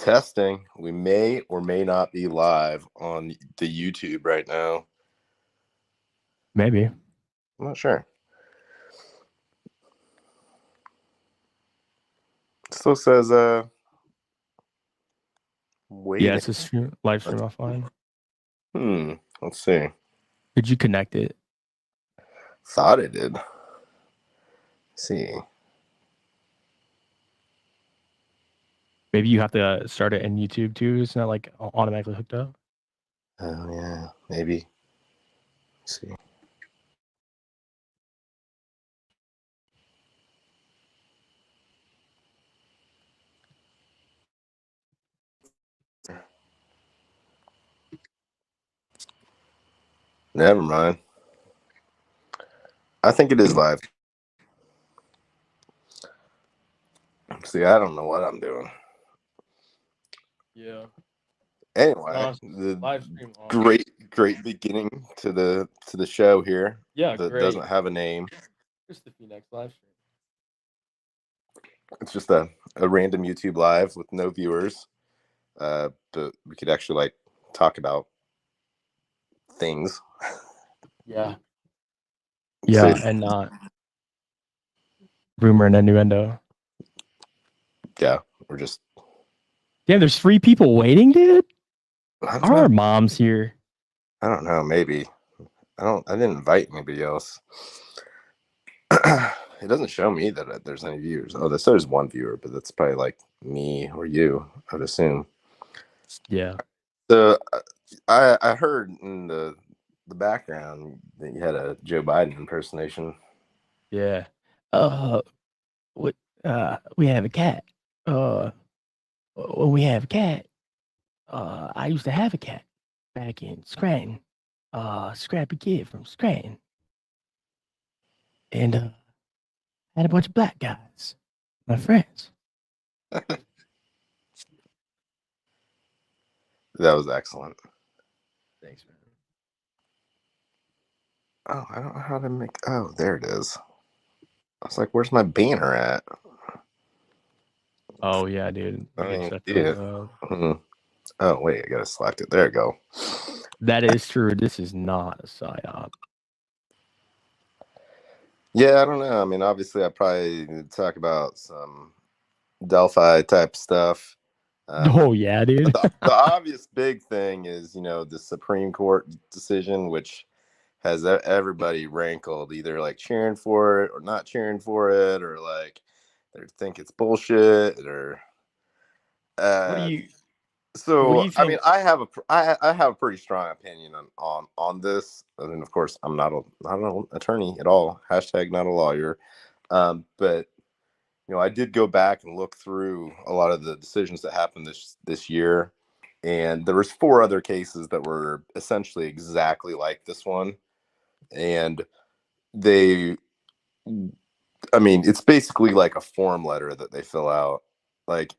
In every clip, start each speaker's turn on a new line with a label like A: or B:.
A: Testing. We may or may not be live on the YouTube right now.
B: Maybe.
A: I'm not sure. It still says waiting.
B: Yeah, it's a live stream offline.
A: Let's see.
B: Did you connect it?
A: Thought it did. Let's see.
B: Maybe you have to start it in YouTube too. It's not like automatically hooked up.
A: Oh yeah, maybe. Let's see. Never mind. I think it is live. See, I don't know what I'm doing.
B: Yeah.
A: Anyway, the
B: live stream
A: great beginning to the show here.
B: Yeah,
A: that
B: great.
A: doesn't have a name.
B: Just the Phoenix live stream.
A: It's just a random YouTube live with no viewers. But we could actually like talk about things.
B: Yeah. Yeah, and not rumor and innuendo.
A: Yeah, we're just.
B: Damn, there's 3 people waiting, dude. Are our moms here?
A: I don't know. Maybe. I didn't invite anybody else. It doesn't show me that there's any viewers. Oh, this says 1 viewer, but that's probably like me or you, I would assume.
B: Yeah.
A: So I heard in the background that you had a Joe Biden impersonation.
B: Yeah. What? We have a cat. When we have a cat, I used to have a cat back in Scranton. Scrappy kid from Scranton. And had a bunch of black guys, my friends.
A: That was excellent.
B: Thanks, man.
A: Oh, I don't know how to make. Oh, there it is. I was like, "Where's my banner at?"
B: Oh yeah, dude.
A: Oh wait, I gotta select it. There you go.
B: That is true. This is not a psyop.
A: Yeah, I don't know. I mean, obviously, I probably need to talk about some Delphi type stuff.
B: Oh yeah, dude.
A: the obvious big thing is, the Supreme Court decision, which has everybody rankled, either like cheering for it or not cheering for it, or like they think it's bullshit, or.
B: What do you?
A: So
B: think?
A: I mean, I have a pretty strong opinion on this, and of course, I'm not an attorney at all. Hashtag not a lawyer, but I did go back and look through a lot of the decisions that happened this year, and there was 4 other cases that were essentially exactly like this one, and it's basically like a form letter that they fill out, like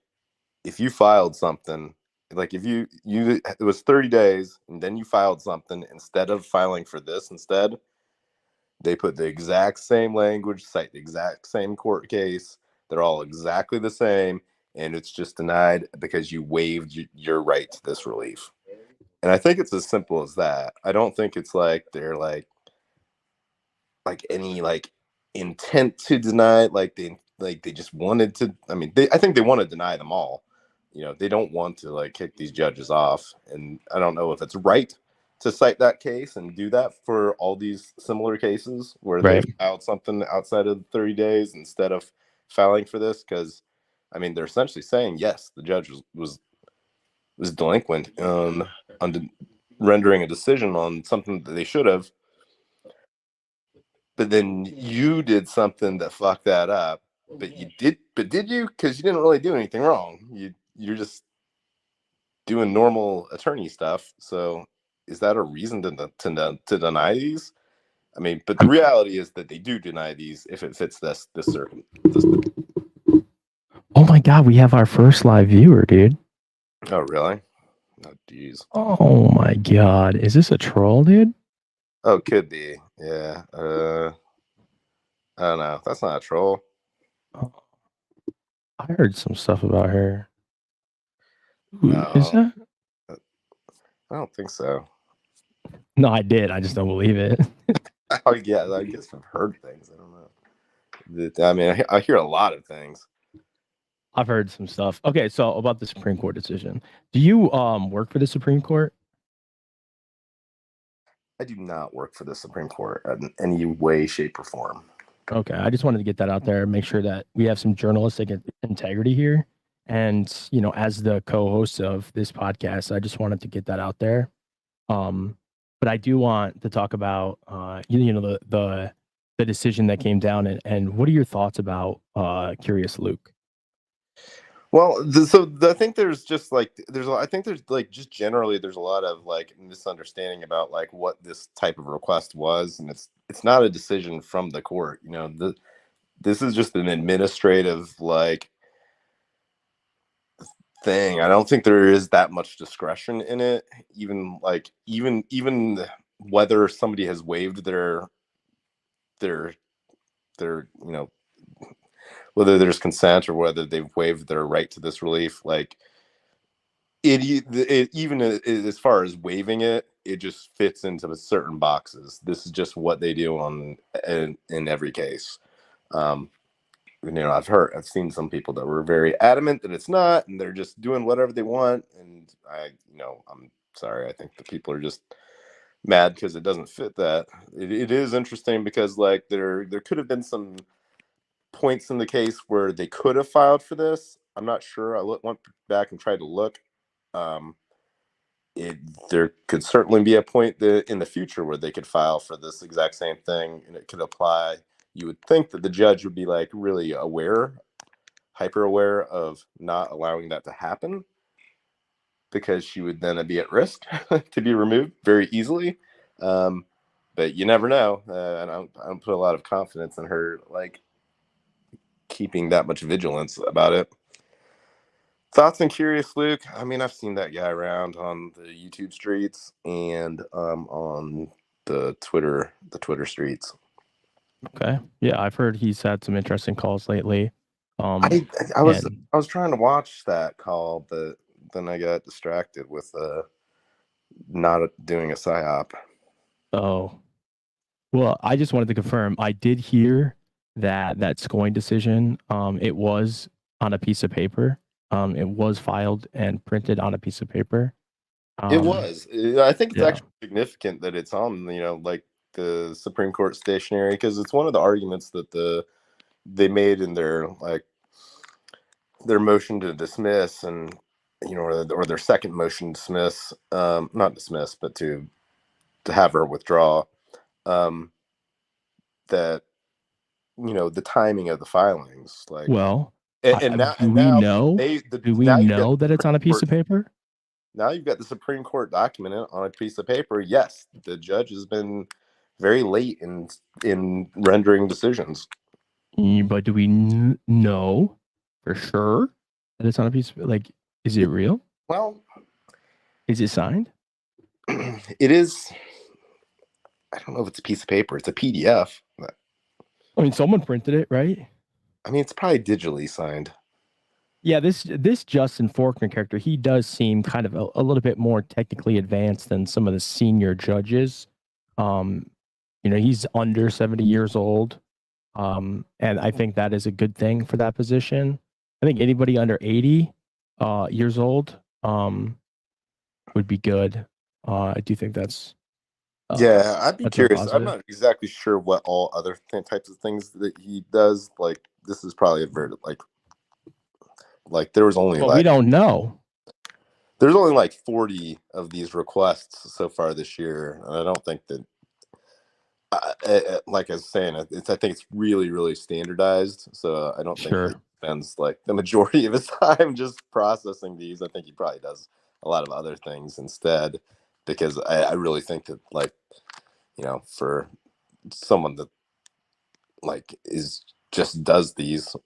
A: if you filed something. Like if you it was 30 days and then you filed something, instead of filing for this, instead they put the exact same language, cite the exact same court case. They're all exactly the same, and it's just denied because you waived your right to this relief. And I think it's as simple as that. I don't think it's like they're like any like intent to deny, like they just wanted to. I mean, I think they want to deny them all. They don't want to like kick these judges off, and I don't know if it's right to cite that case and do that for all these similar cases where they filed something outside of 30 days instead of filing for this, because I mean they're essentially saying yes, the judge was delinquent on rendering a decision on something that they should have, but then you did something that fucked that up. But did you? Because you didn't really do anything wrong. You're just doing normal attorney stuff. So is that a reason to deny these? I mean, but the reality is that they do deny these if it fits this circuit.
B: Oh my god, we have our first live viewer, dude.
A: Oh really? Oh jeez.
B: Oh my god, is this a troll, dude?
A: Oh, could be. Yeah. I don't know. That's not a troll.
B: I heard some stuff about her. Ooh, is
A: No,
B: that?
A: I don't think so.
B: No, I did. I just don't believe it.
A: Oh yeah, I guess I've heard things. I don't know. I mean, I hear a lot of things.
B: I've heard some stuff. Okay, so about the Supreme Court decision. Do you work for the Supreme Court?
A: I do not work for the Supreme Court in any way, shape, or form.
B: Okay, I just wanted to get that out there, make sure that we have some journalistic integrity here. And, as the co-host of this podcast, I just wanted to get that out there. But I do want to talk about the decision that came down, and what are your thoughts about Curious Luke?
A: Well, I think there's just like I think there's like just generally there's a lot of like misunderstanding about like what this type of request was, and it's not a decision from the court. This is just an administrative like thing. I don't think there is that much discretion in it. Even whether somebody has waived their whether there's consent or whether they've waived their right to this relief, like it even as far as waiving it, it just fits into certain boxes. This is just what they do in every case. Um, I've seen some people that were very adamant that it's not, and they're just doing whatever they want. And I'm sorry. I think the people are just mad because it doesn't fit that. It is interesting because like there could have been some points in the case where they could have filed for this. I'm not sure. Went back and tried to look. Um, there could certainly be a point in the future where they could file for this exact same thing, and it could apply. You would think that the judge would be like really aware, hyper aware of not allowing that to happen, because she would then be at risk to be removed very easily. But you never know. I don't put a lot of confidence in her, like keeping that much vigilance about it. Thoughts on Curious Luke? I mean, I've seen that guy around on the YouTube streets and on the Twitter streets.
B: Okay, yeah, I've heard he's had some interesting calls lately.
A: I I was
B: And
A: I was trying to watch that call, but then I got distracted with not doing a psyop.
B: oh, well, I just wanted to confirm. I did hear that scoring decision. It was on a piece of paper. It was filed and printed on a piece of paper.
A: It
B: Um,
A: was. I think it's
B: yeah.
A: actually significant that it's on, like the Supreme Court stationery, because it's one of the arguments that they made in their motion to dismiss, and or their second motion to dismiss, not dismiss, but to have her withdraw. Um, that the timing of the filings, like,
B: Well,
A: and
B: do we
A: now
B: know? Do we
A: now you've got
B: know
A: the
B: that it's
A: Supreme
B: on a piece
A: Court.
B: of paper?
A: Now you've got the Supreme Court documented on a piece of paper. Yes, the judge has been very late in rendering decisions.
B: But do we know for sure that it's on a piece of, like, is it real?
A: Well,
B: Is it signed?
A: it is. I don't know if it's a piece of paper. It's a PDF.
B: I mean, someone printed it, right?
A: I mean, it's probably digitally signed.
B: Yeah, this Justin Faulkner character, he does seem kind of a little bit more technically advanced than some of the senior judges. Um, he's under 70 years old. And I think that is a good thing for that position. I think anybody under 80 years old would be good. I do think
A: Yeah, I'd be
B: a
A: curious. I'm
B: positive.
A: not exactly sure what all other types of things that he does. Like, this is probably a very like there was only
B: Well, we
A: like
B: don't know.
A: there's only like 40 of these requests so far this year, and I don't think that like I was saying, I think it's really, really standardized. So I don't think he
B: Sure.
A: spends like the majority of his time just processing these. I think he probably does a lot of other things instead, because I really think that, like, for someone that like is just does these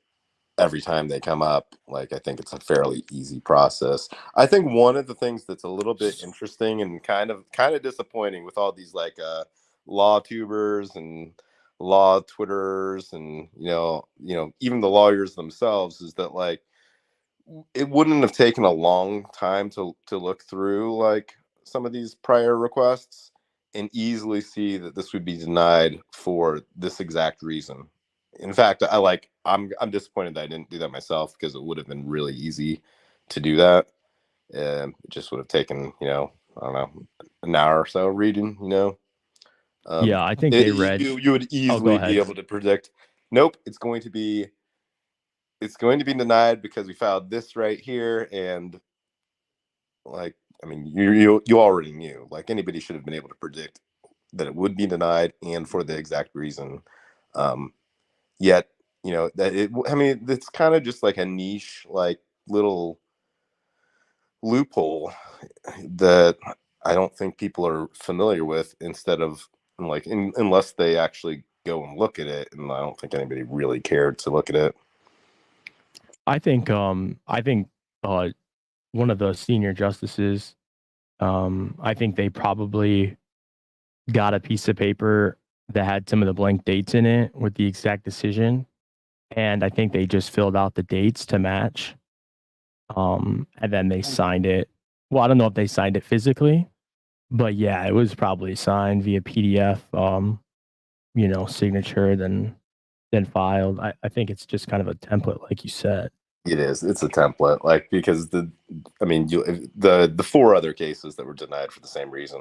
A: every time they come up, like, I think it's a fairly easy process. I think one of the things that's a little bit interesting and kind of disappointing with all these like law tubers and law twitterers and even the lawyers themselves is that, like, it wouldn't have taken a long time to look through like some of these prior requests and easily see that this would be denied for this exact reason. In fact, I'm disappointed that I didn't do that myself, because it would have been really easy to do that. It just would have taken, I don't know, an hour or so reading.
B: Yeah, I think they read.
A: You would
B: Oh, go
A: easily be
B: ahead.
A: able to predict. Nope, it's going to be denied because we filed this right here, and like, I mean, you already knew. Like, anybody should have been able to predict that it would be denied, and for the exact reason. Yet, that it. I mean, it's kind of just like a niche, like little loophole that I don't think people are familiar with. Instead of like, unless they actually go and look at it, and I don't think anybody really cared to look at it.
B: I think one of the senior justices, I think they probably got a piece of paper that had some of the blank dates in it with the exact decision, and I think they just filled out the dates to match. And then they signed it. Well, I don't know if they signed it physically, but yeah, it was probably signed via PDF, signature, then filed. I think it's just kind of a template, like you said.
A: It is. It's a template, like, because the four other cases that were denied for the same reason,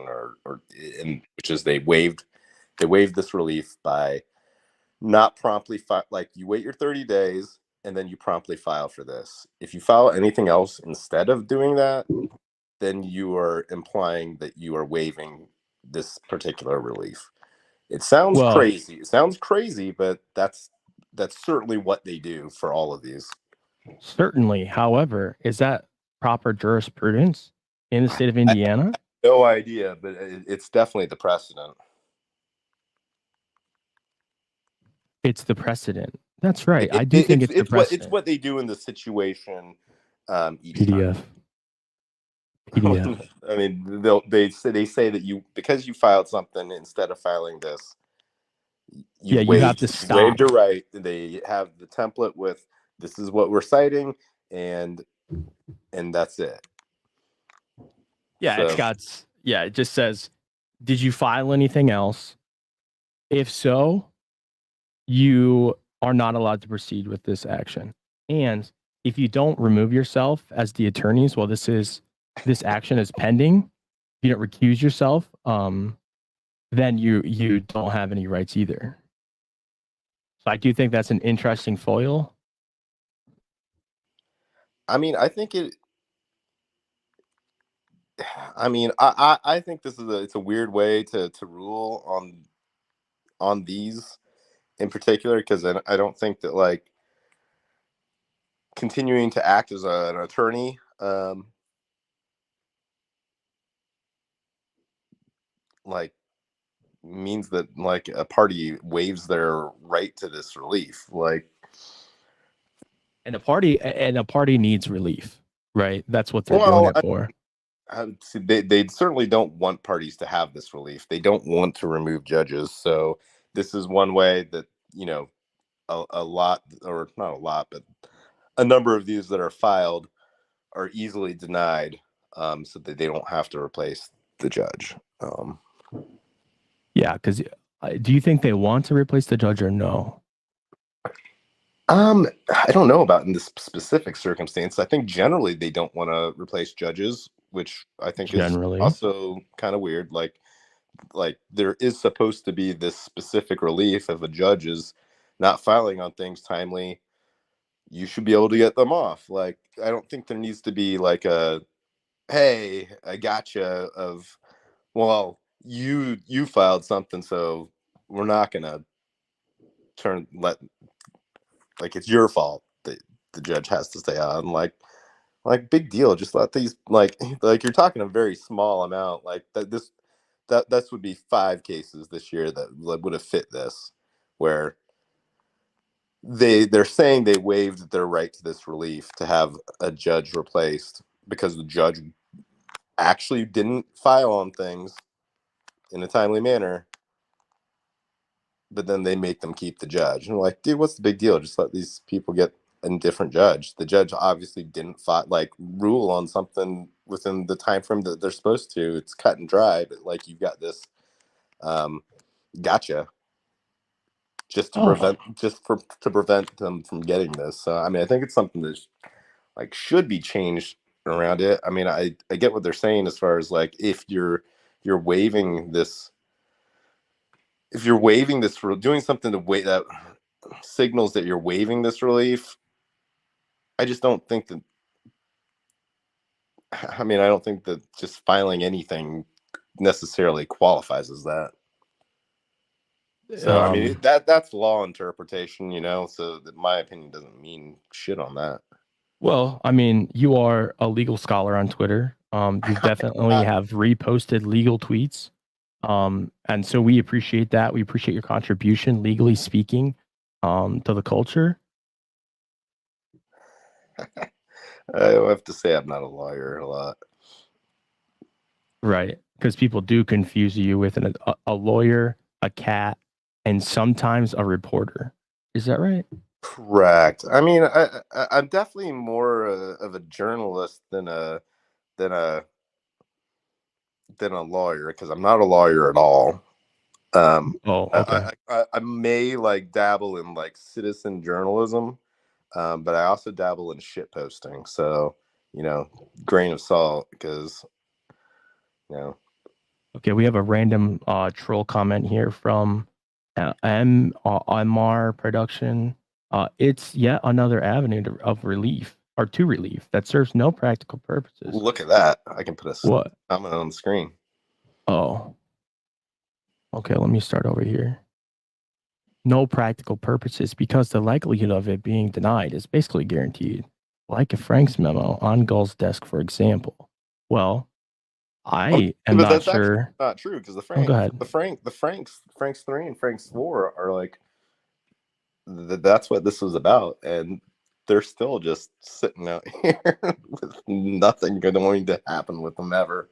A: which is they waived this relief by not promptly like, you wait your 30 days and then you promptly file for this. If you file anything else instead of doing that, then you are implying that you are waiving this particular relief. It sounds
B: Well,
A: crazy. It sounds crazy, but that's certainly what they do for all of these.
B: certainly. However, is that proper jurisprudence in the state of Indiana?
A: No idea, but it's definitely the precedent.
B: It's the precedent. That's right. I do think it's the precedent.
A: It's what they do in the situation each
B: PDF.
A: time. I mean, they say that because you filed something instead of filing this,
B: you have to stop.
A: Waived your right. They have the template with, this is what we're citing, and that's it.
B: Yeah,
A: So,
B: it just says, did you file anything else? If so, you are not allowed to proceed with this action. And if you don't remove yourself as the attorneys while this action is pending, if you don't recuse yourself, then you don't have any rights either. So I do think that's an interesting foil.
A: I mean, I think it. I mean, I think this is it's a weird way to rule on these in particular, because I don't think that, like, continuing to act as an attorney like, means that, like, a party waives their right to this relief. Like,
B: And a party needs relief, right? That's what they're doing it for.
A: they certainly don't want parties to have this relief. They don't want to remove judges. So this is one way that, a lot, or not a lot, but a number of these that are filed are easily denied, so that they don't have to replace the judge.
B: Yeah, because do you think they want to replace the judge or no?
A: I don't know about in this specific circumstance. I think generally they don't want to replace judges, which I think is also kind of weird. Like there is supposed to be this specific relief. If a judge is not filing on things timely, you should be able to get them off. Like, I don't think there needs to be like a, hey, I gotcha of, well, you filed something, so we're not gonna like, it's your fault that the judge has to stay on. Like, big deal. Just let these, like you're talking a very small amount. Like, that would be 5 cases this year that would have fit this, where they're saying they waived their right to this relief to have a judge replaced because the judge actually didn't file on things in a timely manner, but then they make them keep the judge. And I'm like, dude, what's the big deal? Just let these people get indifferent judge. The judge obviously didn't rule on something within the time frame that they're supposed to. It's cut and dry, but like you've got this gotcha just to prevent them from getting this. So I mean, I think it's something that should be changed around it. I mean, I get what they're saying as far as like if you're waiving this, for doing something to wait that signals that you're waiving this relief. I just don't think that. I mean, I don't think that just filing anything necessarily qualifies as that. So I mean, that's law interpretation, so that my opinion doesn't mean shit on that.
B: Well, I mean, you are a legal scholar on Twitter. You definitely have reposted legal tweets. And so we appreciate that. We appreciate your contribution, legally speaking, to the culture.
A: I have to say I'm not a lawyer a lot.
B: Right. Because people do confuse you with a lawyer, a cat, and sometimes a reporter. Is that right?
A: Correct. I mean, I'm definitely more of a journalist than a lawyer, because I'm not a lawyer at all.
B: Okay.
A: I may dabble in citizen journalism, but I also dabble in shit posting. So, grain of salt, because,
B: Okay, we have a random troll comment here from MR Production. It's yet another avenue of relief or to relief that serves no practical purposes.
A: Look at that. I can put a
B: What?
A: comment on the screen.
B: Oh. Okay, let me start over here. No practical purposes because the likelihood of it being denied is basically guaranteed. Like a Frank's memo on Gull's desk, for example. Well, I am
A: but
B: not
A: that's
B: sure.
A: actually not true, because the Franks 3 and Franks 4 are that's what this was about, and they're still just sitting out here with nothing going to happen with them ever.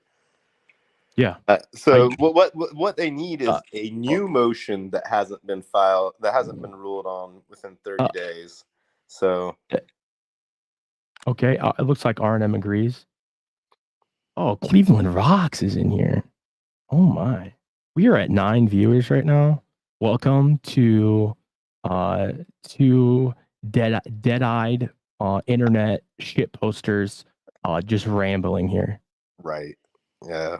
B: Yeah.
A: So what they need is a new motion that hasn't been filed, that hasn't been ruled on within 30 days. So
B: okay, it looks like R&M agrees. Oh, Cleveland Rocks is in here. Oh my. We are at 9 viewers right now. Welcome to dead-eyed internet shit posters just rambling here.
A: Right. Yeah.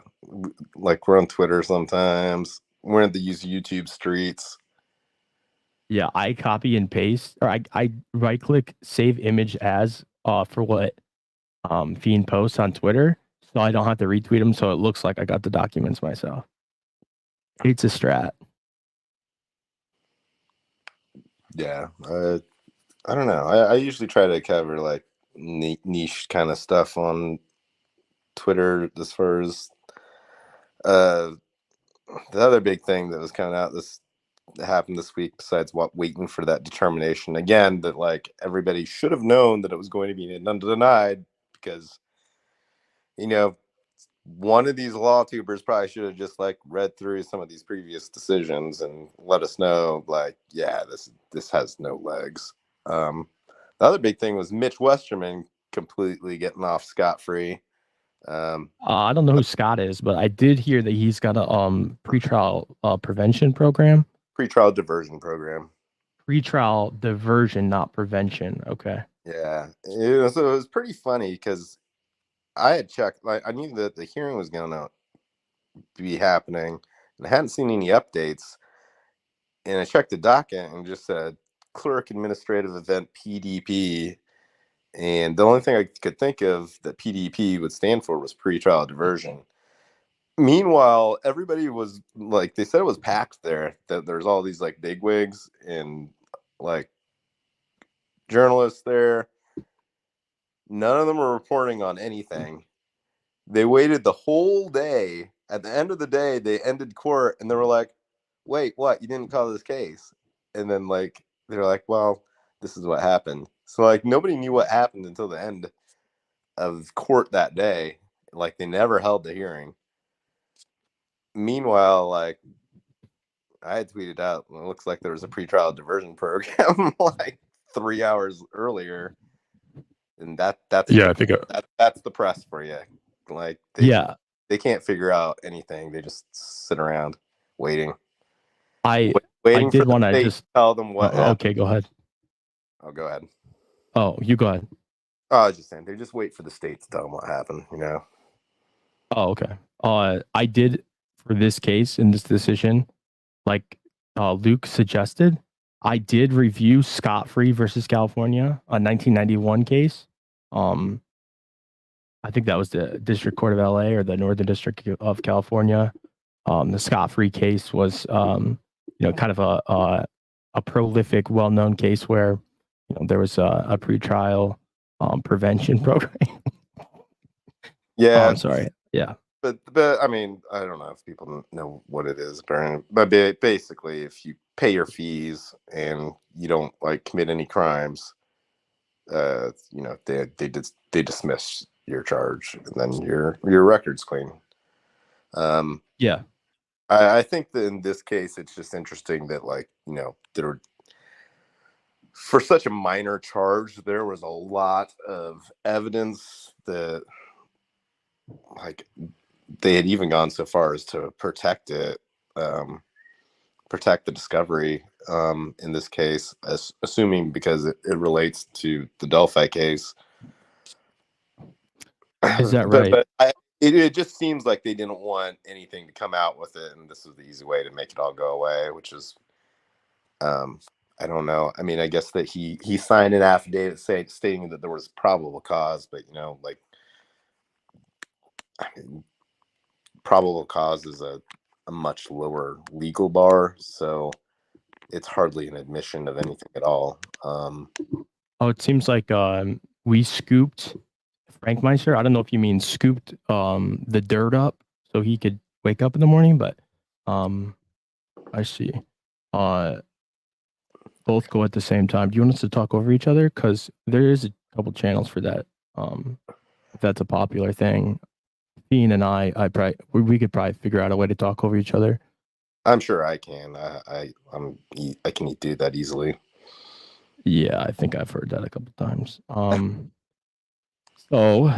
A: Like we're on Twitter sometimes. We're in the YouTube streets.
B: Yeah, I copy and paste, or I right click save image as for what Fiend posts on Twitter, so I don't have to retweet them, so it looks like I got the documents myself. It's a strat.
A: Yeah. I don't know. I usually try to cover like niche kind of stuff on Twitter, as far as the other big thing that was coming out that happened this week, besides waiting for that determination again, that like everybody should have known that it was going to be denied, because one of these law tubers probably should have just read through some of these previous decisions and let us know, yeah, this has no legs. The other big thing was Mitch Westerman completely getting off scot-free.
B: I don't know who Scott is, but I did hear that he's got a pretrial prevention program.
A: Pretrial diversion program.
B: Pretrial diversion, not prevention. Okay.
A: Yeah. So it was pretty funny, because I had checked, I knew that the hearing was going to be happening, and I hadn't seen any updates. And I checked the docket and just said clerk administrative event PDP. And the only thing I could think of that PDP would stand for was pretrial diversion. Meanwhile, everybody was they said it was packed there, that there's all these bigwigs and journalists there. None of them were reporting on anything. They waited the whole day. At the end of the day, they ended court and they were like, wait, what? You didn't call this case? And then they're like, well, this is what happened. So nobody knew what happened until the end of court that day. They never held the hearing. Meanwhile, I had tweeted out, it looks like there was a pretrial diversion program 3 hours earlier, and that's
C: Yeah, I think
A: that's the press for you. Like they can't figure out anything. They just sit around waiting.
B: I
A: Waiting
B: did
A: for the
B: want to
A: state
B: just
A: to tell them what happened.
B: okay, go ahead.
A: Oh, go ahead.
B: Oh, you go ahead.
A: Oh, I was just saying they just wait for the state to tell them what happened.
B: Oh, okay. I did for this case in this decision, like Luke suggested, I did review Scott Free versus California, a 1991 case. I think that was the District Court of LA or the Northern District of California. The Scott Free case was, kind of a prolific, well-known case where, there was a pretrial prevention program.
A: Yeah.
B: I'm sorry. Yeah.
A: But I mean, I don't know if people know what it is, but basically, if you pay your fees and you don't like commit any crimes, they dismiss your charge and then your record's clean.
B: Yeah.
A: I think that in this case, it's just interesting that there, for such a minor charge, there was a lot of evidence that they had even gone so far as to protect it, protect the discovery in this case, assuming because it relates to the Delphi case.
B: Is that right?
A: But it just seems like they didn't want anything to come out with it, and this was the easy way to make it all go away, which is, I don't know. I mean, I guess that he signed an affidavit stating that there was probable cause, but I mean, probable cause is a much lower legal bar, so it's hardly an admission of anything at all.
B: It seems like we scooped Frank Meister. I don't know if you mean scooped the dirt up so he could wake up in the morning, but I see. Both go at the same time. Do you want us to talk over each other? Because there is a couple channels for that. If that's a popular thing, Dean and we could probably figure out a way to talk over each other.
A: I'm sure I can. I can do that easily.
B: Yeah, I think I've heard that a couple times. So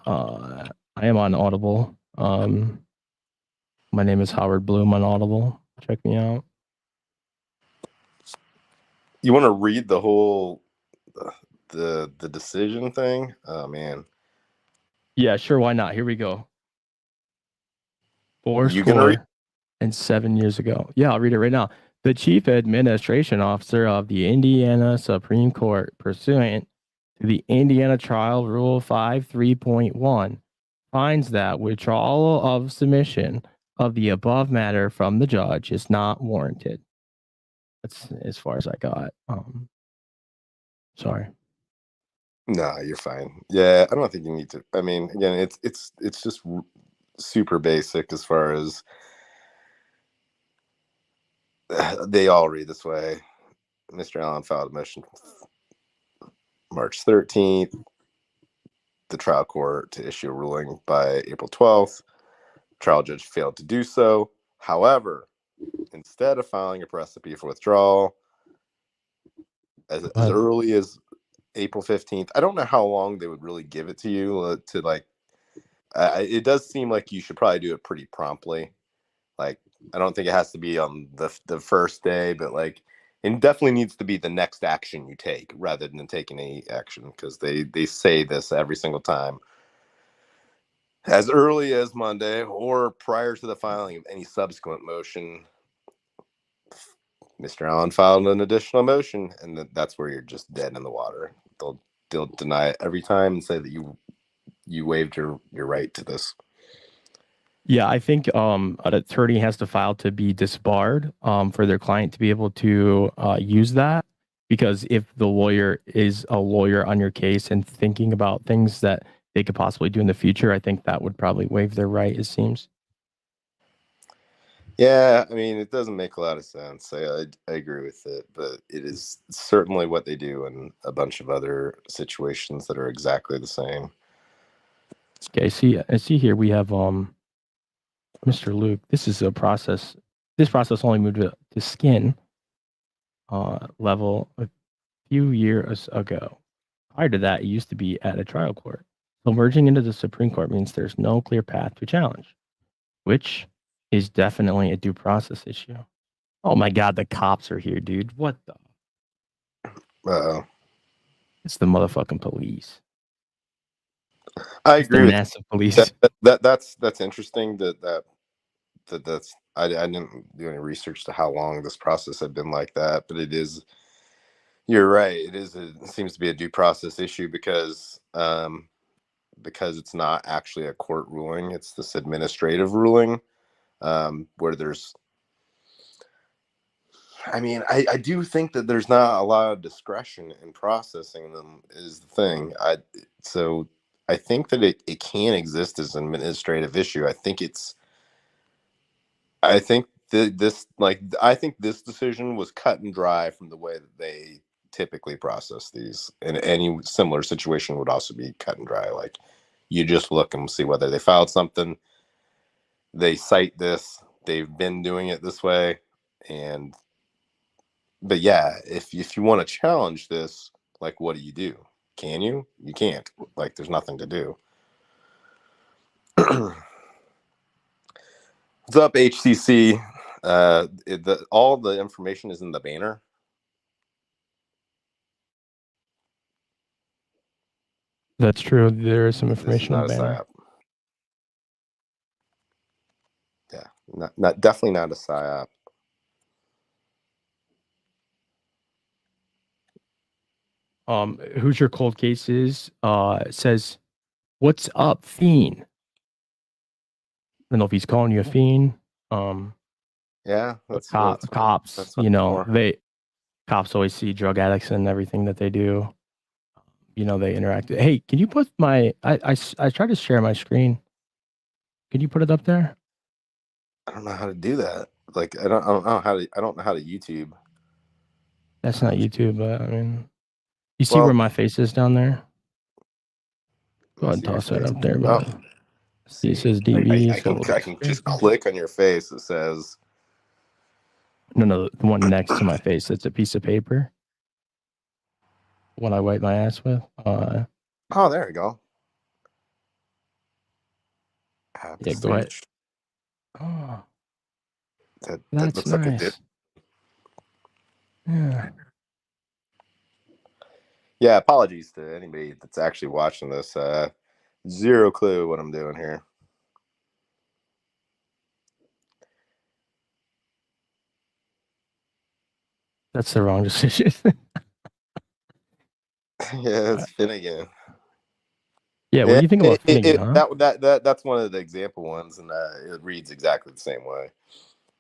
B: I am on Audible. My name is Howard Bloom on Audible. Check me out.
A: You want to read the whole the decision thing? Oh man.
B: Yeah, sure. Why not? Here we go.
A: You gonna read?
B: And 7 years ago. Yeah, I'll read it right now. The Chief Administration Officer of the Indiana Supreme Court, pursuant to the Indiana Trial Rule 53.1, finds that withdrawal of submission of the above matter from the judge is not warranted. That's as far as I got. Sorry.
A: No, you're fine. Yeah, I don't think you need to. I mean, again, it's just super basic as far as they all read this way. Mr. Allen filed a motion March 13th. The trial court to issue a ruling by April 12th. Trial judge failed to do so. However, instead of filing a recipe for withdrawal as early as April 15th, I don't know how long they would really give it to you it does seem like you should probably do it pretty promptly. Like, I don't think it has to be on the first day, but it definitely needs to be the next action you take rather than taking any action, because they say this every single time. As early as Monday or prior to the filing of any subsequent motion, Mr. Allen filed an additional motion, and that's where you're just dead in the water. They'll deny it every time and say that you waived your right to this.
B: Yeah, I think an attorney has to file to be disbarred for their client to be able to use that. Because if the lawyer is a lawyer on your case and thinking about things that they could possibly do in the future, I think that would probably waive their right, it seems.
A: Yeah, I mean, it doesn't make a lot of sense. I agree with it, but it is certainly what they do in a bunch of other situations that are exactly the same.
B: Okay, I see here we have Mr. Luke. This is a process. This process only moved to skin level few years ago. Prior to that, it used to be at a trial court. So merging into the Supreme Court means there's no clear path to challenge, which is definitely a due process issue. Oh my God, the cops are here, dude. What the? It's the motherfucking police.
A: I
B: It's
A: agree
B: the
A: with
B: massive police.
A: that's interesting. That's I didn't do any research to how long this process had been like that, but it is. You're right. It seems to be a due process issue because it's not actually a court ruling. It's this administrative ruling where there's. I mean, I do think that there's not a lot of discretion in processing them is the thing. So I think that it can exist as an administrative issue. I think this decision was cut and dry from the way that they typically process these. And any similar situation would also be cut and dry. Like you just look and see whether they filed something. They cite this. They've been doing it this way, but yeah, if you want to challenge this, like, what do? Can you? You can't. Like, there's nothing to do. What's up, HCC? All the information is in the banner.
B: That's true. There is some information in the banner.
A: Yeah, not definitely not a psyop.
B: Who's your cold cases? Says, "What's up, fiend?" I don't know if he's calling you a fiend.
A: Yeah,
B: cops. That's cops always see drug addicts and everything that they do. They interact. Hey, can you put my? I tried to share my screen. Can you put it up there?
A: I don't know how to do that. Like, I don't know how to YouTube.
B: That's not YouTube, but I mean, you see where my face is down there? Go ahead and toss that up there, buddy. See, it says DB.
A: I can just click on your face. It says.
B: No, the one next to my face. It's a piece of paper. What I wipe my ass with.
A: Oh, there we go.
B: Yeah, go ahead. Oh, that's nice. Like yeah.
A: Yeah, apologies to anybody that's actually watching this. Zero clue what I'm doing here.
B: That's the wrong decision.
A: Yeah, it's Finnegan.
B: Yeah, what do you think about Finnegan?
A: That's one of the example ones, and it reads exactly the same way.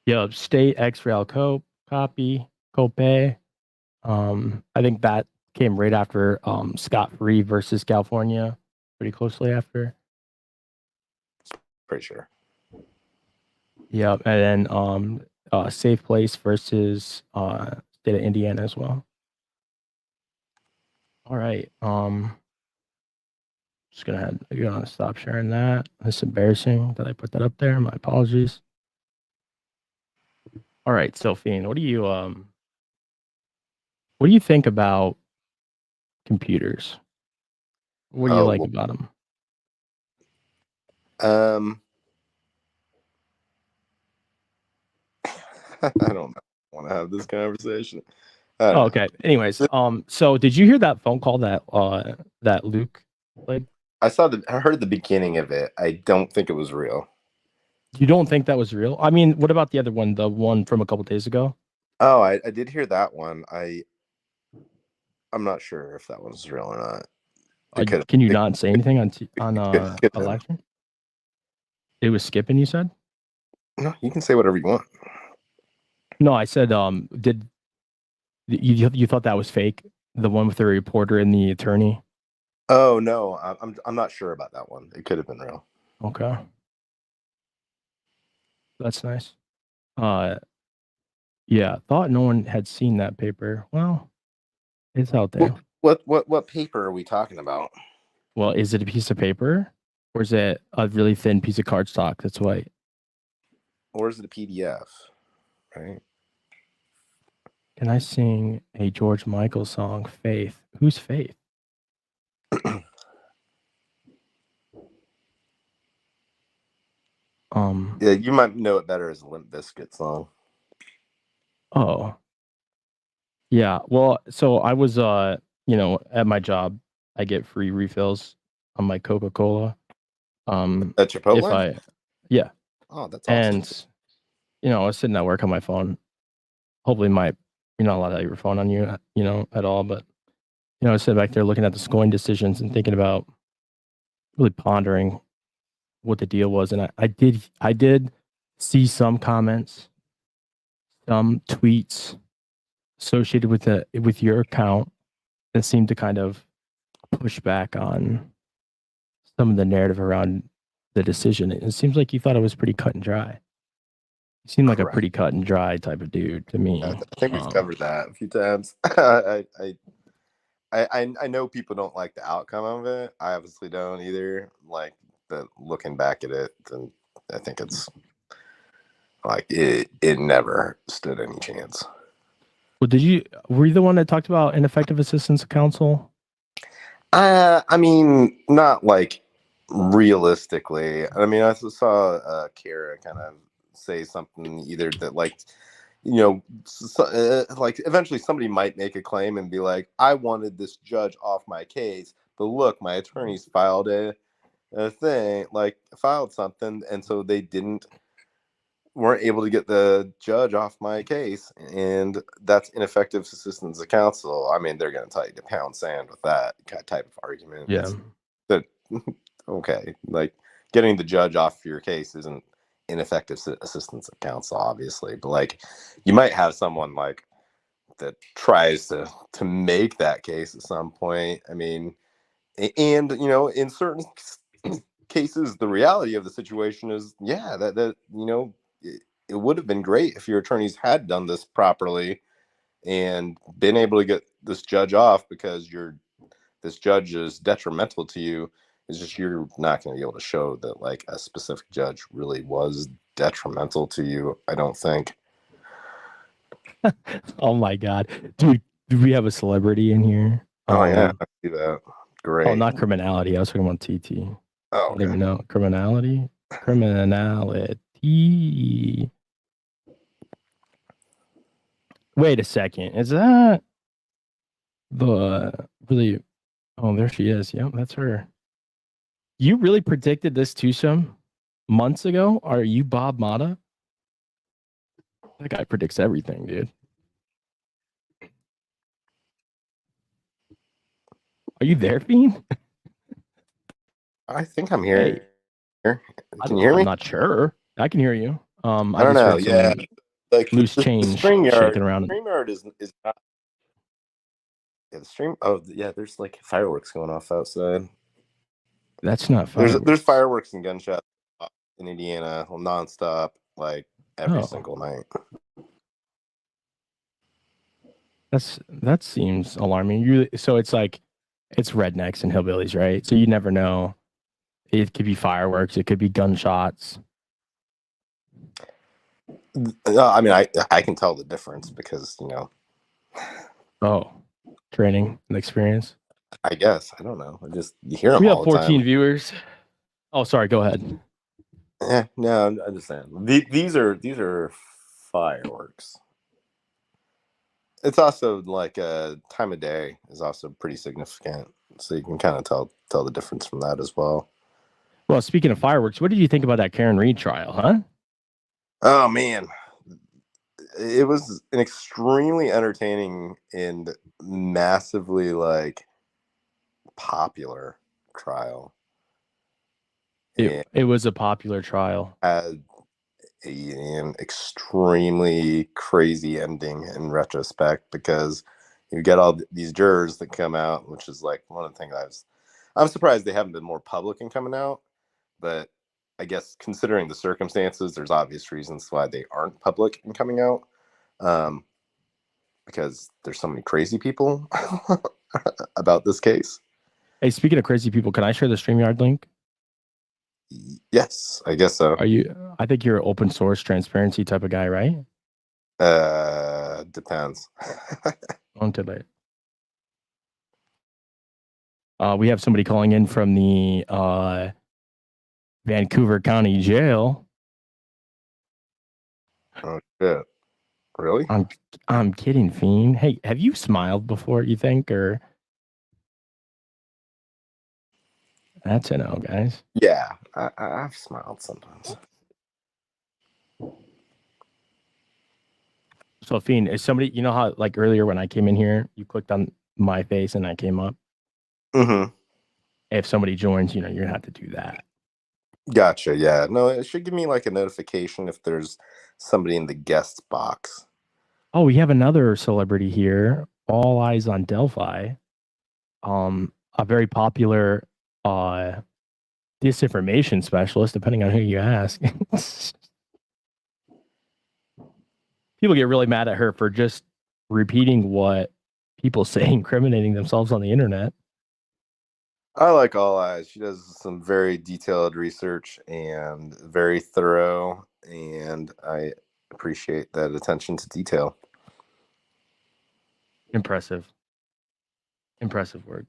B: Yeah, state X-Rail copy, copay. I think that came right after Scott Free versus California, pretty closely after.
A: Pretty sure.
B: Yep, and then Safe Place versus state of Indiana as well. All right. Just gonna stop sharing that. It's embarrassing that I put that up there. My apologies. All right, Sophine, what do you think about computers? What do you like about them?
A: I don't want to have this conversation.
B: Okay. Anyways, so did you hear that phone call that Luke played?
A: I heard the beginning of it. I don't think it was real.
B: You don't think that was real? I mean, what about the other one, the one from a couple days ago?
A: Oh, I did hear that one. I'm not sure if that one's real or not.
B: Can you not say anything on election? It was skipping, you said?
A: No, you can say whatever you want.
B: No, I said, did you thought that was fake? The one with the reporter and the attorney?
A: Oh no, I'm not sure about that one. It could have been real.
B: Okay, that's nice. Yeah, thought no one had seen that paper. Well, it's out there.
A: What paper are we talking about?
B: Well, is it a piece of paper, or is it a really thin piece of cardstock that's white?
A: Or is it a PDF? Right.
B: Can I sing a George Michael song, Faith? Who's Faith?
A: Yeah, you might know it better as a Limp Bizkit song.
B: Oh. Yeah. Well, so I was at my job, I get free refills on my Coca-Cola.
A: At
B: If
A: Chipotle?
B: yeah.
A: Oh, that's awesome.
B: And I was sitting at work on my phone. Hopefully you're not allowed to have your phone on you, at all, but I was sitting back there looking at the scoring decisions and thinking about really pondering what the deal was. And I did see some comments, some tweets associated with your account that seemed to kind of push back on some of the narrative around the decision. It seems like you thought it was pretty cut and dry. You seem like a pretty cut and dry type of dude to me.
A: I think we've covered that a few times. I know people don't like the outcome of it. I obviously don't either. Like, but looking back at it, then I think it's like it never stood any chance.
B: Well, were you the one that talked about ineffective assistance of counsel?
A: I mean, not like realistically. I mean, I saw Kara kind of say something either that like, like eventually somebody might make a claim and be like, I wanted this judge off my case, but look, my attorneys filed a thing, like filed something, and so they weren't able to get the judge off my case, and that's ineffective assistance of counsel. I mean, they're going to tell you to pound sand with that type of argument.
B: Yeah.
A: That okay, like getting the judge off your case isn't ineffective assistance of counsel, obviously, but like you might have someone like that tries to make that case at some point. I mean, and in certain cases, the reality of the situation is, yeah, that it would have been great if your attorneys had done this properly and been able to get this judge off, because this judge is detrimental to you. It's just you're not going to be able to show that like a specific judge really was detrimental to you, I don't think.
B: Oh my god, dude! Do we have a celebrity in here?
A: Oh yeah, I see that. Great.
B: Oh, not criminality. I was talking about TT.
A: Oh,
B: I don't even know criminality. Criminality. Wait a second. Is that the really? Oh, there she is. Yep, that's her. You really predicted this twosome months ago? Are you Bob Mata? That guy predicts everything, dude. Are you there, Fiend?
A: I think I'm here.
B: Hey.
A: Can you hear me?
B: I'm not sure. I can hear you.
A: I don't know. Yeah, like
B: loose change shaking around.
A: The StreamYard is not. Yeah, the stream. Oh yeah, there's like fireworks going off outside.
B: That's not fireworks.
A: There's fireworks and gunshots in Indiana nonstop, like every single night.
B: That seems alarming. So it's like it's rednecks and hillbillies, right? So you never know. It could be fireworks. It could be gunshots.
A: I mean, I can tell the difference because
B: Oh, training and experience.
A: I guess I don't know. You hear them.
B: We
A: all
B: have 14
A: time.
B: Viewers. Oh, sorry. Go ahead.
A: No, I'm just saying. These are fireworks. It's also like a time of day is also pretty significant, so you can kind of tell the difference from that as well.
B: Well, speaking of fireworks, what did you think about that Karen Reed trial, huh?
A: Oh man, it was an extremely entertaining and massively like popular trial.
B: It was a popular trial.
A: Had an extremely crazy ending in retrospect, because you get all these jurors that come out, which is like one of the things I'm surprised they haven't been more public in coming out, but I guess considering the circumstances, there's obvious reasons why they aren't public in coming out, because there's so many crazy people about this case.
B: Hey, speaking of crazy people, can I share the StreamYard link?
A: Yes, I guess so.
B: I think you're an open source transparency type of guy, right?
A: Depends.
B: On to it. We have somebody calling in from the Vancouver County Jail.
A: Oh shit! Really?
B: I'm kidding, Fiend. Hey, have you smiled before? You think, or that's a no, guys.
A: Yeah, I've smiled sometimes.
B: So, Fiend, is somebody? You know how like earlier when I came in here, you clicked on my face and I came up.
A: Mm-hmm.
B: If somebody joins, you're gonna have to do that.
A: Gotcha. Yeah. No, it should give me like a notification if there's somebody in the guest box.
B: Oh, we have another celebrity here. All eyes on Delphi. A very popular disinformation specialist, depending on who you ask. People get really mad at her for just repeating what people say, incriminating themselves on the internet.
A: I like All Eyes. She does some very detailed research and very thorough, and I appreciate that attention to detail.
B: Impressive work.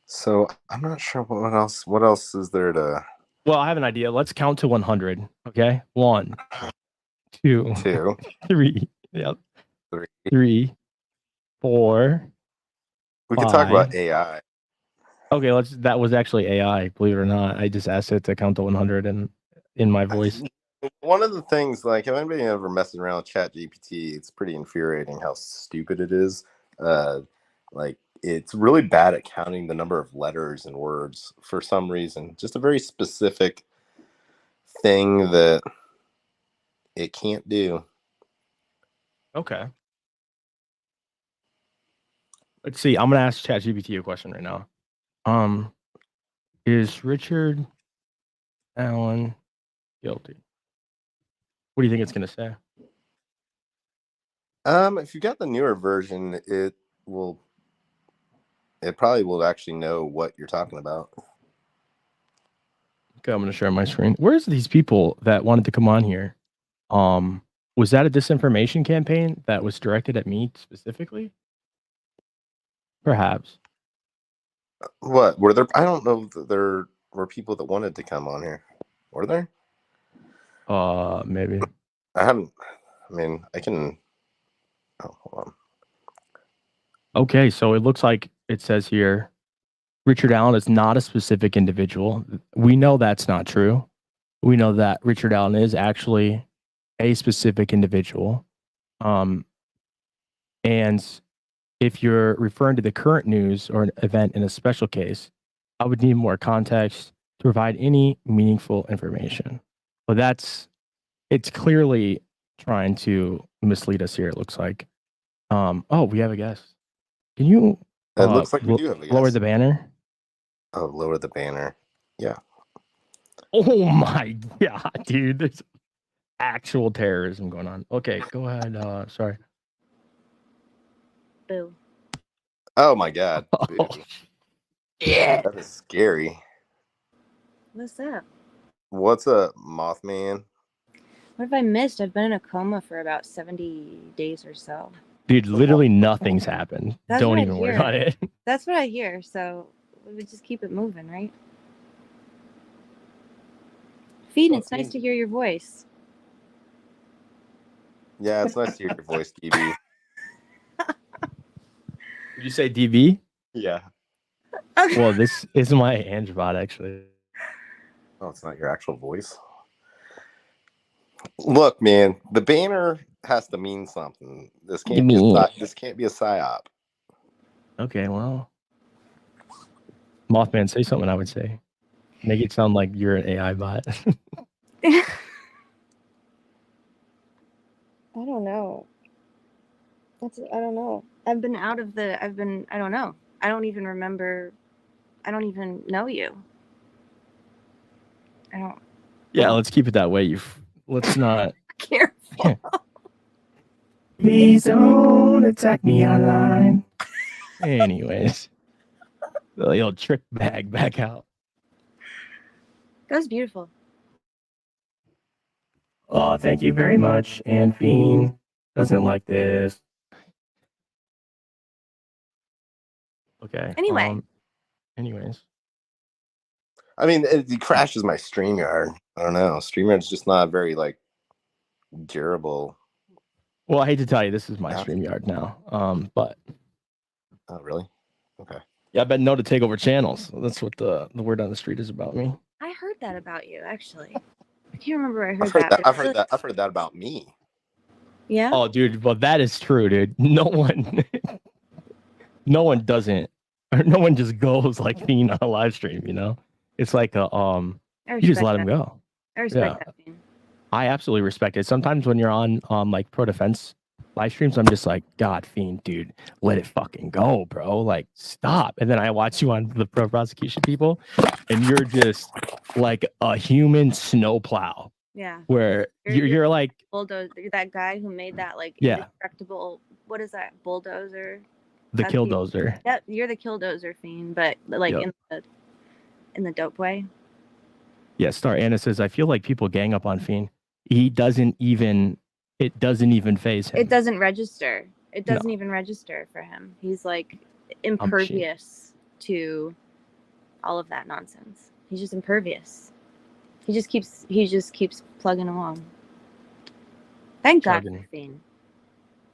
A: So I'm not sure what else. What else is there to?
B: Well, I have an idea. Let's count to 100. Okay, 1, 2,
A: 2,
B: 3. Yep.
A: 3.
B: 3, 4.
A: We could talk about AI.
B: Okay, that was actually AI, believe it or not. I just asked it to count to 100 and in my voice.
A: One of the things, like, if anybody ever messes around with Chat GPT, it's pretty infuriating how stupid it is. Like, it's really bad at counting the number of letters and words for some reason. Just a very specific thing that it can't do.
B: Okay. Let's see. I'm gonna ask ChatGPT a question right now. Is Richard Allen guilty? What do you think it's gonna say?
A: If you got the newer version, it probably will actually know what you're talking about.
B: Okay, I'm gonna share my screen. Where's these people that wanted to come on here? Was that a disinformation campaign that was directed at me specifically? Perhaps.
A: What were there? I don't know that there were people that wanted to come on here. Were there?
B: Maybe.
A: I haven't. I mean, I can. Oh, hold on.
B: Okay, so it looks like it says here Richard Allen is not a specific individual. We know that's not true. We know that Richard Allen is actually a specific individual. And if you're referring to the current news or an event in a special case, I would need more context to provide any meaningful information. But it's clearly trying to mislead us here, it looks like. Oh, we have a guest. Can you
A: It looks like we do have a guest.
B: lower the banner?
A: Oh, lower the banner. Yeah.
B: Oh my god, dude. There's actual terrorism going on. Okay, go ahead. Sorry.
C: Boo.
A: Oh my god.
B: Oh, yeah.
A: That is scary.
C: What's up?
A: What's up, Mothman?
C: What have I missed? I've been in a coma for about 70 days or so.
B: Dude, literally nothing's happened.
C: That's
B: Don't
C: what I
B: even worry
C: hear.
B: about it.
C: That's what I hear, so we would just keep it moving, right? Feed, it's nice to hear your voice.
A: Yeah, it's nice to hear your voice, DB.
B: Did you say DB?
A: Yeah.
C: Okay.
B: Well, this is my Angebot, actually.
A: Oh, it's not your actual voice. Look, man, the banner has to mean something. This can't be a psyop.
B: Okay, well, Mothman, say something. I would say, make it sound like you're an AI bot.
C: I don't know. I don't know. I don't know. I don't even remember. I don't even know you. I don't.
B: Yeah, let's keep it that way. Let's not.
C: Careful.
B: Please don't attack me online. Anyways, the old trick bag back out.
C: That was beautiful.
B: Oh, thank you very much. And Fiend doesn't like this. Okay.
C: Anyway.
B: Anyways.
A: I mean, it crashes my StreamYard. I don't know. StreamYard's just not very like durable.
B: Well, I hate to tell you, this is my StreamYard now. But
A: oh, really? Okay.
B: Yeah, I've been known to take over channels. That's what the word on the street is about me.
C: I heard that about you, actually. I can't remember where I heard that.
A: I've heard that about me.
C: Yeah.
B: Oh, dude. Well, that is true, dude. No one doesn't, or no one just goes like Fiend on a live stream. You know, it's like a you just let him go.
C: I respect that, Fiend.
B: I absolutely respect it. Sometimes when you're on like pro defense live streams, I'm just like, God, Fiend, dude, let it fucking go, bro. Like, stop. And then I watch you on the pro prosecution people, and you're just like a human snowplow.
C: Yeah.
B: Where you're like
C: bulldozer. That guy who made that like indestructible. What is that? Bulldozer.
B: The killdozer.
C: Yeah, you're the killdozer, Fiend, but like in the dope way.
B: Yeah, Star Anna says, I feel like people gang up on Fiend. It doesn't even phase him.
C: It doesn't register. It doesn't even register for him. He's like impervious to all of that nonsense. He's just impervious. He just keeps plugging along. Thank God for Fiend.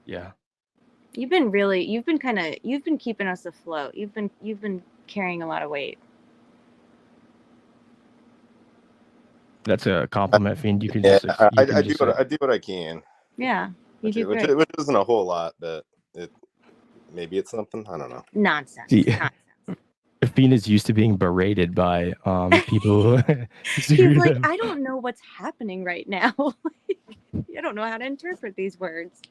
B: Yeah.
C: You've been keeping us afloat. You've been carrying a lot of weight.
B: That's a compliment, Fiend. You can
A: I do what I can.
C: Yeah,
A: which isn't a whole lot, but maybe it's something. I don't know.
C: Nonsense.
B: Fiend is used to being berated by people.
C: He's like, I don't know what's happening right now. I don't know how to interpret these words.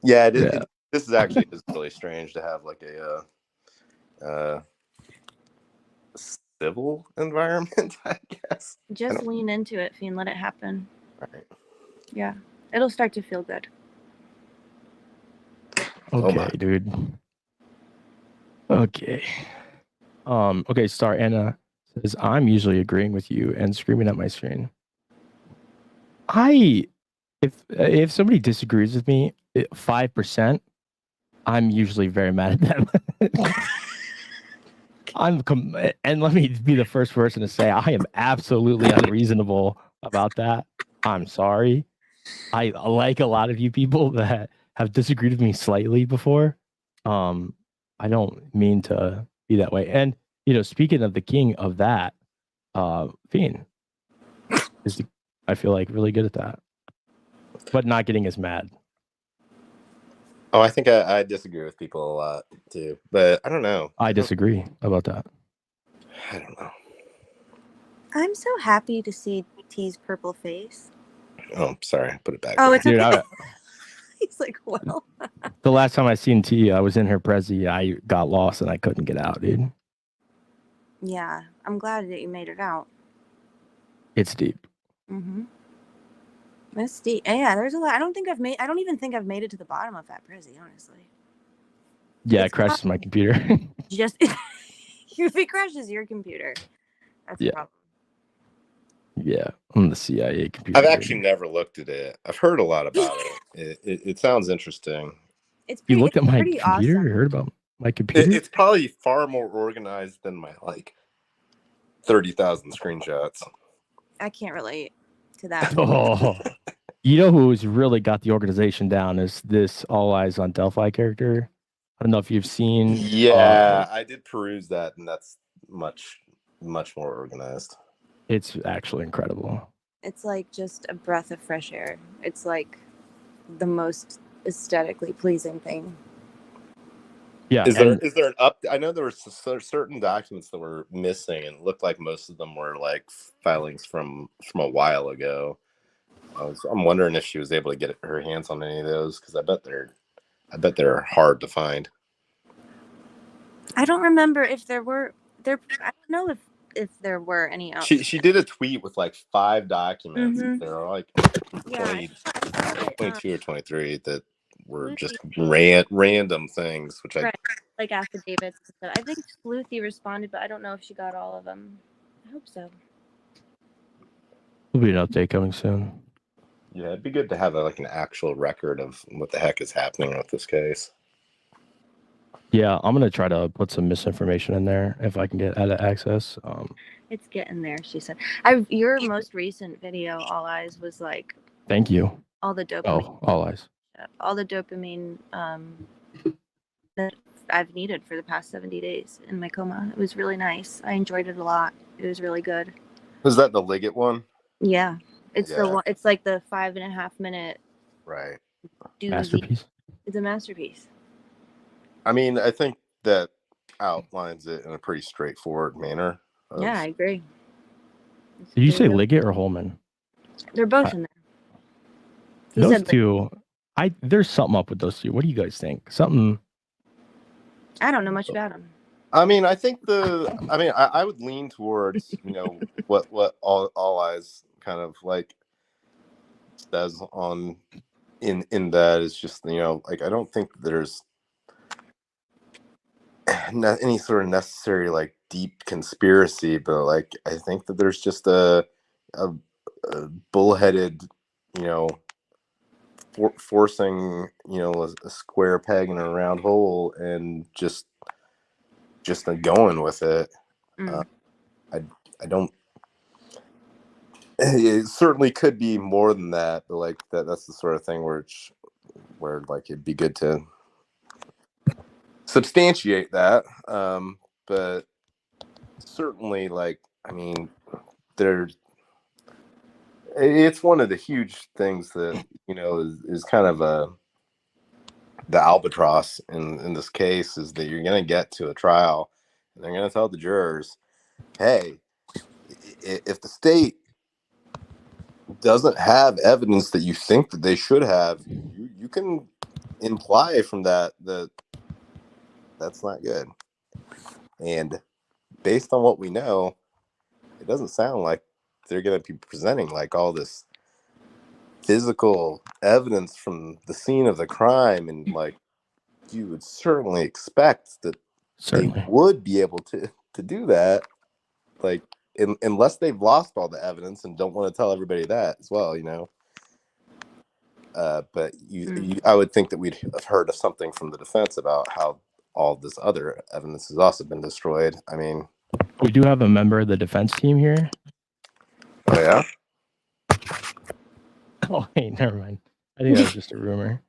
A: Yeah, this is actually really strange to have like a civil environment, I guess.
C: Just lean into it, Fiend. Let it happen.
A: Right.
C: Yeah, it'll start to feel good.
B: Okay, dude. Okay. Okay, Star Anna says, I'm usually agreeing with you and screaming at my screen. If somebody disagrees with me 5%, I'm usually very mad at them. And let me be the first person to say I am absolutely unreasonable about that. I'm sorry. I like a lot of you people that have disagreed with me slightly before. I don't mean to be that way. And speaking of the king of that, Fiend is, I feel like, really good at that, but not getting as mad.
A: Oh, I think I disagree with people a lot too, but I don't know.
B: I disagree about that.
A: I don't know.
C: I'm so happy to see T's purple face.
A: Oh, sorry. Put it back.
C: Oh, it's okay. He's like, well.
B: The last time I seen T, I was in her Prezi. I got lost and I couldn't get out, dude.
C: Yeah, I'm glad that you made it out.
B: It's deep.
C: Mm-hmm. It's deep. Yeah, there's a lot. I don't even think I've made it to the bottom of that Prezi, honestly.
B: Yeah, it crashes my computer.
C: Just if it crashes your computer, that's a problem.
B: Yeah, on the CIA computer.
A: I've actually never looked at it. I've heard a lot about it. It sounds interesting.
B: You looked at my computer? Awesome. You heard about my computer?
A: It's probably far more organized than my 30,000 screenshots.
C: I can't relate to that.
B: Oh, you know who's really got the organization down is this All Eyes on Delphi character. I don't know if you've seen.
A: Yeah, I did peruse that, and that's much more organized.
B: It's actually incredible.
C: It's like just a breath of fresh air. It's like the most aesthetically pleasing thing.
B: Yeah.
A: Is there an up? I know there were certain documents that were missing, and it looked like most of them were like filings from a while ago. I'm wondering if she was able to get her hands on any of those, because I bet they're hard to find.
C: I don't remember if there were I don't know if there were any else.
A: She did a tweet with like 5 documents. Mm-hmm. There are like 22 or 23 that were just random things, which like
C: affidavits. I think Sleuthy responded, but I don't know if she got all of them. hope so.
B: There'll be an update coming soon.
A: Yeah, it'd be good to have like an actual record of what the heck is happening with this case.
B: Yeah, I'm gonna try to put some misinformation in there if I can get out of access.
C: It's getting there, she said. Your most recent video, All Eyes, was like
B: Thank you.
C: all the dopamine.
B: Oh, all eyes.
C: All the dopamine that I've needed for the past 70 days in my coma. It was really nice. I enjoyed it a lot. It was really good.
A: Was that the Liggett one?
C: Yeah, it's
A: Yeah.
C: the one. It's like the 5.5 minute
A: Right.
C: doozy.
B: Masterpiece.
C: It's a masterpiece.
A: I mean, I think that outlines it in a pretty straightforward manner.
C: Yeah, I agree.
B: Did you say Liggett or Holman?
C: They're both in there. He
B: Those
C: said
B: two, there's something up with those two. What do you guys think? Something.
C: I don't know much about them.
A: I mean, I think I would lean towards, what all eyes kind of like says on in that is just, like, I don't think there's not any sort of necessary like deep conspiracy, but like I think that there's just a bullheaded, forcing, a square peg in a round hole and just going with it. I don't. It certainly could be more than that, but like that's the sort of thing where like it'd be good to substantiate that. But certainly, like, I mean, it's one of the huge things that is kind of the albatross in this case, is that you're going to get to a trial and they're going to tell the jurors, hey, if the state doesn't have evidence that you think that they should have, you can imply from that that's not good. And based on what we know, it doesn't sound like they're going to be presenting like all this physical evidence from the scene of the crime, and like you would certainly expect that they would be able to do that, like unless they've lost all the evidence and don't want to tell everybody that as well, but I would think that we'd have heard of something from the defense about how all this other evidence has also been destroyed. I mean,
B: we do have a member of the defense team here.
A: Oh yeah.
B: Oh wait, never mind. I think that was just a rumor.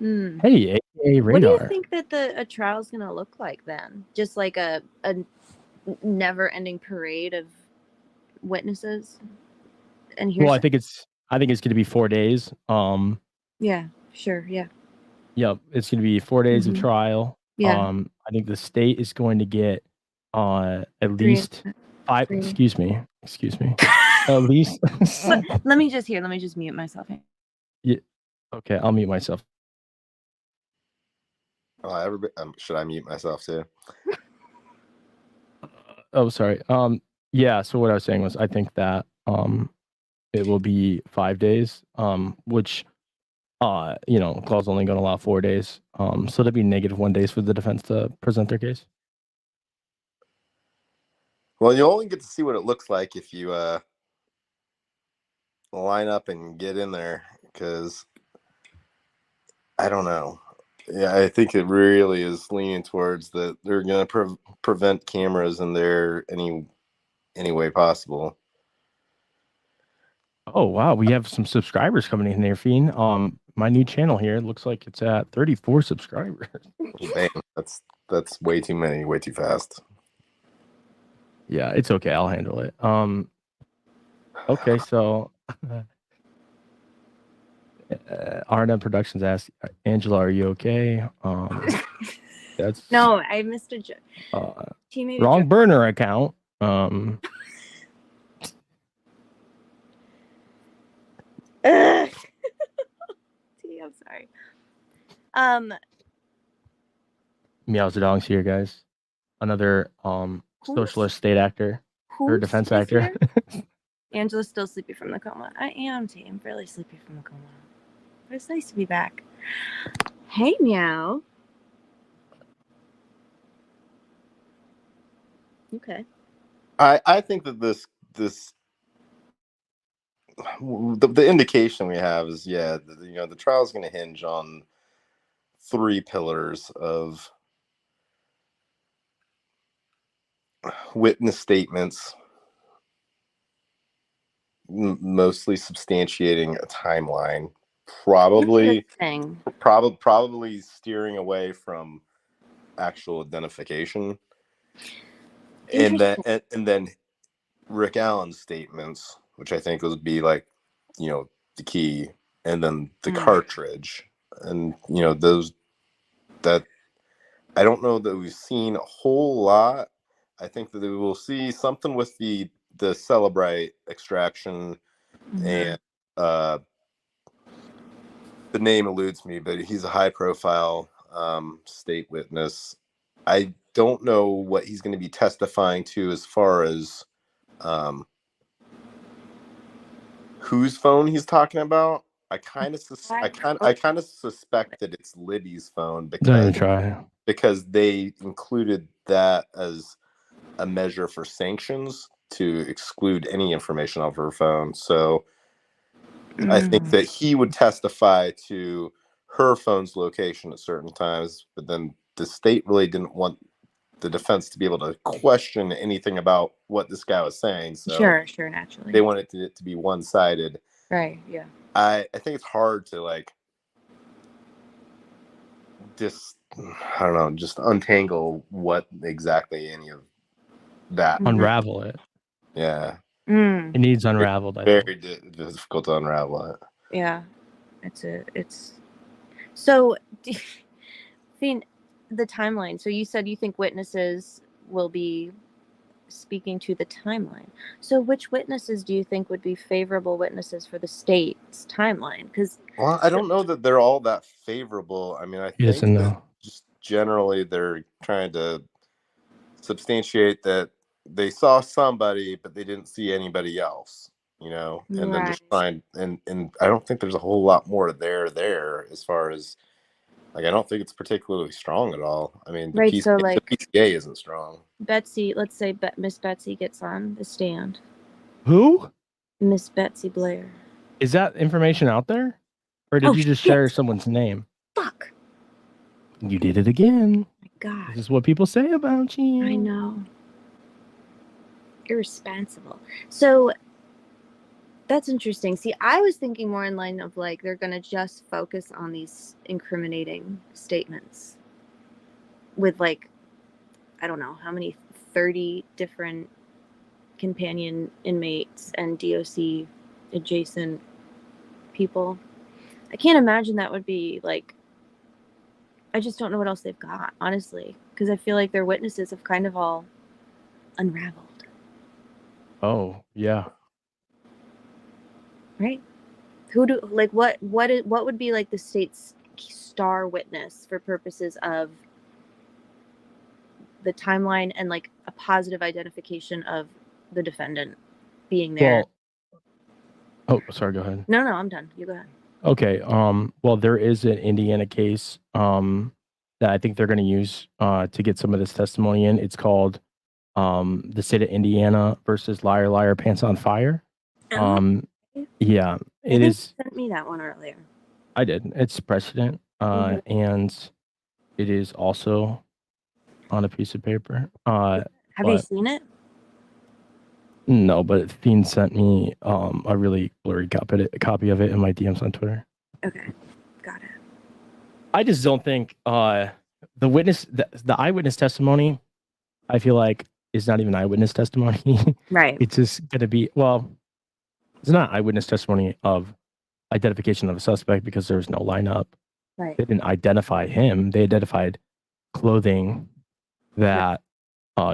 B: Hey, AA Radar.
C: What do you think that a trial is going to look like then? Just like a never-ending parade of witnesses? And
B: well, I think it's going to be 4 days.
C: Yeah, sure, yeah.
B: Yep, it's going to be 4 days of trial.
C: Yeah.
B: I think the state is going to get at least 5. Excuse me. At least.
C: Let me just mute myself.
B: Yeah. Okay, I'll mute myself.
A: Everybody, should I mute myself too?
B: Oh, sorry. Yeah. So what I was saying was, I think that it will be 5 days. Which clause only going to allow 4 days. So that'd be -1 days for the defense to present their case.
A: Well, you only get to see what it looks like if you line up and get in there, because I don't know. Yeah, I think it really is leaning towards that they're going to prevent cameras in there any way possible.
B: Oh wow, we have some subscribers coming in there, Fiend. My new channel here looks like it's at 34 subscribers.
A: Damn, that's way too many, way too fast.
B: Yeah, it's okay. I'll handle it. Okay, so RNM Productions asked, Angela, are you okay? That's
C: no, I missed a joke.
B: Wrong burner account.
C: I'm sorry.
B: Meowzadong's here, guys. Another socialist state actor or defense actor.
C: Angela's still sleepy from the coma. I am too. I'm fairly sleepy from the coma. But it's nice to be back. Hey, Meow. Okay.
A: I think that the indication we have is the trial is going to hinge on 3 pillars of witness statements, mostly substantiating a timeline, probably steering away from actual identification, and then Rick Allen's statements, which I think would be like, the key, and then the cartridge, and those that I don't know that we've seen a whole lot. I think that we will see something with the Celebrite extraction, and the name eludes me, but he's a high profile state witness. I don't know what he's going to be testifying to as far as whose phone he's talking about. I kind of suspect that it's Libby's phone because they included that as a measure for sanctions to exclude any information off her phone. So I think that he would testify to her phone's location at certain times, but then the state really didn't want the defense to be able to question anything about what this guy was saying. So
C: sure, naturally.
A: They wanted it to be one-sided.
C: Right, yeah.
A: I think it's hard to just untangle what exactly any of that.
B: Unravel it.
A: Yeah.
B: It needs unraveled.
A: Very difficult to unravel it.
C: Yeah. So, Fiend, the timeline. So you said you think witnesses will be speaking to the timeline. So which witnesses do you think would be favorable witnesses for the state's timeline?
A: Well, I don't know that they're all that favorable. I mean, I think that just generally they're trying to substantiate that they saw somebody, but they didn't see anybody else, and then just trying, and I don't think there's a whole lot more there as far as, I don't think it's particularly strong at all. I mean, the PCA isn't strong.
C: Betsy, let's say Miss Betsy gets on the stand.
B: Who?
C: Miss Betsy Blair.
B: Is that information out there? Or did you just share someone's name?
C: Fuck.
B: You did it again.
C: My God.
B: This is what people say about you.
C: I know. Irresponsible. So that's interesting. See, I was thinking more in line of they're going to just focus on these incriminating statements with I don't know how many, 30 different companion inmates and DOC adjacent people. I can't imagine that would be I just don't know what else they've got, honestly, because I feel like their witnesses have kind of all unraveled.
B: Oh, yeah.
C: Right? Who do what would be the state's star witness for purposes of the timeline and a positive identification of the defendant being there?
B: Sorry, go ahead.
C: No, I'm done. You go ahead.
B: Okay. Well, there is an Indiana case that I think they're going to use to get some of this testimony in. It's called the state of Indiana versus Liar Liar Pants on Fire. Yeah, it is.
C: You sent me that one earlier.
B: I did. It's precedent, and it is also on a piece of paper.
C: Have you seen it?
B: No, but Fiend sent me a really blurry copy of it in my DMs on Twitter.
C: Okay, got it.
B: I just don't think the eyewitness testimony, I feel like, is not even eyewitness testimony.
C: Right.
B: It's just going to be, it's not eyewitness testimony of identification of a suspect because there's no lineup.
C: Right.
B: They didn't identify him. They identified clothing that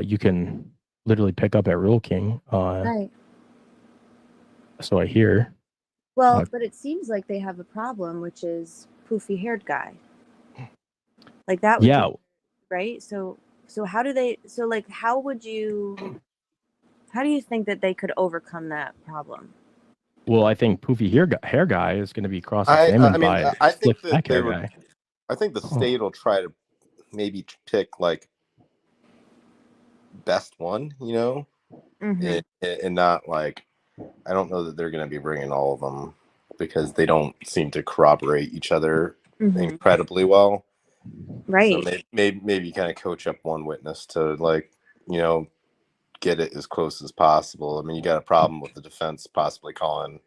B: you can literally pick up at Rural King.
C: Right.
B: So I hear.
C: Well, but it seems like they have a problem, which is poofy-haired guy. That would be, right? So how do they? So how do you think that they could overcome that problem?
B: Well, I think poofy hair guy is going to be cross-examined by
A: I think
B: that hair guy.
A: I think the state will try to maybe pick best one, and not like, I don't know that they're going to be bringing all of them because they don't seem to corroborate each other incredibly well.
C: Right.
A: So maybe kind of coach up one witness to, like, you know, get it as close as possible. I mean, you got a problem with the defense possibly calling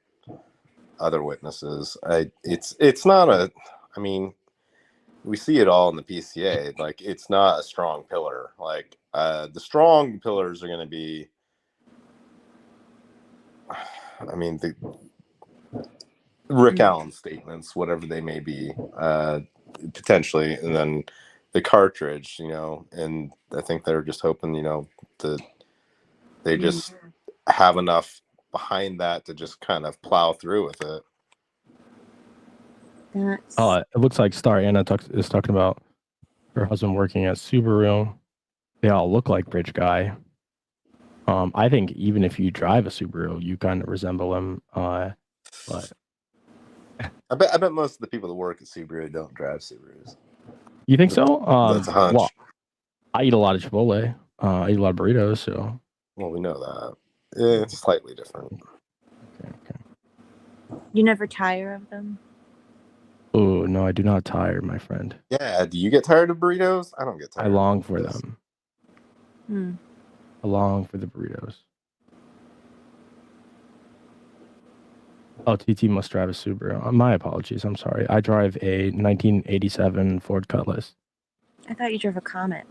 A: other witnesses. It's not a, I mean, we see it all in the PCA. Like, it's not a strong pillar. Like, the strong pillars are going to be, I mean, the Rick Allen statements, whatever they may be, potentially, and then the cartridge, you know, and I think they're just hoping, you know, that they just have enough behind that to just kind of plow through with it.
B: It looks like Star Anna is talking about her husband working at Subaru. They all look like Bridge Guy. I think even if you drive a Subaru, you kind of resemble him. But
A: I bet most of the people that work at Subaru don't drive Subarus.
B: You think so?
A: That's a hunch.
B: Well, I eat a lot of Chipotle. I eat a lot of burritos, so.
A: Well, we know that. It's slightly different.
B: Okay.
C: You never tire of them?
B: Oh, no, I do not tire, my friend.
A: Yeah, do you get tired of burritos? I don't get tired.
B: I long for them.
C: Hmm.
B: I long for the burritos. Oh, TT must drive a Subaru. My apologies. I'm sorry. I drive a 1987 Ford Cutlass.
C: I thought you drove a Comet.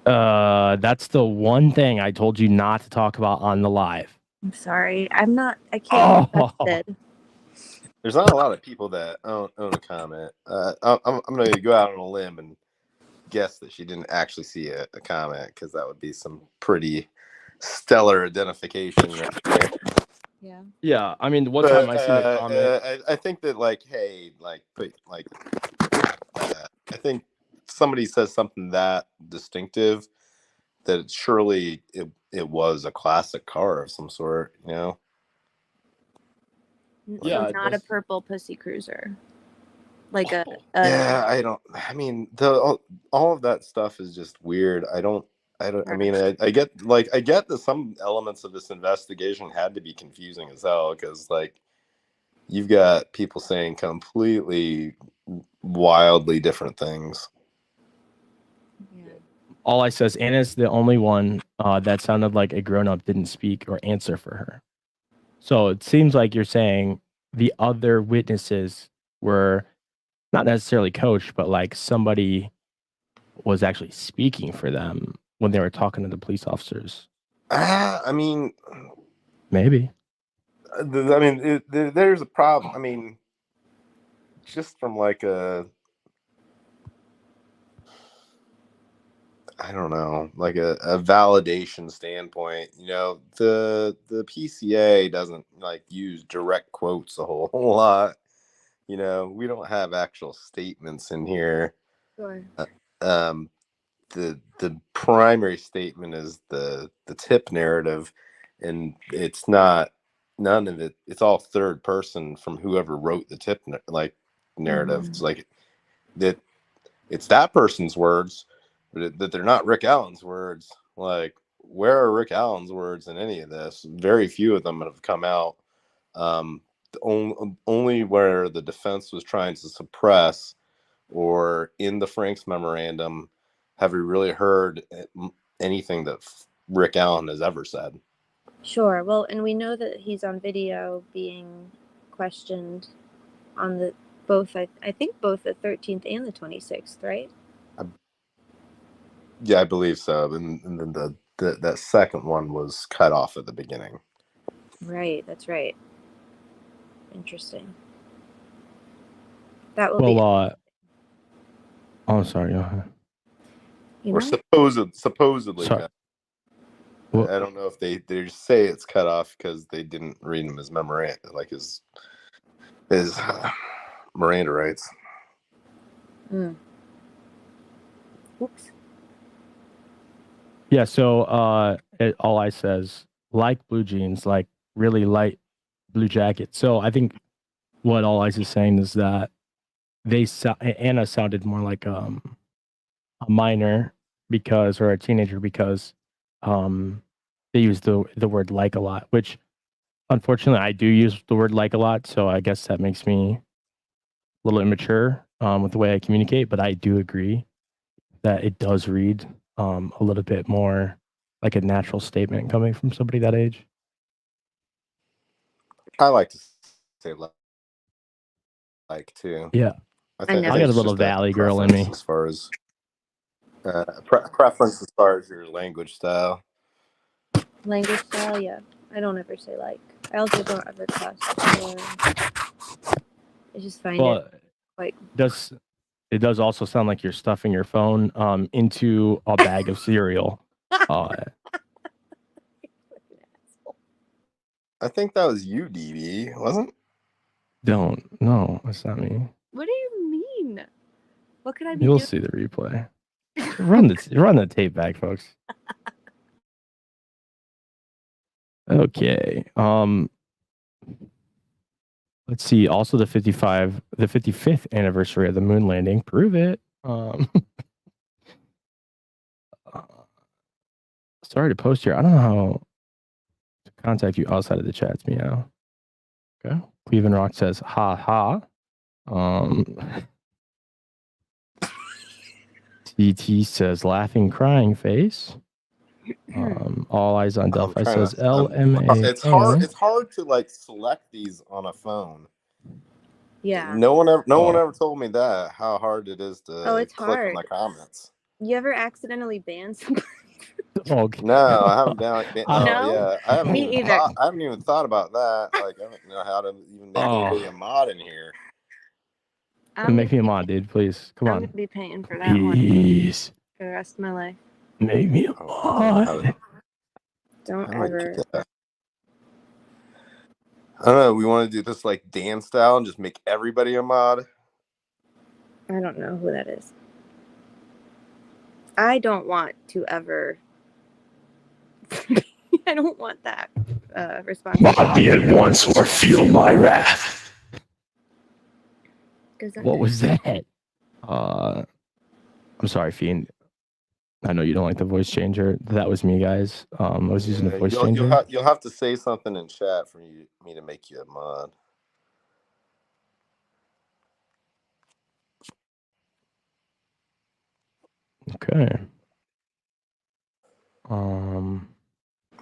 B: That's the one thing I told you not to talk about on the live.
C: I'm sorry. I can't be trusted.
A: There's not a lot of people that own a Comet. I'm going to go out on a limb and guess that she didn't actually see a Comet, because that would be some pretty stellar identification right there.
C: Yeah.
B: Yeah, I mean, one time I seen a comment.
A: I think that, like, hey, like, I think somebody says something that distinctive that surely it was a classic car of some sort, you know?
B: Yeah,
C: so not a purple pussy cruiser. Like a
A: I mean, all of that stuff is just weird. I mean, I get that some elements of this investigation had to be confusing as hell, because, like, you've got people saying completely wildly different things.
C: Yeah.
B: All I says, Anna's the only one that sounded like a grown-up didn't speak or answer for her. So it seems like you're saying the other witnesses were not necessarily coached, but like somebody was actually speaking for them when they were talking to the police officers.
A: I mean,
B: maybe.
A: There's a problem. I mean, just from like I don't know, like a validation standpoint, you know, the PCA doesn't like use direct quotes a whole lot. You know, we don't have actual statements in here.
C: Sure.
A: The primary statement is the tip narrative, and it's not, none of it, it's all third person from whoever wrote the tip narrative. It's like that, it's that person's words, but that they're not Rick Allen's words. Like, where are Rick Allen's words in any of this? Very few of them have come out. Only where the defense was trying to suppress, or in the Franks memorandum, have we really heard anything that Rick Allen has ever said.
C: Sure. Well, and we know that he's on video being questioned on the I think both the 13th and the 26th, right?
A: Yeah, I believe so. And then that second one was cut off at the beginning.
C: Right, that's right. Interesting. That will be.
B: Oh, sorry.
A: Or supposedly.
B: Sorry.
A: I don't know if they just say it's cut off because they didn't read him his memorandum, like his Miranda rights.
C: Oops.
B: Yeah, so all I says, like blue jeans, like really light blue jacket. So I think what All Eyes is saying is that Anna sounded more like a minor, because, or a teenager, because they use the word like a lot, which unfortunately I do use the word like a lot. So I guess that makes me a little immature with the way I communicate. But I do agree that it does read a little bit more like a natural statement coming from somebody that age.
A: I like to say like too.
B: Yeah,
C: I
A: think
B: I got a
A: it's
B: little
A: just
B: valley girl in me.
A: as far as preference as far as your language style.
C: Language style, yeah. I don't ever say like. I also don't ever cuss. I just find it like.
B: It does also sound like you're stuffing your phone into a bag of cereal.
A: I think that was you, DB, wasn't?
B: No, that's not me.
C: What do you mean? What could I be
B: You'll
C: doing?
B: see the replay. Run the tape back, folks. Okay. Let's see. Also, the 55th anniversary of the moon landing. Prove it. Sorry to post here. I don't know how to contact you outside of the chats, meow. Okay. Cleveland Rock says, ha ha. TT says, laughing, crying face. All eyes on Delphi says LMA.
A: It's hard to like select these on a phone.
C: Yeah.
A: No one ever told me that, how hard it is to
C: it's
A: click
C: hard.
A: on the comments.
C: You ever accidentally ban somebody?
A: No, I haven't been.
C: No?
A: Yeah, I haven't
C: Me
A: even
C: either.
A: I haven't even thought about that. Like, I don't know how to even make anybody a mod in here.
B: Make me a mod, dude. Please, come on.
C: I'm gonna be paying for that one for the rest of my life.
B: Make me a mod.
C: Don't ever.
A: I don't know. We want to do this like Dan style and just make everybody a mod.
C: I don't know who that is. I don't want to ever. I don't want that responsibility.
B: Mod me at once or feel my wrath. What was that? I'm sorry, Fiend. I know you don't like the voice changer. That was me, guys. I was using the voice changer.
A: You'll have to say something in chat for me to make you a mod.
B: Okay.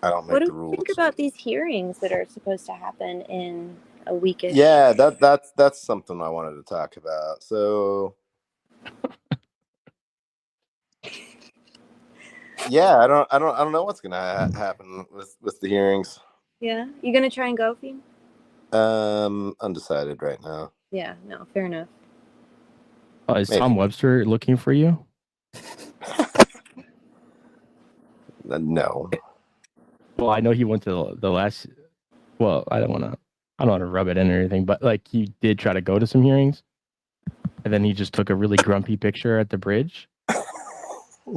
A: I don't make the rules.
C: What do you think about these hearings that are supposed to happen in a weekish?
A: Yeah, that's something I wanted to talk about. So, yeah, I don't know what's gonna happen with the hearings.
C: Yeah, you gonna try and go, Fiend?
A: Undecided right now.
C: Yeah, no, fair enough.
B: Is Tom Webster looking for you?
A: No.
B: Well, I know he went to the last. Well, I don't want to rub it in or anything, but like he did try to go to some hearings, and then he just took a really grumpy picture at the bridge.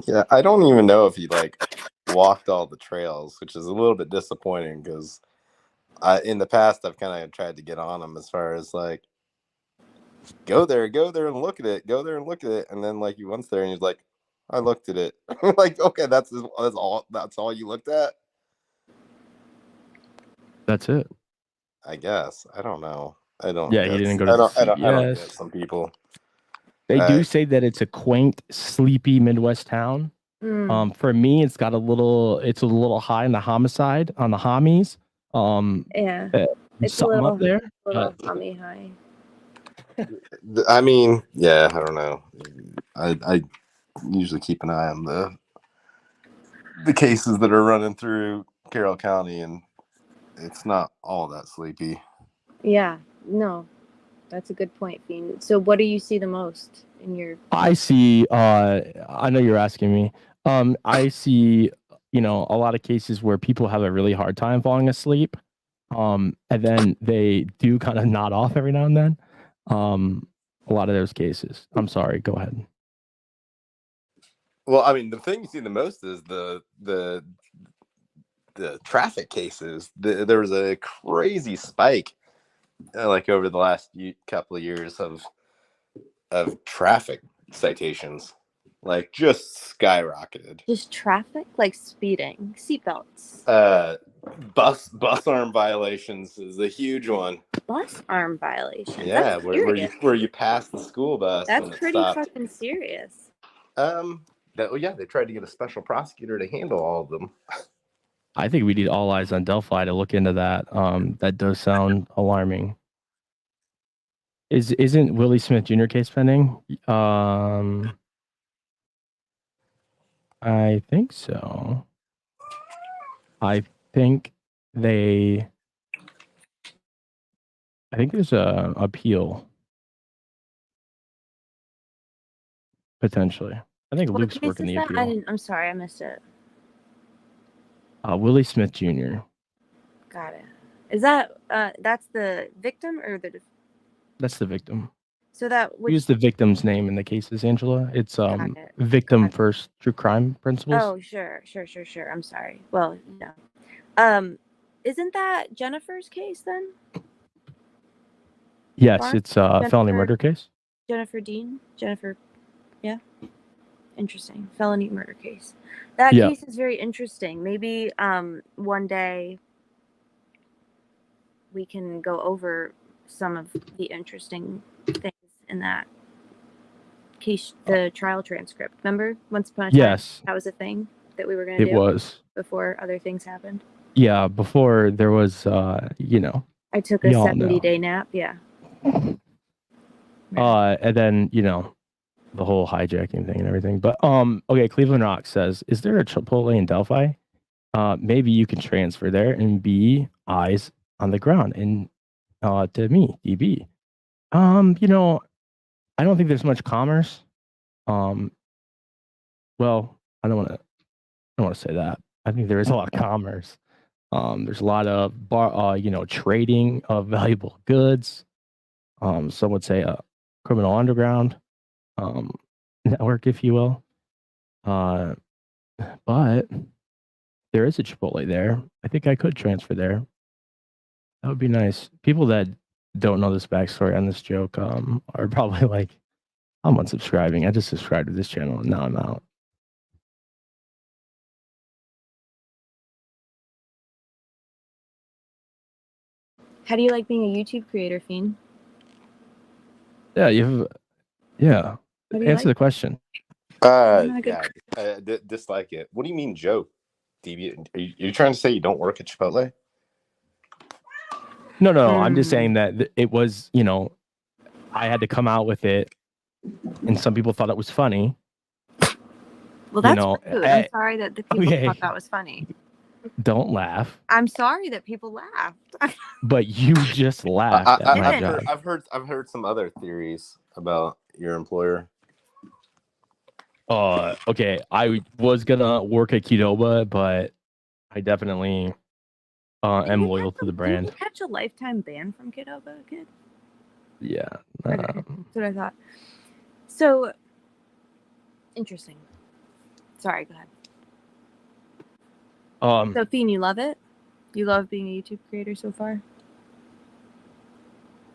A: Yeah, I don't even know if he like walked all the trails, which is a little bit disappointing because in the past I've kind of tried to get on him as far as like go there and look at it, and then like he went there and he's like, I looked at it. Like, okay, that's all you looked at.
B: That's it.
A: I guess. I don't know. I don't.
B: Yeah, he didn't go to
A: I don't get some people.
B: They do say that it's a quaint, sleepy Midwest town. For me, it's a little high on the homicide, on the hommies.
C: Yeah, it's
B: something up there.
C: A little homie high.
A: I mean, yeah, I don't know. I usually keep an eye on the cases that are running through Carroll County, and it's not all that sleepy.
C: Yeah, no, that's a good point, Fiend. So what do you see the most in your...
B: I see, I know you're asking me. I see, a lot of cases where people have a really hard time falling asleep. And then they do kind of nod off every now and then. A lot of those cases. I'm sorry, go ahead.
A: Well, I mean, the thing you see the most is the traffic cases. There was a crazy spike, like over the last couple of years of traffic citations. like just skyrocketed.
C: Just traffic, like speeding, seatbelts.
A: Bus arm violations is a huge one.
C: Bus arm violations.
A: Yeah,
C: That's
A: where you pass the school bus.
C: That's
A: and it
C: pretty
A: stopped.
C: fucking serious.
A: They tried to get a special prosecutor to handle all of them.
B: I think we need all eyes on Delphi to look into that. That does sound alarming. Isn't Willie Smith Jr. case pending? I think so. I think there's a appeal potentially. I think Luke's working the appeal.
C: I'm sorry, I missed it.
B: Willie Smith Jr.
C: Got it. Is that that's the victim or the?
B: That's the victim.
C: So that
B: use the victim's name in the cases, Angela. It's victim first true crime principles.
C: Oh, sure. I'm sorry. Well, no. Isn't that Jennifer's case then?
B: Yes, it's a felony murder case.
C: Jennifer Dean? Yeah. Interesting. Felony murder case. That case is very interesting. Maybe one day we can go over some of the interesting things in that case, the trial transcript. Remember, once upon a time, that was a thing that we were going to do.
B: It was
C: before other things happened.
B: Yeah, before there was, I
C: took a 70-day nap. Yeah.
B: And then the whole hijacking thing and everything. But okay, Cleveland Rock says, "Is there a Chipotle in Delphi? Maybe you can transfer there and be eyes on the ground and to me, DB. I don't think there's much commerce. Well, I don't want to say that. I think there is a lot of commerce. There's a lot of trading of valuable goods. Some would say a criminal underground network, if you will. But there is a Chipotle there. I think I could transfer there. That would be nice. People that don't know this backstory on this joke are probably like, I'm unsubscribing. I just subscribed to this channel and now I'm out.
C: How do you like being a YouTube creator, Fiend?
B: Yeah, answer the question.
A: Dislike it. What do you mean, joke? DB, are you trying to say you don't work at Chipotle?
B: No. I'm just saying that it was, I had to come out with it, and some people thought it was funny.
C: Well, that's rude. I'm sorry that the people thought that was funny.
B: Don't laugh.
C: I'm sorry that people laughed.
B: But you just laughed.
A: I've heard some other theories about your employer.
B: Okay. I was gonna work at Qdoba, but I definitely am loyal to the brand.
C: Did you catch a lifetime ban from Qdoba, kid?
B: Yeah.
C: Okay. That's what I thought. So interesting. Sorry, go ahead. So, Fiend, you love it? You love being a YouTube creator so far?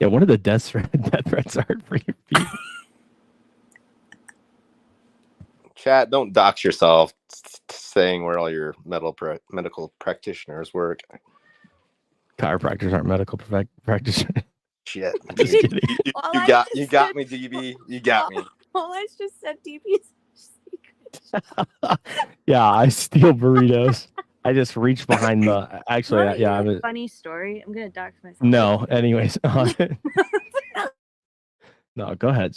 B: Yeah, what are the death threats are for you?
A: Chat, don't dox yourself saying where all your medical practitioners work.
B: Chiropractors aren't medical practitioners.
A: Shit. Just kidding. You got me, DB. You got me.
C: All I just said, DB is secret.
B: Yeah, I steal burritos. I just reach behind the. Actually, yeah.
C: A funny story. I'm gonna dox myself.
B: No, anyways. No, go ahead.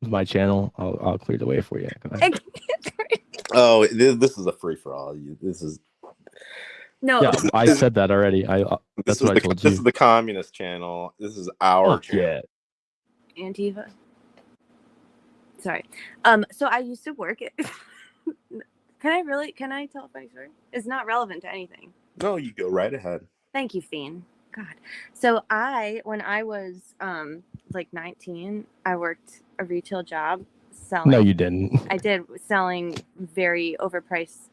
B: My channel. I'll clear the way for you. Go ahead.
A: Oh, this is a free for all. This is.
C: No.
B: Yeah, I said that already. That's what I told you.
A: This is the communist channel. This is our channel.
C: Yeah. Antifa. Sorry. So I used to work at. Can I tell a funny story? It's not relevant to anything.
A: No, you go right ahead.
C: Thank you, Fiend. God. So when I was like 19, I worked a retail job selling.
B: No, you didn't.
C: I did, selling very overpriced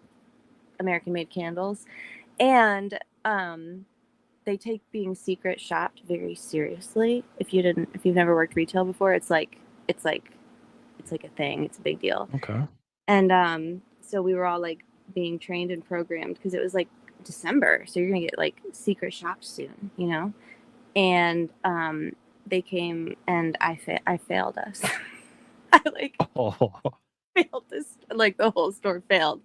C: American-made candles. And they take being secret shopped very seriously. If you've never worked retail before, it's It's like a thing. It's a big deal.
B: Okay.
C: And so we were all like being trained and programmed because it was like December, so you're gonna get like secret shopped soon, you know. And they came and I failed us. I like failed this, like the whole store failed.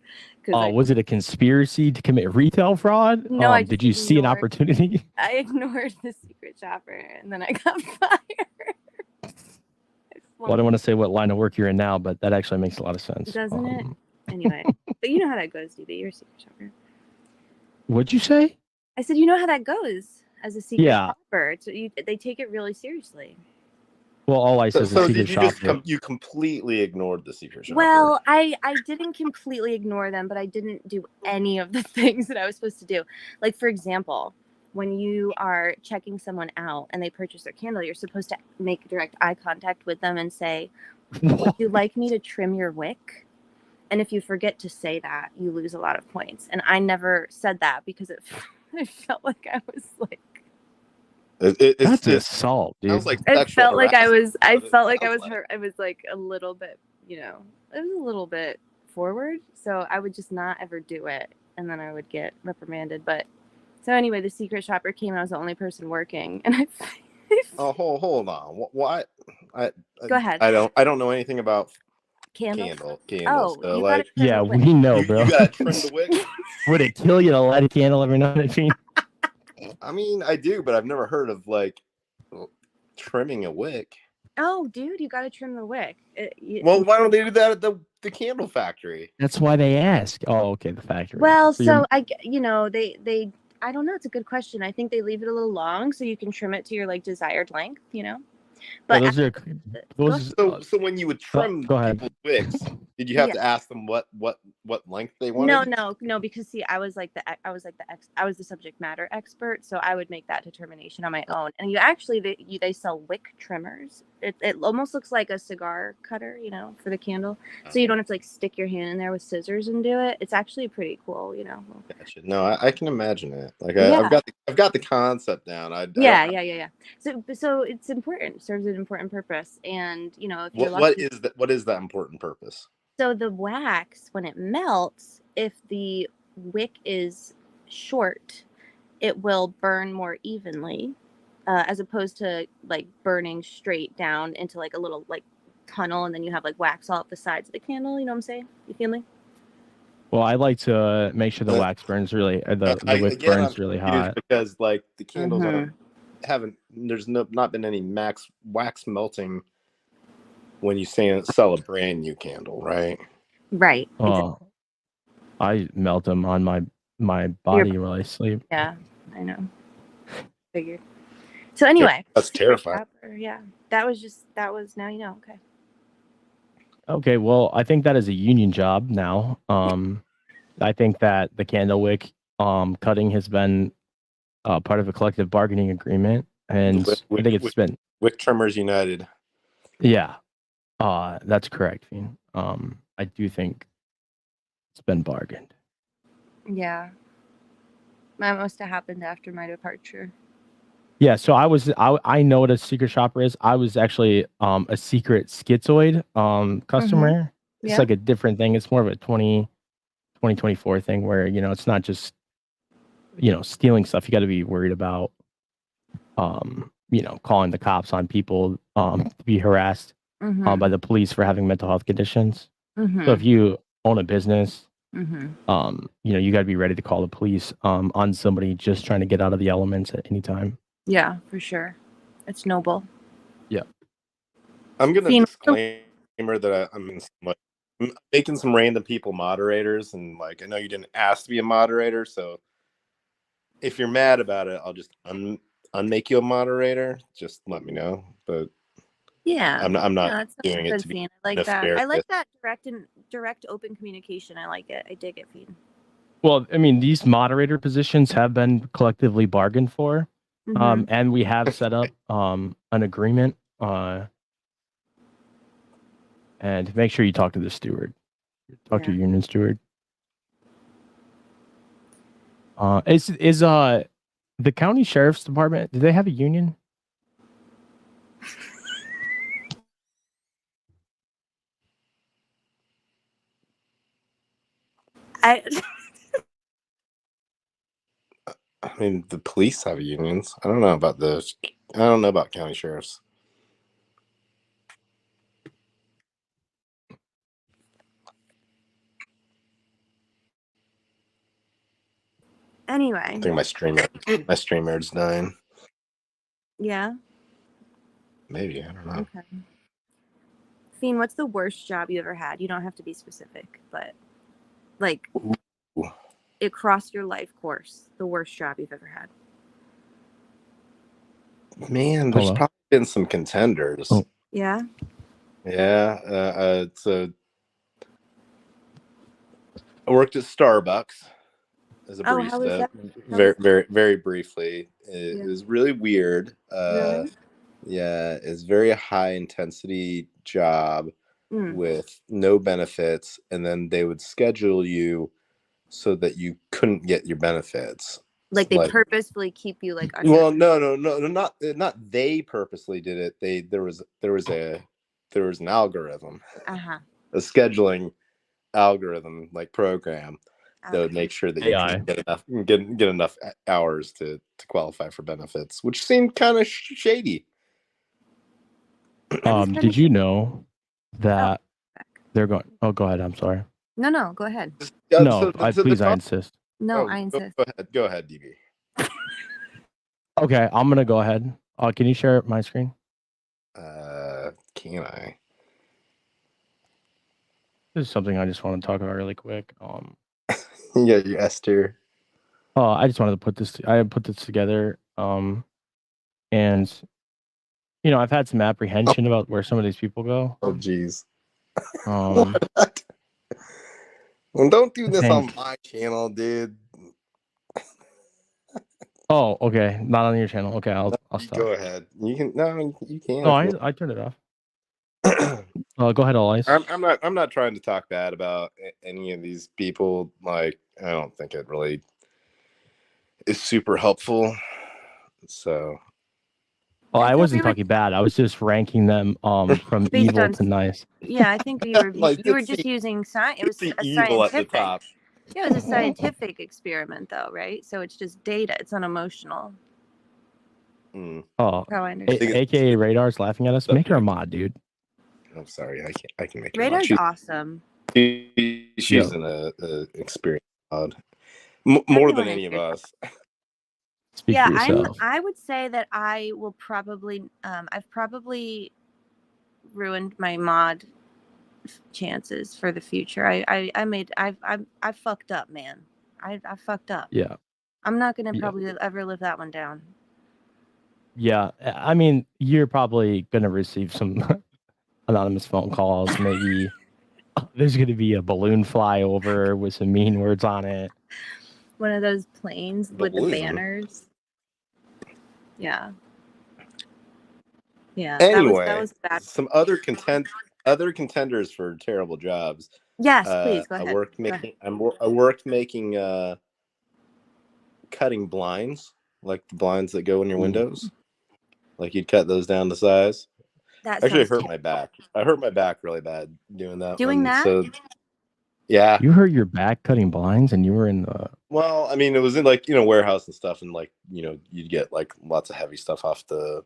B: Was it a conspiracy to commit retail fraud?
C: No, I
B: did you see an opportunity?
C: I ignored the secret shopper and then I got fired.
B: Well, I don't want to say what line of work you're in now, but that actually makes a lot of sense.
C: Doesn't it? Anyway, but you know how that goes, DB. You're a secret shopper.
B: What'd you say?
C: I said, you know how that goes as a secret shopper. So they take it really seriously.
B: Well, all I said is a secret shopper.
A: You completely ignored the secret shopper.
C: Well, I didn't completely ignore them, but I didn't do any of the things that I was supposed to do. Like, for example, when you are checking someone out and they purchase their candle, you're supposed to make direct eye contact with them and say, would you like me to trim your wick? And if you forget to say that, you lose a lot of points. And I never said that because I felt like I was like,
B: that's assault, dude.
C: It felt like I was like a little bit, you know, it was a little bit forward. So I would just not ever do it. And then I would get reprimanded. But so anyway, the secret shopper came and I was the only person working. And
A: hold on. What?
C: Go ahead.
A: I don't know anything about candles.
C: Oh,
A: so
B: like, yeah, we know, bro.
A: You gotta trim the wick.
B: Would it kill you to light a candle every now and then?
A: I mean, I do, but I've never heard of like trimming a wick.
C: Oh, dude, you gotta trim the wick.
A: Well, why don't they do that at the candle factory?
B: That's why they ask. Oh, okay, the factory.
C: Well, so I I don't know. It's a good question. I think they leave it a little long so you can trim it to your like desired length, you know. But
A: so when you would trim people's wicks, did you have to ask them what length they wanted?
C: No, because see, I was the subject matter expert, so I would make that determination on my own. And they sell wick trimmers. It almost looks like a cigar cutter, you know, for the candle. So you don't have to like stick your hand in there with scissors and do it. It's actually pretty cool, you know.
A: Gotcha. No, I can imagine it. Like I've got the concept down.
C: Yeah. So it's important. It serves an important purpose, and you know, if you're
A: what is that important purpose?
C: So the wax, when it melts, if the wick is short, it will burn more evenly, as opposed to like burning straight down into like a little like tunnel, and then you have like wax all up the sides of the candle. You know what I'm saying? You feel me?
B: Well, I like to make sure the wax burns really, the wick burns really hot.
A: Because like the candles there's not been any wax melting when you sell a brand new candle, right?
C: Right.
B: Oh, I melt them on my body while I sleep.
C: Yeah, I know. Figured. So anyway,
A: that's terrifying.
C: Yeah, that was now you know. Okay.
B: Okay, well, I think that is a union job now. I think that the candle wick cutting has been part of a collective bargaining agreement, and I think it's been
A: Wick Trimmers United.
B: Yeah, that's correct, Fiend. I do think it's been bargained.
C: Yeah, that must have happened after my departure.
B: Yeah, so I know what a secret shopper is. I was actually a secret schizoid customer. Mm-hmm. It's like a different thing. It's more of a 2024 thing where, you know, it's not just, you know, stealing stuff. You got to be worried about, you know, calling the cops on people to be harassed by the police for having mental health conditions. Mm-hmm. So if you own a business, you know, you got to be ready to call the police on somebody just trying to get out of the elements at any time.
C: Yeah, for sure. It's noble.
B: Yeah.
A: I'm going to disclaimer that I'm making some random people moderators, and like I know you didn't ask to be a moderator, so if you're mad about it, I'll just unmake you a moderator. Just let me know. But
C: yeah,
A: I'm not doing it to be
C: I like that. I like that direct open communication. I like it. I dig it, Fiend.
B: Well, I mean, these moderator positions have been collectively bargained for. And we have set up an agreement and make sure you talk to the steward. Talk to your union steward. Is the county sheriff's department, do they have a union?
C: I
A: mean, the police have unions. I don't know about those. I don't know about county sheriffs.
C: anyway.
A: I think my streamer's dying.
C: Yeah.
A: Maybe, I don't know.
C: Okay. Fiend, what's the worst job you ever had? You don't have to be specific, but like
A: Ooh.
C: It crossed your life course. The worst job you've ever had.
A: Man, there's probably been some contenders.
B: Oh.
C: Yeah.
A: Yeah. So I worked at Starbucks as a barista.
C: How was that?
A: Very, very briefly. It was really weird.
C: Really?
A: Yeah, it's very high intensity job with no benefits, and then they would schedule you so that you couldn't get your benefits.
C: Like they purposefully keep you like under.
A: Well, no, not they purposely did it. There was an algorithm, a scheduling algorithm like program that would make sure that you can get enough hours to qualify for benefits, which seemed kind of shady.
B: Did you know that they're going? Oh, go ahead. I'm sorry.
C: No, go ahead.
B: No, please, I insist.
C: No, I insist.
A: Go ahead, DB.
B: Okay, I'm gonna go ahead. Can you share my screen?
A: Can I?
B: This is something I just want to talk about really quick.
A: Yeah, you Esther.
B: Oh, I just wanted to put this. I put this together. And you know, I've had some apprehension about where some of these people go.
A: Oh, jeez.
B: What?
A: Well, don't do this on my channel, dude.
B: Oh, okay. Not on your channel. Okay, I'll stop.
A: Go ahead. You can. No, you can't.
B: No, I turned it off. Go ahead, All Ice.
A: I'm not trying to talk bad about any of these people. Like, I don't think it really is super helpful. So.
B: Well, I wasn't talking bad. I was just ranking them from evil to nice.
C: Yeah, I think you were you were just using science. It was a
A: evil
C: scientific.
A: At the top.
C: Yeah, it was a scientific experiment, though, right? So it's just data. It's unemotional.
B: Oh,
C: how I understand.
B: AKA Radar's laughing at us. Make her a mod, dude.
A: I'm sorry, I can make
C: Radar's awesome.
A: She's an experienced mod, more than any of us.
B: Speak for yourself.
C: I would say that I will probably I've probably ruined my mod chances for the future. I fucked up, man. I fucked up.
B: Yeah.
C: I'm not gonna probably ever live that one down.
B: Yeah, I mean, you're probably gonna receive some anonymous phone calls. Maybe there's gonna be a balloon flyover with some mean words on it.
C: One of those planes with the banners. Yeah. Yeah.
A: Anyway,
C: that was bad.
A: Some other contenders for terrible jobs.
C: Yes, please go ahead.
A: I worked making cutting blinds, like the blinds that go in your windows. Like you'd cut those down to size.
C: That
A: actually hurt my back. I hurt my back really bad doing that.
C: So
A: yeah.
B: You hurt your back cutting blinds, and you were in the.
A: Well, I mean, it was in like warehouse and stuff, and like you'd get like lots of heavy stuff off the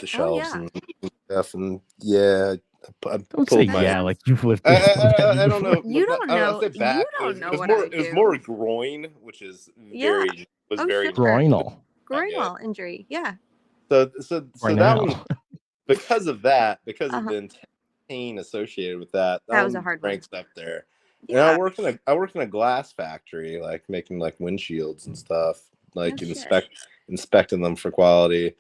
A: shelves and stuff, and
B: Don't say like you've lifted.
A: I don't know.
C: You don't know.
A: You don't know what I do. It was more groin, which is very
B: groinal.
C: Groinal injury. Yeah.
A: So that one, because of the pain associated with that
C: was a hard one.
A: Ranks up there. Yeah. And I worked in a glass factory, like making like windshields and stuff, like inspecting them for quality.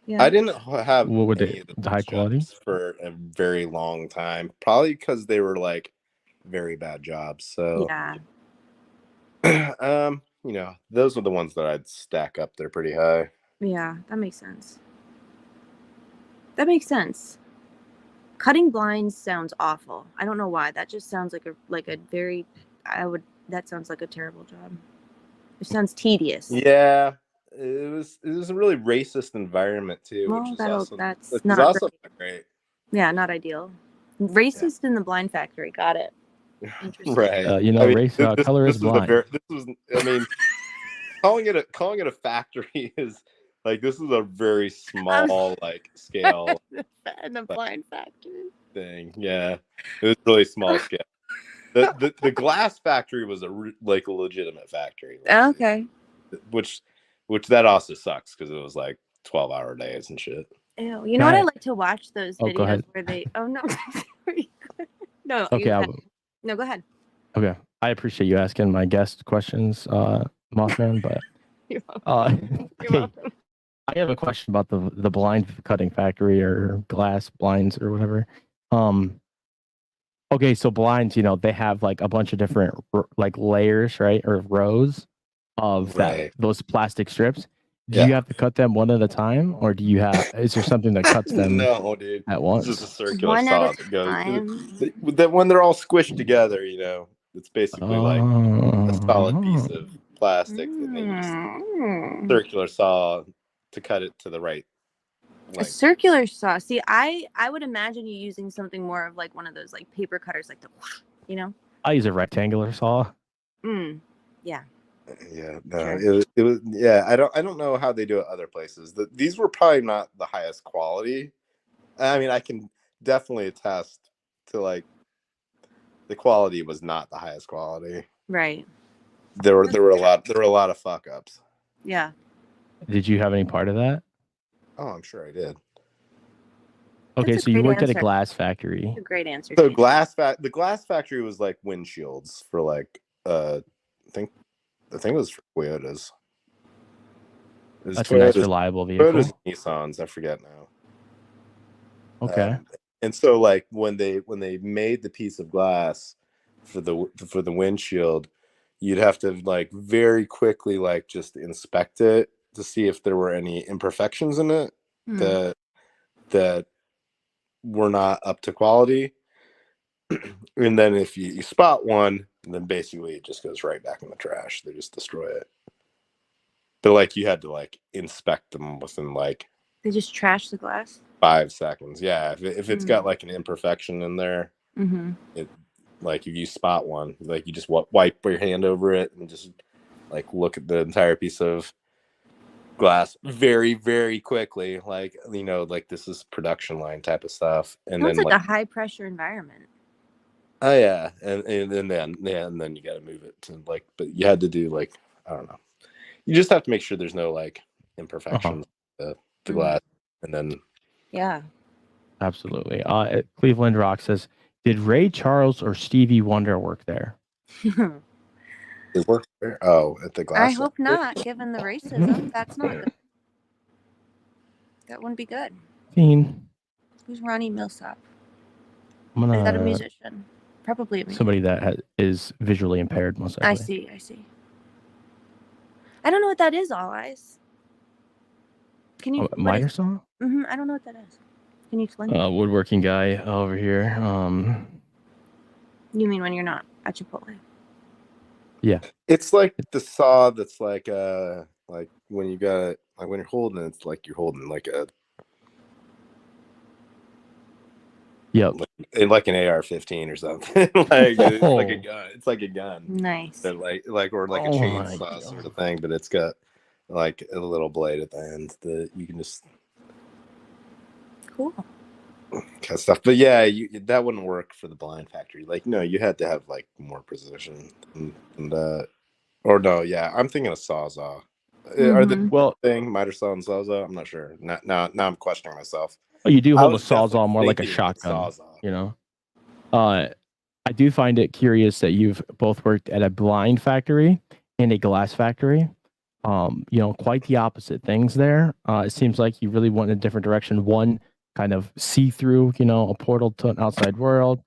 A: Yeah. I didn't have
B: the high quality
A: for a very long time, probably because they were like very bad jobs. So
C: yeah,
A: those are the ones that I'd stack up there pretty high.
C: Yeah, that makes sense. Cutting blinds sounds awful. I don't know why. That just sounds like a very. That sounds like a terrible job. It sounds tedious.
A: Yeah. It was a really racist environment too.
C: Well, that's not great. Yeah, not ideal. Racist in the blind factory. Got it. Interesting.
A: Right.
B: You know, race color is
A: this
B: blind.
A: I mean, calling it a factory is like, this is a very small like scale
C: And the blind factory
A: thing. Yeah, it was really small scale. The glass factory was like a legitimate factory. Like,
C: okay.
A: which that also sucks because it was like 12-hour days and shit.
C: Ew. You know what? I like to watch those
B: Oh, go
C: videos
B: ahead.
C: where they. Oh no. No.
B: Okay,
C: No, go ahead.
B: okay. I appreciate you asking my guest questions, Mothman, but
C: You're welcome. You're
B: hey,
C: welcome.
B: I have a question about the blind cutting factory or glass blinds or whatever. Okay, so blinds, you know, they have like a bunch of different like layers, right, or rows of those plastic strips. Do you have to cut them one at a time, or do you have? Is there something that cuts them?
A: No, dude.
B: At once.
A: It's just a circular
C: One
A: saw
C: at a
A: that goes.
C: time.
A: That when they're all squished together, you know, it's basically like a solid piece of plastic that they use circular saw to cut it to the right length.
C: A circular saw. See, I would imagine you using something more of like one of those like paper cutters, like the, you know.
B: I use a rectangular saw.
C: Yeah.
A: Yeah, no,
C: Sure.
A: it was. Yeah, I don't know how they do it other places. These were probably not the highest quality. I mean, I can definitely attest to like the quality was not the highest quality.
C: Right.
A: There were a lot of fuck ups.
C: Yeah.
B: Did you have any part of that?
A: Oh, I'm sure I did.
B: Okay,
C: That's a
B: so you
C: great
B: worked at a
C: answer.
B: glass factory.
C: That's a great answer.
A: So the glass factory was like windshields for like I think it was for Toyotas.
B: That's a nice reliable vehicle.
A: Toyotas, Nissans, I forget now.
B: Okay.
A: And so like when they made the piece of glass for the windshield, you'd have to like very quickly like just inspect it to see if there were any imperfections in it that were not up to quality. And then if you spot one, then basically it just goes right back in the trash. They just destroy it. But like you had to like inspect them within like
C: They just trash the glass.
A: 5 seconds. Yeah, if it's got like an imperfection in there, it like if you spot one, like you just wipe your hand over it and just like look at the entire piece of glass very, very quickly, like, you know, like this is production line type of stuff. And
C: Sounds
A: then
C: like a high pressure environment.
A: Oh yeah, and then you got to move it to like, but you had to do like, I don't know. You just have to make sure there's no like imperfections the glass, and then
B: yeah, absolutely. Cleveland Rock says, did Ray Charles or Stevie Wonder work there?
A: They worked there. Oh, at the glass.
C: I hope not, given the racism. That's not good. That wouldn't be good. Who's Ronnie Millsap? Is that a musician? Probably a musician.
B: Somebody that is visually impaired, most likely.
C: I see. I don't know what that is, All Eyes. Can you?
B: Miter saw?
C: I don't know what that is. Can you explain?
B: Woodworking guy over here.
C: You mean when you're not at Chipotle?
B: Yeah.
A: It's like the saw that's like when you got like when you're holding it, it's like you're holding like a like an AR-15 or something. Like it's like a gun. It's like a gun.
C: Nice.
A: But like or like a chainsaw sort of thing, but it's got like a little blade at the end that you can just
C: cool
A: kind of stuff. But yeah, that wouldn't work for the blind factory. Like no, you had to have like more precision and or no, yeah, I'm thinking of Sawzall. Are the thing miter saw and Sawzall? I'm not sure. Now I'm questioning myself.
B: Oh, you do hold a Sawzall more like a shotgun, you know. I do find it curious that you've both worked at a blind factory and a glass factory. You know, quite the opposite things there. It seems like you really went in a different direction. One kind of see-through, you know, a portal to an outside world.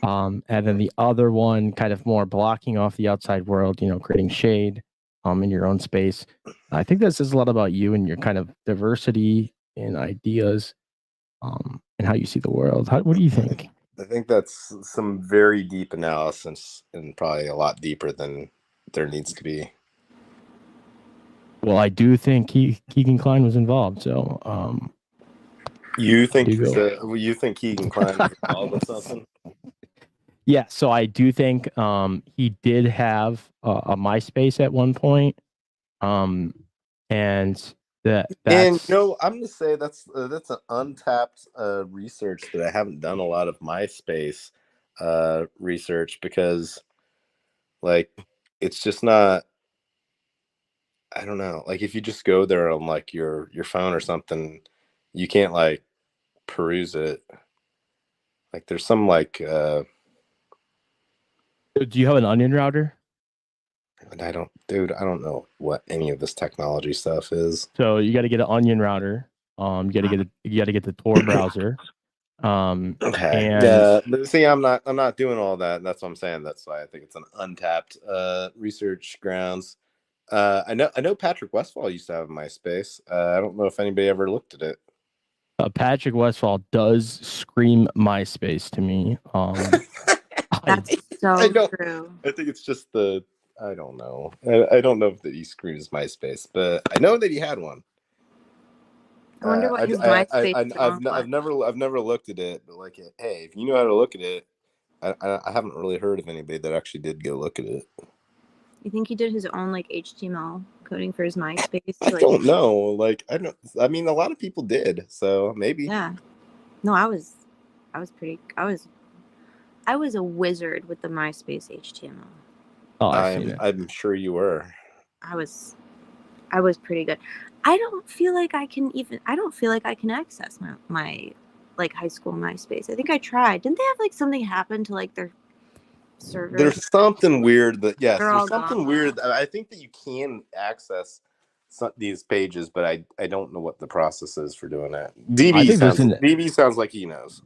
B: And then the other one kind of more blocking off the outside world, you know, creating shade in your own space. I think that says a lot about you and your kind of diversity in ideas and how you see the world. What do you think?
A: I think that's some very deep analysis and probably a lot deeper than there needs to be.
B: Well, I do think Keegan Kline was involved. So,
A: you think Keegan Kline was involved with something?
B: Yeah, so I do think he did have a MySpace at one point, and that's
A: And no, I'm gonna say that's an untapped research that I haven't done a lot of MySpace research because, like, it's just not. I don't know. Like, if you just go there on like your phone or something, you can't like peruse it. Like, there's some like.
B: Do you have an Onion router?
A: And I don't, dude. I don't know what any of this technology stuff is.
B: So you got to get an Onion router. You got to get the Tor browser.
A: Okay.
B: And
A: Yeah. But see, I'm not doing all that. That's what I'm saying. That's why I think it's an untapped research grounds. I know Patrick Westphal used to have a MySpace. I don't know if anybody ever looked at it.
B: Patrick Westphal does scream MySpace to me.
C: That's so true.
A: I think it's just I don't know. I don't know if that he screams MySpace, but I know that he had one.
C: I wonder what his MySpace
A: I've never looked at it, but like, hey, if you know how to look at it, I haven't really heard of anybody that actually did go look at it.
C: You think he did his own like HTML coding for his MySpace?
A: I don't know. Like, I mean, a lot of people did, so maybe.
C: Yeah. No, I was a wizard with the MySpace HTML.
B: Oh,
A: I'm sure you were.
C: I was pretty good. I don't feel like I can access my like high school MySpace. I think I tried. Didn't they have like something happen to like their server?
A: There's something weird there's something weird. I think that you can access these pages, but I don't know what the process is for doing that. DB sounds like he knows.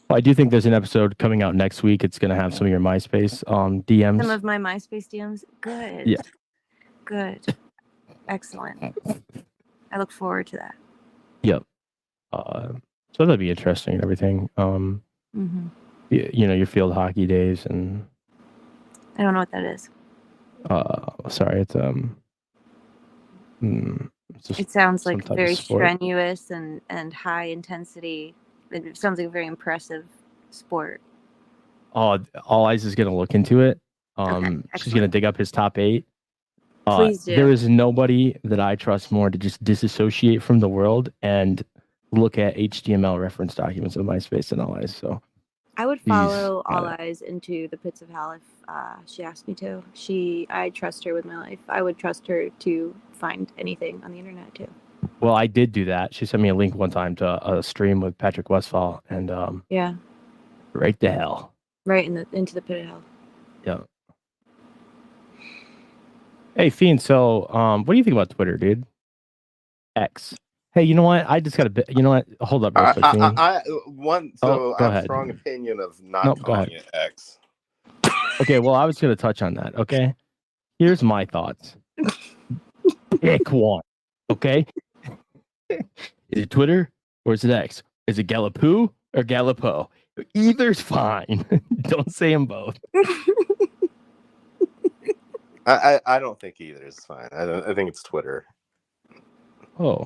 B: I do think there's an episode coming out next week. It's going to have some of your MySpace DMs.
C: Some of my MySpace DMs. Good.
B: Yeah.
C: Good. Excellent. I look forward to that.
B: Yep. So that'd be interesting and everything. You know, your field hockey days and.
C: I don't know what that is.
B: Sorry, it's
C: it sounds like very strenuous and high intensity. It sounds like a very impressive sport.
B: Oh, All Eyes is gonna look into it. She's gonna dig up his top 8.
C: Please do.
B: There is nobody that I trust more to just disassociate from the world and look at HTML reference documents of MySpace than All Eyes. So
C: I would follow All Eyes into the pits of hell if she asked me to. I trust her with my life. I would trust her to find anything on the internet too.
B: Well, I did do that. She sent me a link one time to a stream with Patrick Westphal, and
C: yeah,
B: right to hell,
C: right into the pit of hell.
B: Yeah. Hey, Fiend. So, what do you think about Twitter, dude? X. Hey, you know what? I just got a bit. You know what? Hold up, real quick.
A: I have a strong opinion of not calling it X.
B: Okay, well, I was going to touch on that. Okay, here's my thoughts. Pick one. Okay, is it Twitter or is it X? Is it Galapoo or Galapo? Either's fine. Don't say them both.
A: I don't think either is fine. I think it's Twitter.
B: Oh,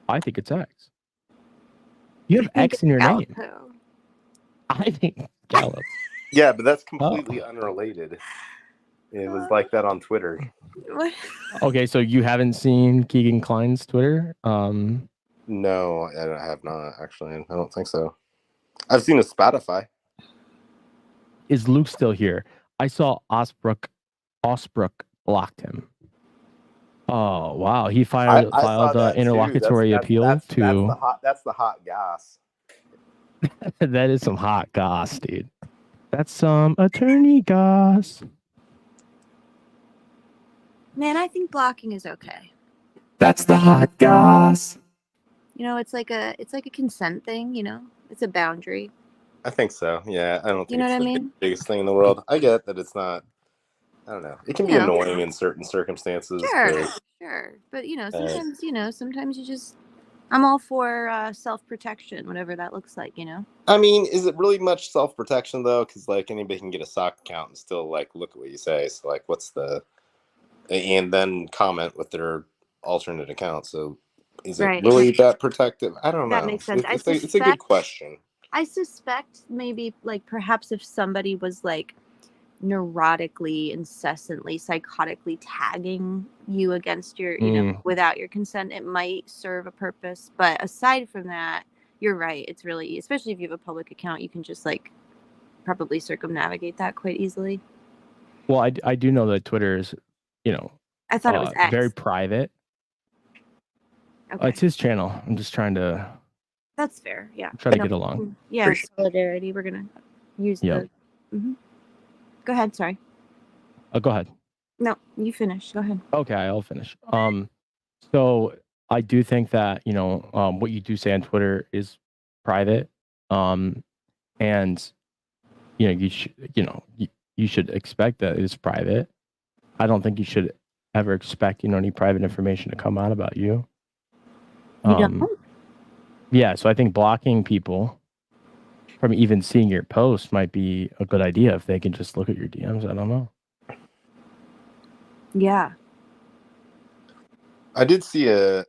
B: I think it's X. You have X in your name. I think Gallup.
A: Yeah, but that's completely unrelated. It was like that on Twitter.
B: Okay, so you haven't seen Keegan Klein's Twitter?
A: No, I have not, actually. I don't think so. I've seen his Spotify.
B: Is Luke still here? I saw Osbrook blocked him. Oh, wow. He filed interlocutory appeal to...
A: That's the hot goss.
B: That is some hot goss, dude. That's some attorney goss.
C: Man, I think blocking is okay.
B: That's the hot goss.
C: You know, it's like a consent thing, you know? It's a boundary.
A: I think so. Yeah, I don't think
C: it's the
A: biggest thing in the world. I get that it's not. I don't know. It can be annoying in certain circumstances.
C: Sure. But sometimes you just. I'm all for self-protection, whatever that looks like, you know?
A: I mean, is it really much self-protection, though? Because, like, anybody can get a sock account and still, like, look at what you say. So, like, and then comment with their alternate account. So, is it really that protective? I don't know.
C: That makes sense.
A: It's a good question.
C: I suspect maybe like perhaps if somebody was like neurotically, incessantly, psychotically tagging you against your, without your consent, it might serve a purpose. But aside from that, you're right. It's really, especially if you have a public account, you can just like probably circumnavigate that quite easily.
B: Well, I do know that Twitter is,
C: I thought it was X.
B: very private.
C: Okay.
B: It's his channel. I'm just trying to.
C: That's fair. Yeah.
B: Try to get along.
C: Yeah. Solidarity. We're gonna use the. Go ahead. Sorry.
B: Go ahead.
C: No, you finish. Go ahead.
B: Okay, I'll finish. So I do think that what you do say on Twitter is private, and you should you should expect that it's private. I don't think you should ever expect any private information to come out about you.
C: You don't?
B: Yeah, so I think blocking people from even seeing your post might be a good idea if they can just look at your DMs. I don't know.
C: Yeah.
A: I did see an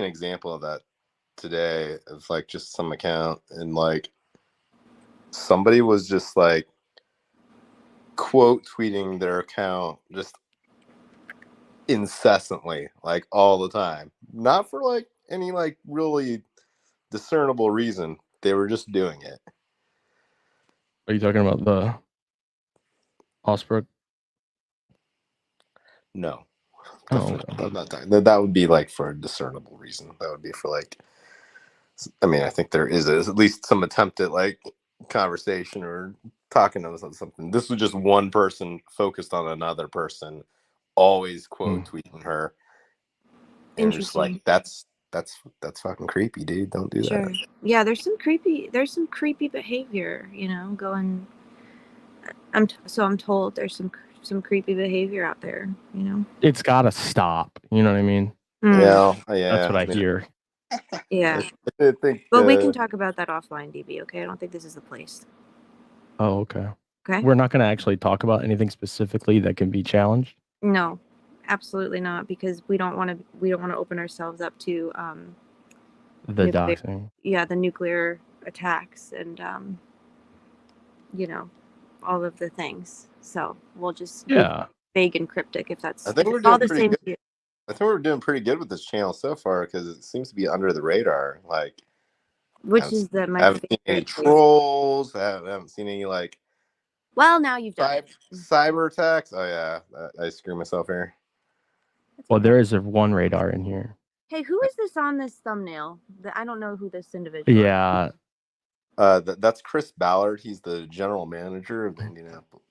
A: example of that today of like just some account, and like somebody was just like quote tweeting their account just incessantly, like all the time, not for like any like really discernible reason. They were just doing it.
B: Are you talking about the Osbrook?
A: No.
B: Oh,
A: I'm not talking. That would be like for a discernible reason. That would be for like, I mean, I think there is at least some attempt at like conversation or talking about something. This was just one person focused on another person, always quote tweeting her, and just like that's fucking creepy, dude. Don't do that.
C: Yeah, there's some creepy behavior, going. I'm told there's some creepy behavior out there,
B: It's gotta stop. You know what I mean?
A: Yeah.
B: That's what I hear.
C: Yeah.
A: I think,
C: but we can talk about that offline, DB. Okay, I don't think this is the place.
B: Oh, okay.
C: Okay.
B: We're not going to actually talk about anything specifically that can be challenged.
C: No, absolutely not, because we don't want to open ourselves up to
B: the doxing.
C: Yeah, the nuclear attacks and all of the things. So we'll just be vague and cryptic if that's.
A: I think we're doing pretty good. I think we're doing pretty good with this channel so far because it seems to be under the radar. Like,
C: which is my favorite.
A: I haven't seen any trolls. I haven't seen any like.
C: Well, now you've done
A: cyber attacks. Oh yeah, I screw myself here.
B: Well, there is one radar in here.
C: Hey, who is this on this thumbnail? I don't know who this individual.
B: Yeah.
A: That's Chris Ballard. He's the general manager of the Indianapolis.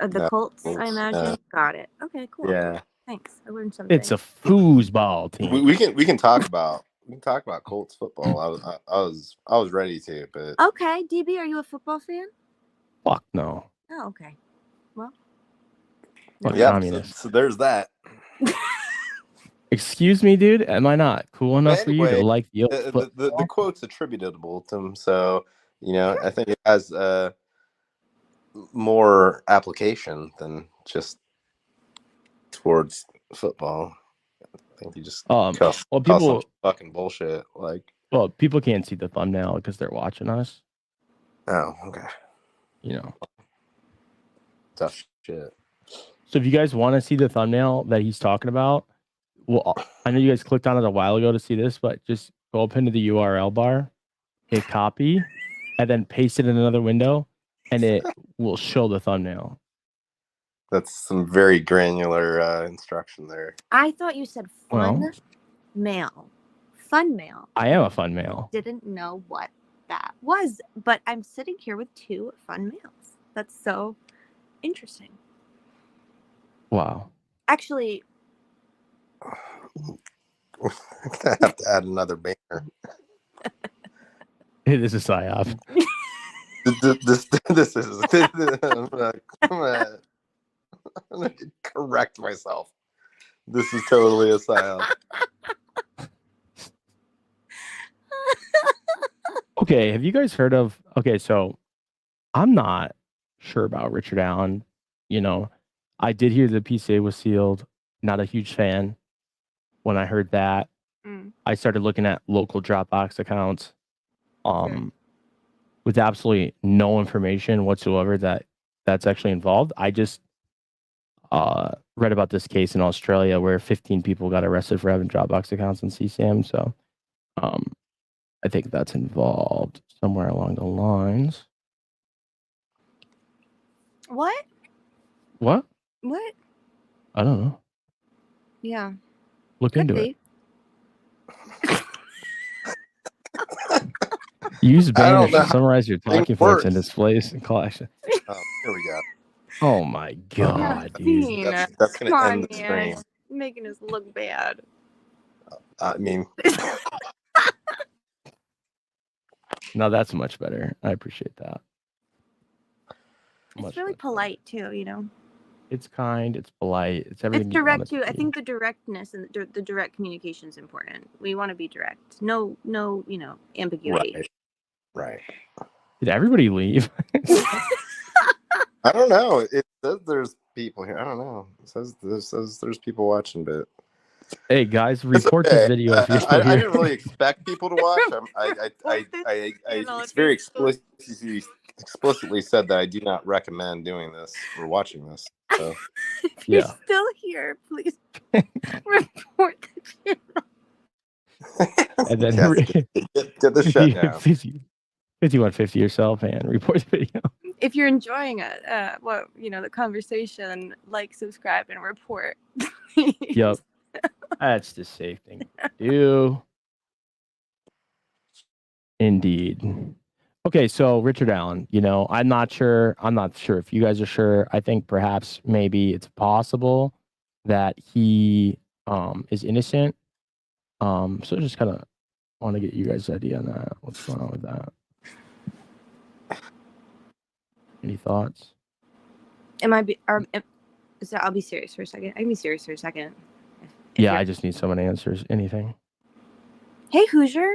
C: The Colts, I imagine. Got it. Okay, cool.
A: Yeah.
C: Thanks. I learned something.
B: It's a foosball team.
A: We can talk about Colts football. I was ready to, but
C: okay. DB, are you a football fan?
B: Fuck no.
C: Oh, okay. Well.
A: Yeah. So there's that.
B: Excuse me, dude. Am I not cool enough for you to like
A: the quote's attributable to him? So I think it has more application than just towards football. I think you just people fucking bullshit. Like,
B: well, people can't see the thumbnail because they're watching us.
A: Oh, okay. Tough shit.
B: So if you guys want to see the thumbnail that he's talking about, well, I know you guys clicked on it a while ago to see this, but just go up into the URL bar, hit copy, and then paste it in another window, and it will show the thumbnail.
A: That's some very granular instruction there.
C: I thought you said fun mail. Fun mail.
B: I am a fun mail.
C: Didn't know what that was, but I'm sitting here with 2 fun mails. That's so interesting.
B: Wow.
C: Actually,
A: I have to add another banner.
B: This is psyop.
A: This is. I'm gonna correct myself. This is totally a psyop.
B: Okay, have you guys heard of? Okay, so I'm not sure about Richard Allen. I did hear the PCA was sealed. Not a huge fan. When I heard that, I started looking at local Dropbox accounts. with absolutely no information whatsoever that's actually involved. I just read about this case in Australia where 15 people got arrested for having Dropbox accounts on CSAM. So I think that's involved somewhere along the lines.
C: What?
B: What?
C: What?
B: I don't know.
C: Yeah.
B: Look
C: Could
B: into
C: be.
B: it. Use banners
A: know
B: to summarize your talking points and
A: works.
B: displays and call action.
A: Oh, here we go.
B: Oh my god, dude.
A: That's going to end the stream.
C: Making us look bad.
A: I mean,
B: No, that's much better. I appreciate that.
C: It's really polite too, you know.
B: It's kind. It's polite. It's everything.
C: It's direct too. I think the directness and the direct communication is important. We want to be direct. No, you know, ambiguity.
A: Right.
B: Did everybody leave?
A: I don't know. It says there's people here. I don't know. It says there's people watching, but
B: hey guys, report this video if you're still here.
A: I didn't really expect people to watch. It's very explicitly said that I do not recommend doing this or watching this. So.
C: If you're still here, please report the channel.
B: And then
A: get the shutdown.
B: 5150 yourself and report the video.
C: If you're enjoying it, the conversation, like, subscribe, and report.
B: Yep. That's the safe thing to do. Indeed. Okay, so Richard Allen, I'm not sure if you guys are sure. I think perhaps maybe it's possible that he is innocent. So just kind of want to get you guys' idea on that. What's going on with that? Any thoughts?
C: I'll be serious for a second. I can be serious for a second.
B: I just need someone answers anything.
C: Hey, Hoosier.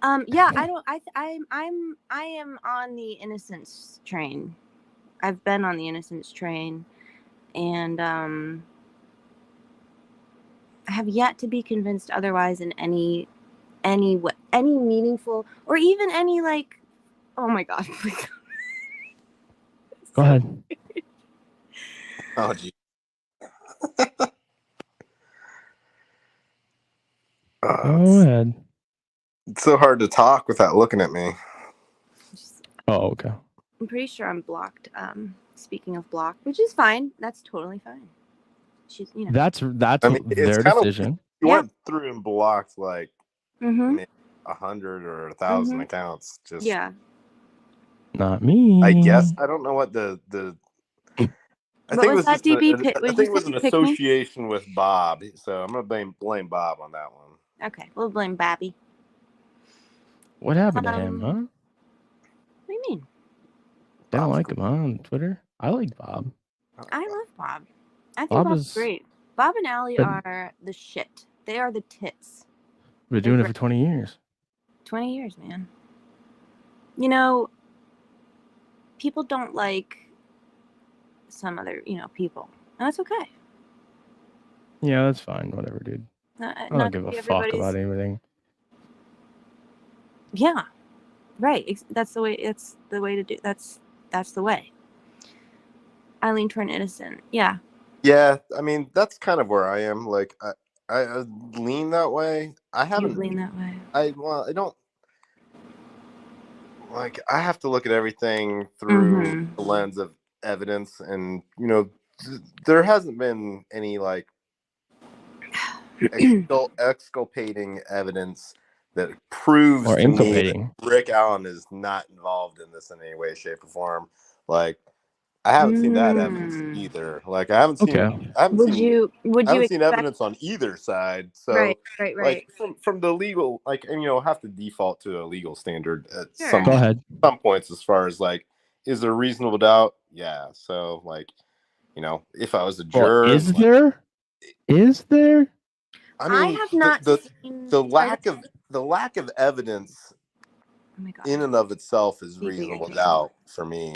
C: I am on the Innocence train. I've been on the Innocence train, and I have yet to be convinced otherwise in any meaningful or even any oh my god.
B: Go ahead.
A: Oh gee.
B: Go ahead.
A: It's so hard to talk without looking at me.
B: Oh, okay.
C: I'm pretty sure I'm blocked. Speaking of blocked, which is fine. That's totally fine. She's,
B: That's their decision.
A: You went through and blocked maybe 100 or 1,000 accounts. Just
B: Not me.
A: I guess I don't know what the. I think it was an association with Bob, so I'm gonna blame Bob on that one.
C: Okay, we'll blame Bobby.
B: What happened to him, huh?
C: What do you mean?
B: They don't like him, huh, on Twitter? I like Bob.
C: I love Bob. I think Bob's great. Bob and Allie are the shit. They are the tits.
B: We've been doing it for 20 years.
C: 20 years, man. People don't like some other, people. And that's okay.
B: Yeah, that's fine. Whatever, dude. I don't give a fuck about anything.
C: Yeah. Right. That's the way. It's the way to do. That's the way. I lean toward innocent. Yeah.
A: Yeah, I mean that's kind of where I am. I lean that way. I haven't
C: lean that way.
A: I don't I have to look at everything through the lens of evidence, and there hasn't been any exculpating evidence that proves to me that Rick Allen is not involved in this in any way, shape, or form. I haven't seen that evidence either. I haven't seen.
C: Would you
A: seen evidence on either side. So
C: right.
A: From the legal, have to default to a legal standard at
B: Go ahead.
A: some points as far as is there reasonable doubt? Yeah. So if I was a juror,
B: is there? Is there?
A: I mean,
C: I have not seen
A: the lack of evidence in and of itself is reasonable doubt for me.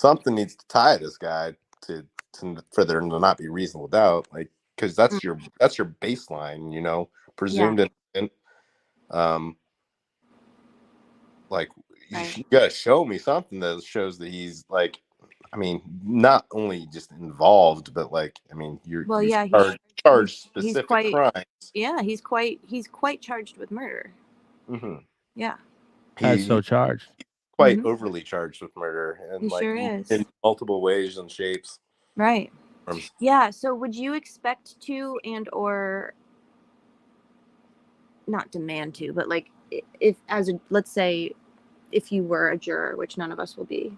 A: Something needs to tie this guy for there to not be reasonable doubt, because that's your baseline, presumed innocent. Like,
C: Right.
A: you gotta show me something that shows that he's like, I mean, not only just involved, but like, I mean, you're charged specific crimes.
C: Yeah, he's quite charged with murder.
A: Mm-hmm.
C: Yeah.
B: As so charged.
A: Quite overly charged with murder, and
C: He
A: like
C: sure is.
A: in multiple ways and shapes.
C: Right. Yeah. So would you expect to, and or not demand to, but like if as a, let's say if you were a juror, which none of us will be,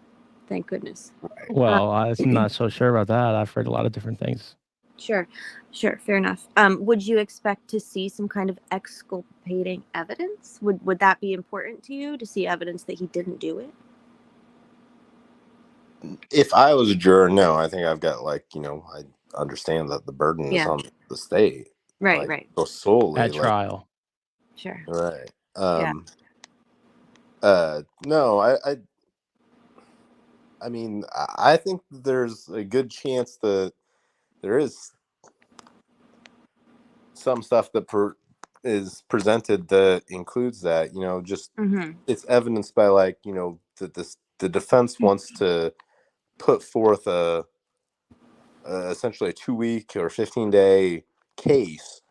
C: thank goodness.
B: Well, I'm not so sure about that. I've heard a lot of different things.
C: Sure, fair enough. Would you expect to see some kind of exculpating evidence? Would that be important to you, to see evidence that he didn't do it?
A: If I was a juror, no. I think I've got, like, you know, I understand that the burden is on the state,
C: right,
A: like,
C: right,
A: so solely
B: at trial.
C: Sure.
A: Right. No, I mean, I think there's a good chance that there is some stuff that is presented that includes that, you know, just it's evidenced by, like, you know, that the defense wants to put forth essentially a 2-week or 15-day case.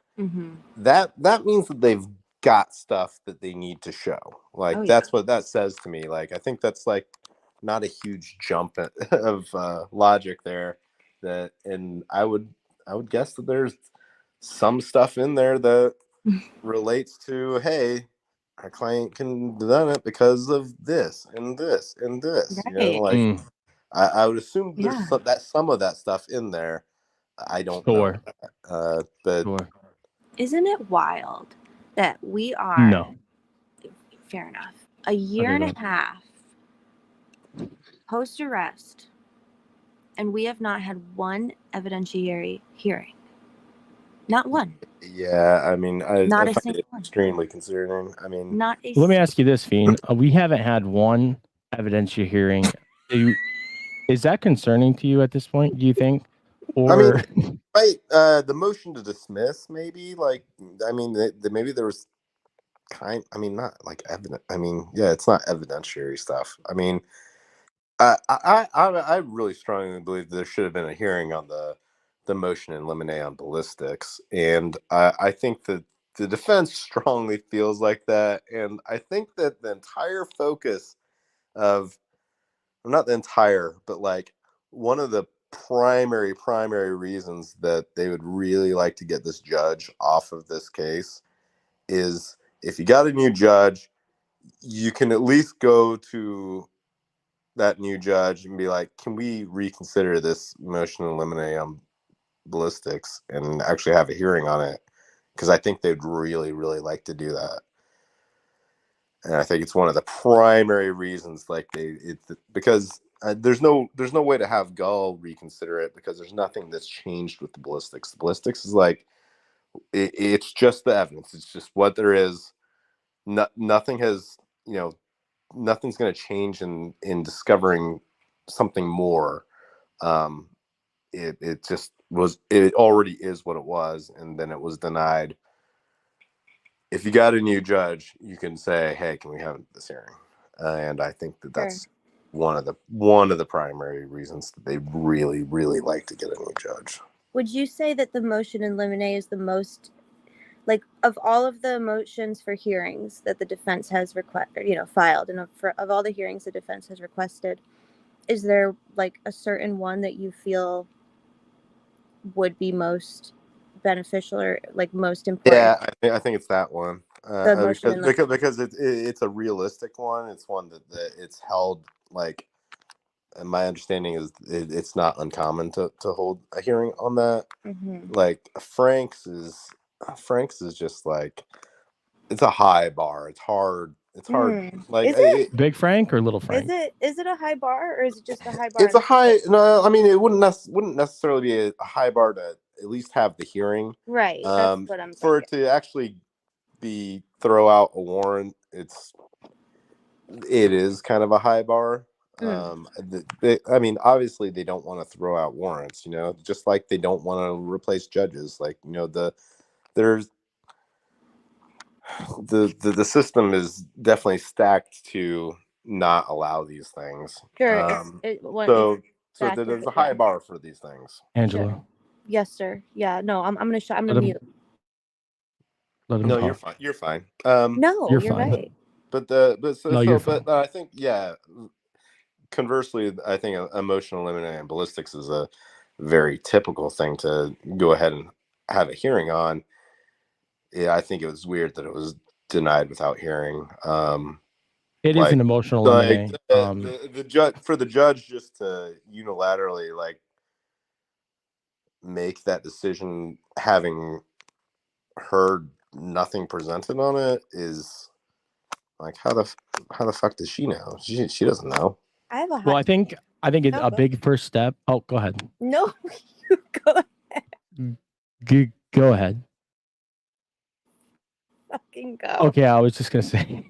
A: That means that they've got stuff that they need to show. Like, that's what that says to me. Like, I think that's like not a huge jump of logic there. And I would guess that there's some stuff in there that relates to, hey, our client can done it because of this and this and this. You know, like, I would assume there's some of that stuff in there. I don't know, but
C: isn't it wild that we are fair enough a year and a half post arrest, and we have not had one evidentiary hearing? Not one.
A: Yeah, I mean, I find it
C: one.
A: extremely concerning. I mean,
C: not a.
B: Let me ask you this, Fiend. We haven't had one evidentiary hearing. Is that concerning to you at this point, do you think? Or,
A: I mean, right, the motion to dismiss, maybe, like, I mean, maybe there was I mean, not like evident. I mean, yeah, it's not evidentiary stuff. I mean, I really strongly believe there should have been a hearing on the motion in limine on ballistics, and I think that the defense strongly feels like that, and I think that the entire focus of, not the entire, but like one of the primary reasons that they would really like to get this judge off of this case is, if you got a new judge, you can at least go to that new judge and be like, can we reconsider this motion to eliminate on ballistics and actually have a hearing on it? Because I think they'd really like to do that. And I think it's one of the primary reasons, like, because there's no way to have Gull reconsider it, because there's nothing that's changed with the ballistics. The ballistics is like, it's just the evidence. It's just what there is. Nothing has, you know, nothing's going to change in discovering something more. It just was, it already is what it was, and then it was denied. If you got a new judge, you can say, hey, can we have this hearing? And I think that that's one of the primary reasons that they really like to get a new judge.
C: Would you say that the motion in limine is the most, like, of all of the motions for hearings that the defense has filed, and of all the hearings the defense has requested, is there like a certain one that you feel would be most beneficial or like most important?
A: Yeah, I think it's that one. Because it's a realistic one. It's one that it's held, like, and my understanding is it's not uncommon to hold a hearing on that. Like, Frank's is just like, it's a high bar. It's hard. Like,
C: is it
B: Big Frank or Little Frank?
C: Is it a high bar, or is it just a high bar?
A: It's a high. No, I mean, it wouldn't necessarily be a high bar to at least have the hearing.
C: Right. That's what I'm
A: for
C: thinking.
A: it to actually throw out a warrant. It is kind of a high bar. I mean, obviously they don't want to throw out warrants, you know, just like they don't want to replace judges. Like, you know, the system is definitely stacked to not allow these things.
C: Sure.
A: So
C: back to
A: there's
C: it,
A: a high
C: yeah.
A: bar for these things.
B: Angela,
C: Yes, sir. Yeah. No, I'm gonna
B: Let
C: mute.
B: let him
A: No,
B: talk.
A: you're fine. You're fine.
C: No,
B: You're
C: you're
B: fine.
C: right.
B: No, you're fine.
A: I think, yeah. Conversely, I think emotional eliminating and ballistics is a very typical thing to go ahead and have a hearing on. Yeah, I think it was weird that it was denied without hearing.
B: It is an emotional
A: like
B: eliminating.
A: the judge, for the judge just to unilaterally like make that decision, having heard nothing presented on it, is like, how the fuck does she know? She doesn't know.
C: I have a
B: Well, I think it's
C: No,
B: a
C: go
B: big first step. Oh, go ahead.
C: No, you go ahead.
B: Go ahead.
C: Fucking go.
B: Okay, I was just gonna say,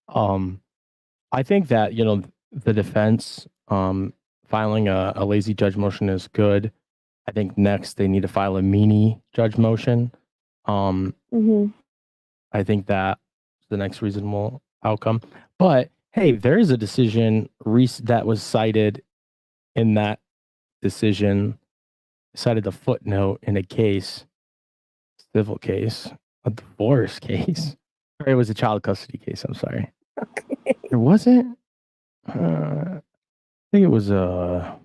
B: I think that the defense filing a lazy judge motion is good. I think next they need to file a mini judge motion.
C: Mm-hmm.
B: I think that's the next reasonable outcome. But hey, there is a decision that was cited in that decision, cited a footnote in a case, civil case, a divorce case. Or it was a child custody case. I'm sorry.
C: Okay.
B: It wasn't. I think it was a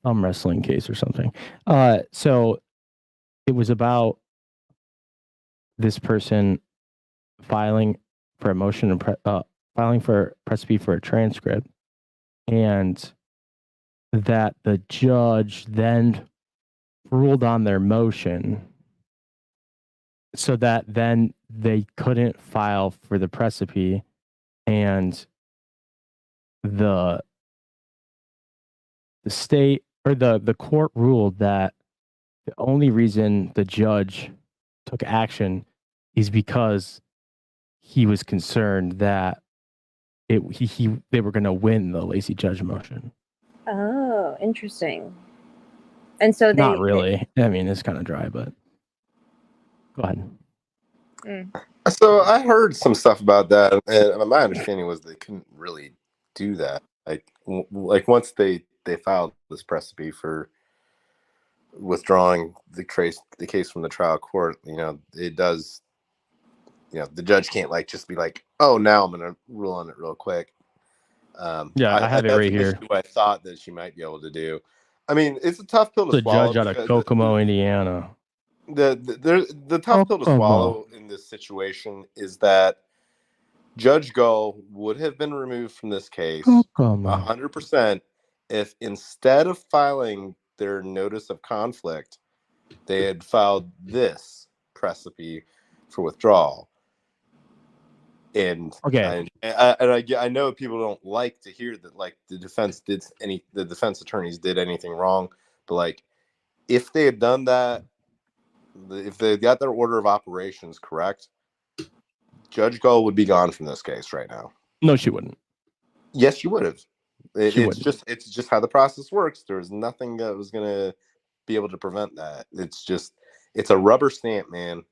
B: wrestling case or something. So it was about this person filing for a motion and filing for press B for a transcript, and that the judge then ruled on their motion, so that then they couldn't file for the precipice, and the state or the court ruled that the only reason the judge took action is because he was concerned that they were going to win the lazy judge motion.
C: Oh, interesting. And so
B: Not really. I mean, it's kind of dry, but go ahead.
A: So I heard some stuff about that, and my understanding was they couldn't really do that. Like once they filed this precipice for withdrawing the case from the trial court, it does. The judge can't just be like, oh, now I'm going to rule on it real quick.
B: I have it right here.
A: I thought that she might be able to do. I mean, it's a tough pill to swallow.
B: The judge out of Kokomo, Indiana.
A: The tough pill to swallow in this situation is that Judge Gull would have been removed from this case 100% if instead of filing their notice of conflict, they had filed this precipice for withdrawal. And
B: okay,
A: I know people don't like to hear that the defense attorneys did anything wrong, but if they had done that, if they got their order of operations correct, Judge Gull would be gone from this case right now.
B: No, she wouldn't.
A: Yes, she would have. It's just how the process works. There's nothing that was gonna be able to prevent that. It's a rubber stamp, man.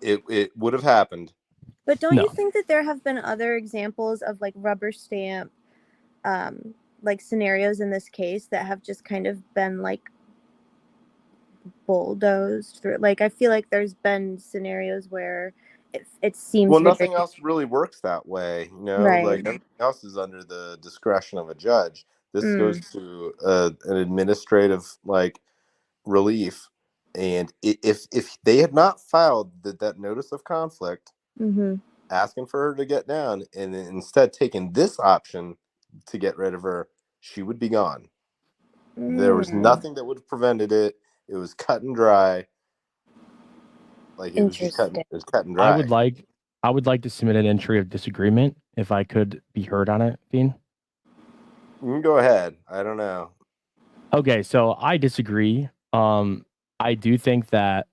A: It would have happened.
C: But don't you think that there have been other examples of rubber stamp scenarios in this case that have just kind of been bulldozed through? I feel like there's been scenarios where it seems
A: nothing else really works that way,
C: right.
A: Everything else is under the discretion of a judge. This goes to an administrative relief, and if they had not filed that notice of conflict, asking for her to get down, and instead taking this option to get rid of her, she would be gone. There was nothing that would have prevented it. It was cut and dry. It was just cut and dry.
B: I would like to submit an entry of disagreement if I could be heard on it, Fiend.
A: You can go ahead. I don't know.
B: Okay, so I disagree. I do think that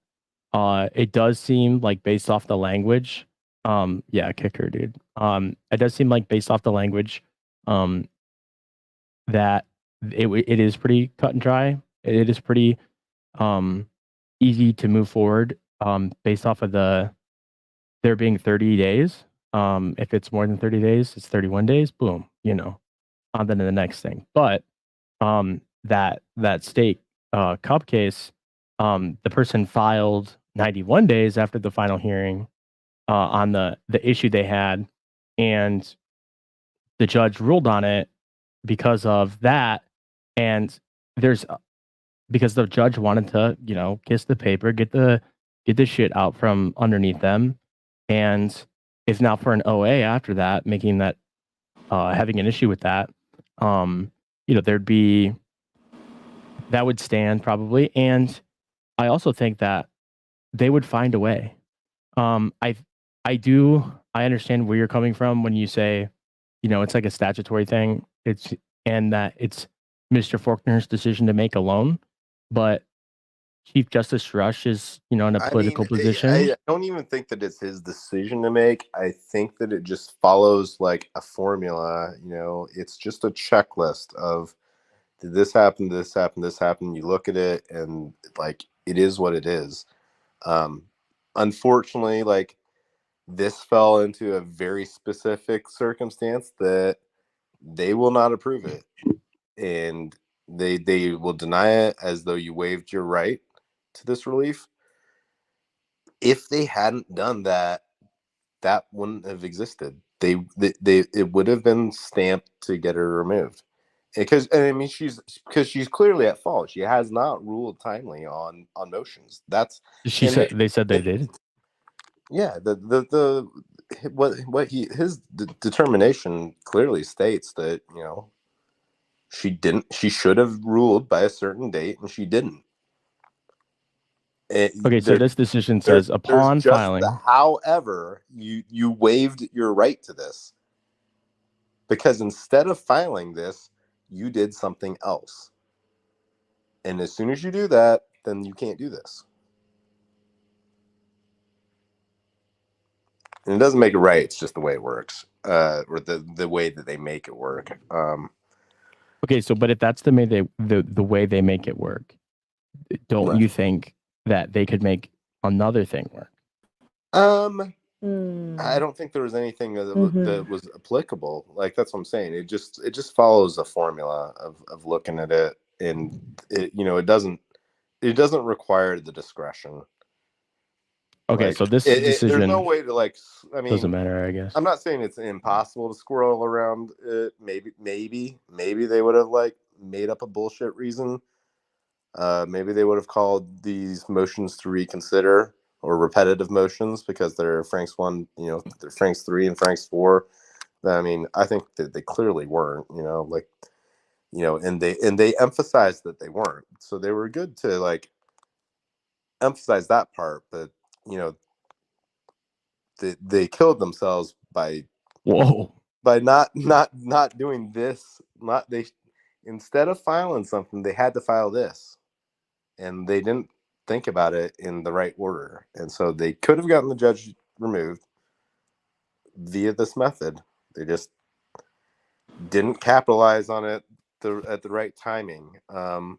B: it does seem based off the language. Yeah, kick her, dude. It does seem based off the language, that it is pretty cut and dry. It is pretty easy to move forward based off of the there being 30 days. If it's more than 30 days, it's 31 days. Boom, on to the next thing. But that state cup case, the person filed 91 days after the final hearing on the issue they had, and the judge ruled on it because of that. And because the judge wanted to, kiss the paper, get the shit out from underneath them, and if not for an OA after that, making that having an issue with that, there'd be that would stand probably. And I also think that they would find a way. I understand where you're coming from when you say, it's like a statutory thing. And that it's Mr. Faulkner's decision to make alone, but Chief Justice Rush is, in a political position.
A: I don't even think that it's his decision to make. I think that it just follows like a formula. It's just a checklist of, did this happen, this happen, this happen. You look at it and like, it is what it is. Unfortunately, like, this fell into a very specific circumstance that they will not approve it. And they will deny it as though you waived your right to this relief. If they hadn't done that, that wouldn't have existed. It would have been stamped to get her removed. Because she's clearly at fault. She has not ruled timely on motions. They said they did. Yeah, his determination clearly states that she should have ruled by a certain date, and she didn't.
B: So this decision says upon filing.
A: However, you waived your right to this because instead of filing this, you did something else. And as soon as you do that, then you can't do this. And it doesn't make it right. It's just the way it works, or the way that they make it work.
B: Okay, so but if that's the way they make it work, don't you think that they could make another thing work?
A: I don't think there was anything that was applicable. Like, that's what I'm saying. It just follows a formula of looking at it, and it doesn't require the discretion.
B: Okay, so this decision,
A: there's no way to
B: doesn't matter, I guess.
A: I'm not saying it's impossible to squirrel around it. Maybe they would have made up a bullshit reason. Maybe they would have called these motions to reconsider or repetitive motions because they're Frank's 1, they're Frank's 3 and Frank's 4. I mean, I think that they clearly weren't, and they emphasized that they weren't. So they were good to emphasize that part, but they killed themselves by not doing this. Instead of filing something, they had to file this, and they didn't think about it in the right order, and so they could have gotten the judge removed via this method. They just didn't capitalize on it at the right timing. And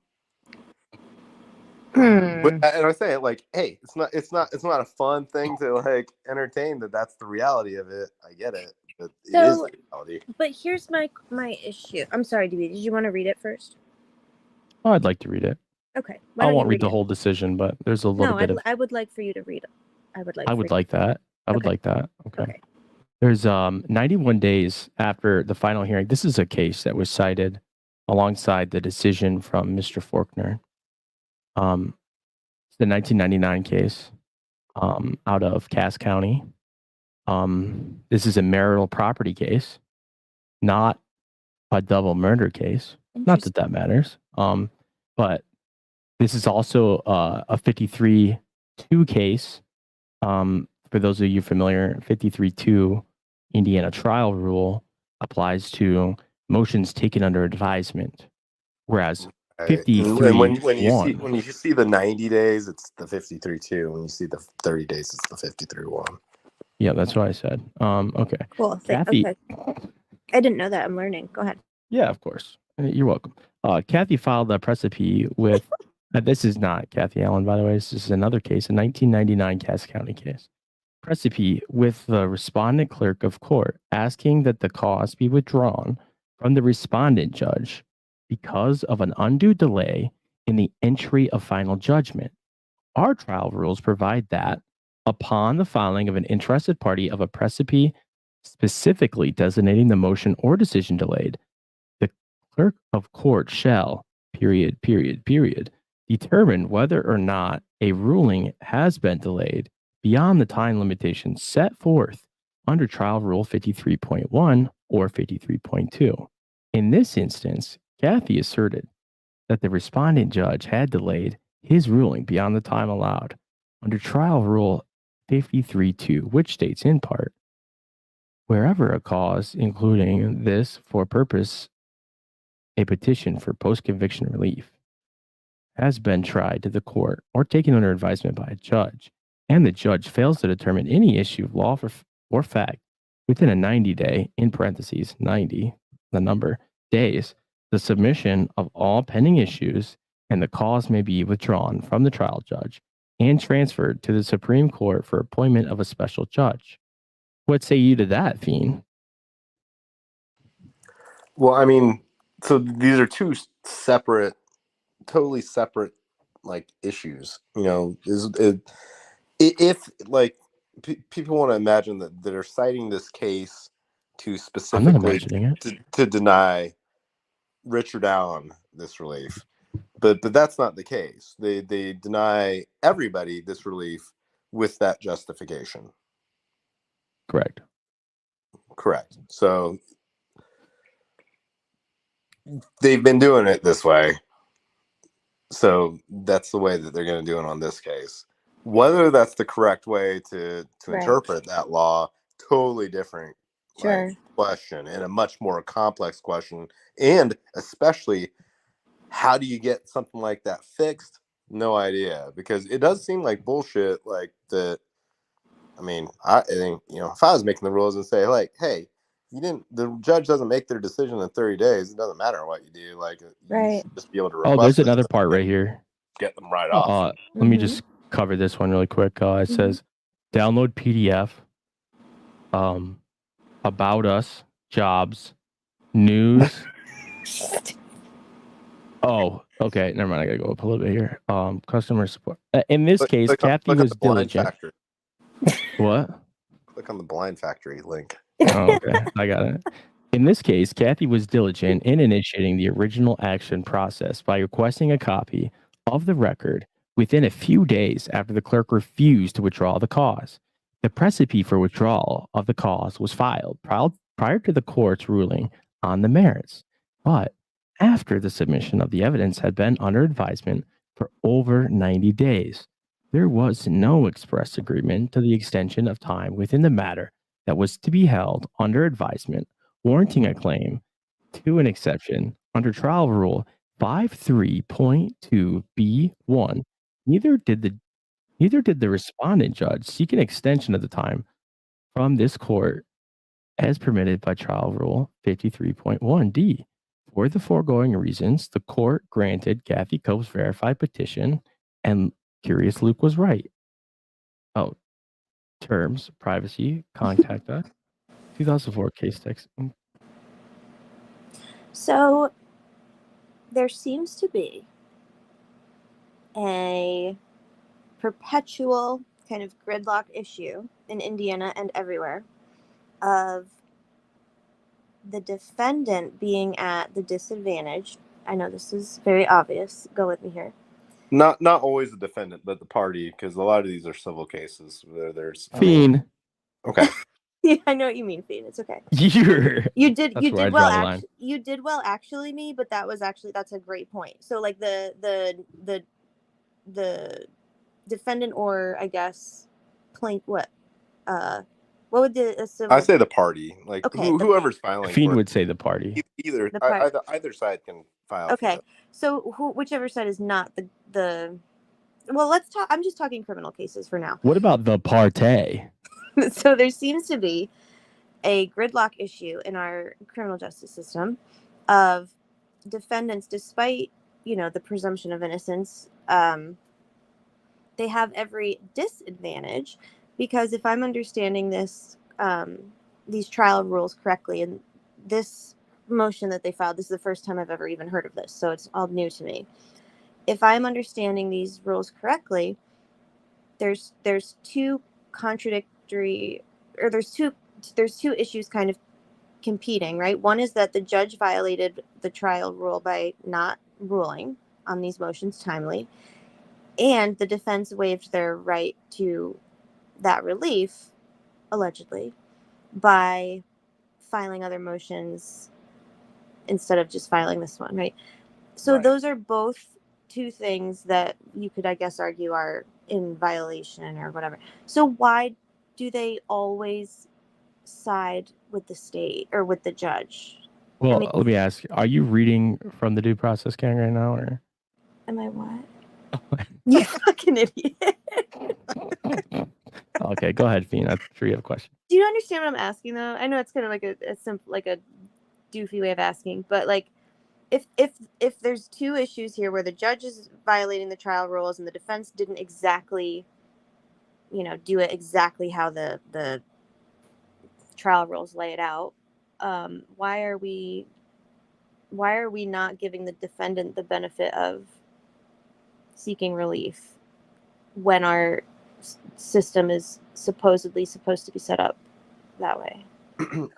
A: I say hey, it's not a fun thing to entertain. That's the reality of it. I get it, but it is the reality.
C: But here's my issue. I'm sorry, DB. Did you want to read it first?
B: Oh, I'd like to read it.
C: Okay.
B: I won't read the whole decision, but there's a little bit of.
C: I would like for you to read it. I would like
B: that. Okay. There's 91 days after the final hearing. This is a case that was cited alongside the decision from Mr. Faulkner. It's the 1999 case out of Cass County. This is a marital property case, not a double murder case. Not that matters. But this is also a 53-2 case. For those of you familiar, 53-2 Indiana trial rule applies to motions taken under advisement, whereas 53.
A: And when you see the 90 days, it's the 53-2. When you see the 30 days, it's the 53-1.
B: Yeah, that's what I said. Okay.
C: Cool.
B: Kathy,
C: okay. I didn't know that. I'm learning. Go ahead.
B: Yeah, of course. You're welcome. Kathy filed a precipice with. This is not Kathy Allen, by the way. This is another case, a 1999 Cass County case. precipice with the respondent clerk of court asking that the cause be withdrawn from the respondent judge because of an undue delay in the entry of final judgment. Our trial rules provide that upon the filing of an interested party of a precipice specifically designating the motion or decision delayed, the clerk of court shall, determine whether or not a ruling has been delayed beyond the time limitation set forth under Trial Rule 53.1 or 53.2. In this instance, Kathy asserted that the respondent judge had delayed his ruling beyond the time allowed under Trial Rule 53.2, which states in part, wherever a cause, including this for purpose, a petition for post-conviction relief, has been tried to the court or taken under advisement by a judge, and the judge fails to determine any issue of law or fact within a 90-day, in parentheses, 90, the number, days, the submission of all pending issues and the cause may be withdrawn from the trial judge and transferred to the Supreme Court for appointment of a special judge. What say you to that, Fiend?
A: Well, I mean, so these are two separate, totally separate, like, issues. You know, if like people want to imagine that they're citing this case to specifically to deny Richard Allen this relief, but that's not the case. They deny everybody this relief with that justification.
B: Correct.
A: So they've been doing it this way. So that's the way that they're going to do it on this case. Whether that's the correct way to interpret that law, totally different question, and a much more complex question. And especially, how do you get something like that fixed? No idea, because it does seem like bullshit. Like that. I mean, I think, you know, if I was making the rules and say, like, hey, the judge doesn't make their decision in 30 days. It doesn't matter what you do. Like, you should just be able to request.
B: Oh, there's another part right here.
A: Get them right off.
B: Let me just cover this one really quick. It says, download PDF, about us, jobs, news. Oh, okay. Never mind. I gotta go up a little bit here. Customer support. In this case, Kathy was diligent. What?
A: Click on the Blind Factory link.
B: Oh, okay. I got it. In this case, Kathy was diligent in initiating the original action process by requesting a copy of the record within a few days after the clerk refused to withdraw the cause. The precipice for withdrawal of the cause was filed prior to the court's ruling on the merits, but after the submission of the evidence had been under advisement for over 90 days. There was no express agreement to the extension of time within the matter that was to be held under advisement, warranting a claim to an exception under Trial Rule 53.2b1. Neither did the respondent judge seek an extension of the time from this court as permitted by Trial Rule 53.1d. For the foregoing reasons, the court granted Kathy Cope's verified petition, and Curious Luke was right. Oh, terms, privacy, contact us. 2004 case text.
C: So there seems to be a perpetual kind of gridlock issue in Indiana and everywhere of the defendant being at the disadvantage. I know this is very obvious. Go with me here.
A: Not always the defendant, but the party, because a lot of these are civil cases where there's
B: Fiend.
A: Okay.
C: Yeah, I know what you mean, Fiend. It's okay. You did well actually, me, but that's a great point. So like the defendant, or I guess what would the civil?
A: I say the party, like whoever's filing.
B: Fiend would say the party.
A: Either side can file.
C: Okay, so whichever side is not the. Well, let's talk. I'm just talking criminal cases for now.
B: What about the party?
C: So there seems to be a gridlock issue in our criminal justice system of defendants, despite, the presumption of innocence, they have every disadvantage Because if I'm understanding these trial rules correctly, and this motion that they filed, this is the first time I've ever even heard of this, so it's all new to me. If I'm understanding these rules correctly, there's two contradictory, or there's two issues kind of competing, right? One is that the judge violated the trial rule by not ruling on these motions timely, and the defense waived their right to that relief, allegedly, by filing other motions instead of just filing this one, right? So
A: Right.
C: those are both two things that you could, I guess, argue are in violation or whatever. So why do they always side with the state or with the judge?
B: Well,
C: I mean,
B: let me ask, are you reading from the due process canon right now, or?
C: am I what? You fucking idiot.
B: Okay, go ahead, Fiend. I'm sure you have a question.
C: Do you understand what I'm asking, though? I know it's kind of like a simple, like a doofy way of asking, but like, if there's two issues here where the judge is violating the trial rules and the defense didn't exactly, do it exactly how the trial rules lay it out, why are we not giving the defendant the benefit of seeking relief when our system is supposedly supposed to be set up that way?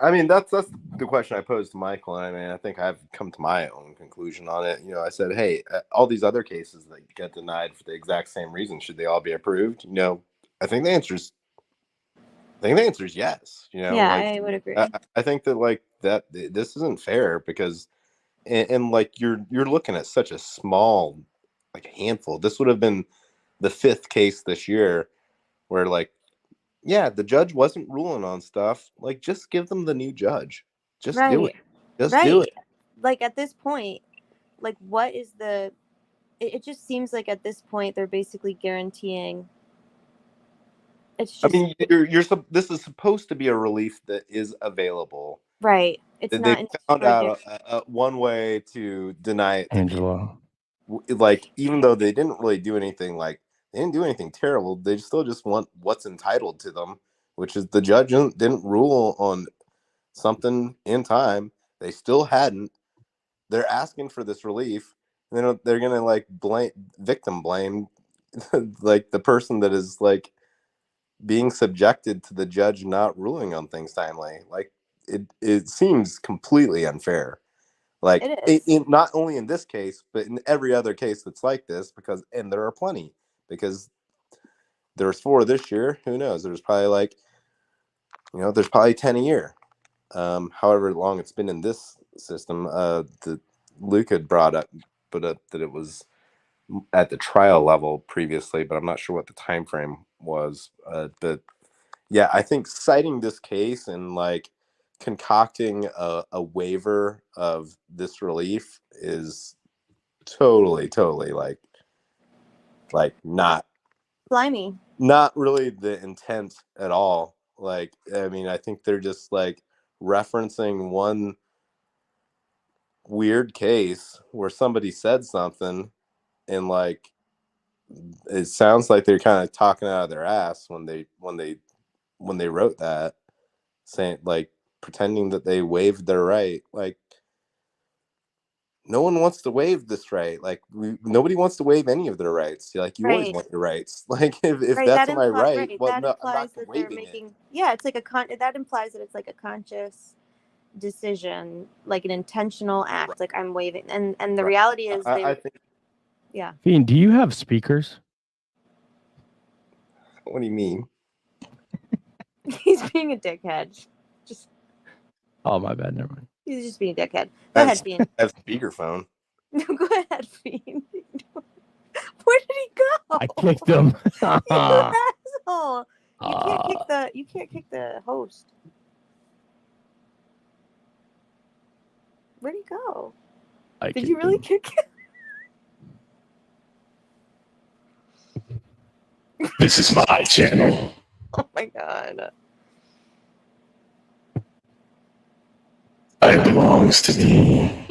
A: I mean, that's the question I posed to Michael, and I mean, I think I've come to my own conclusion on it. I said, hey, all these other cases that get denied for the exact same reason, should they all be approved? I think the answer is yes.
C: Yeah, I would agree.
A: I think that like that this isn't fair because, and like you're looking at such a small like handful. This would have been the fifth case this year where like, yeah, the judge wasn't ruling on stuff. Like, just give them the new judge. Just do it. Just do it.
C: Like at this point, like what is it just seems like at this point they're basically guaranteeing. It's just,
A: I mean, this is supposed to be a relief that is available.
C: Right. It's
A: they
C: not
A: found out one way to deny it to
B: Angela.
A: like, even though they didn't really do anything, like they didn't do anything terrible, they still just want what's entitled to them, which is the judge didn't rule on something in time. They still hadn't. They're asking for this relief, and they're gonna like victim blame like the person that is like being subjected to the judge not ruling on things timely. Like it seems completely unfair. Like
C: it is.
A: not only in this case, but in every other case that's like this, and there are plenty, because there's 4 this year. Who knows? There's probably like, there's probably 10 a year. However long it's been in this system. Luke had brought up that it was at the trial level previously, but I'm not sure what the time frame was. But yeah, I think citing this case and like concocting a waiver of this relief is totally like not
C: Slimy.
A: Not really the intent at all. Like, I mean, I think they're just like referencing one weird case where somebody said something, and like it sounds like they're kind of talking out of their ass when they wrote that, saying like pretending that they waived their right. Like, no one wants to waive this right. Like, nobody wants to waive any of their rights. Like, you always want your rights. Like, if that's my right, well, no, I'm not waiving it.
C: Yeah, it's like that implies that it's like a conscious decision, like an intentional act. Right. Like I'm waiving, and the reality is,
A: I think.
C: Yeah.
B: Fiend, do you have speakers?
A: What do you mean?
C: He's being a dickhead. Just.
B: Oh, my bad. Never mind.
C: He's just being a dickhead. Go ahead, Fiend.
A: I have speakerphone.
C: No, go ahead, Fiend. Where did he go?
B: I kicked him.
C: You asshole! You can't kick the host. Where'd he go? Did you really kick him?
B: This is my channel.
C: Oh my god.
B: It belongs to me.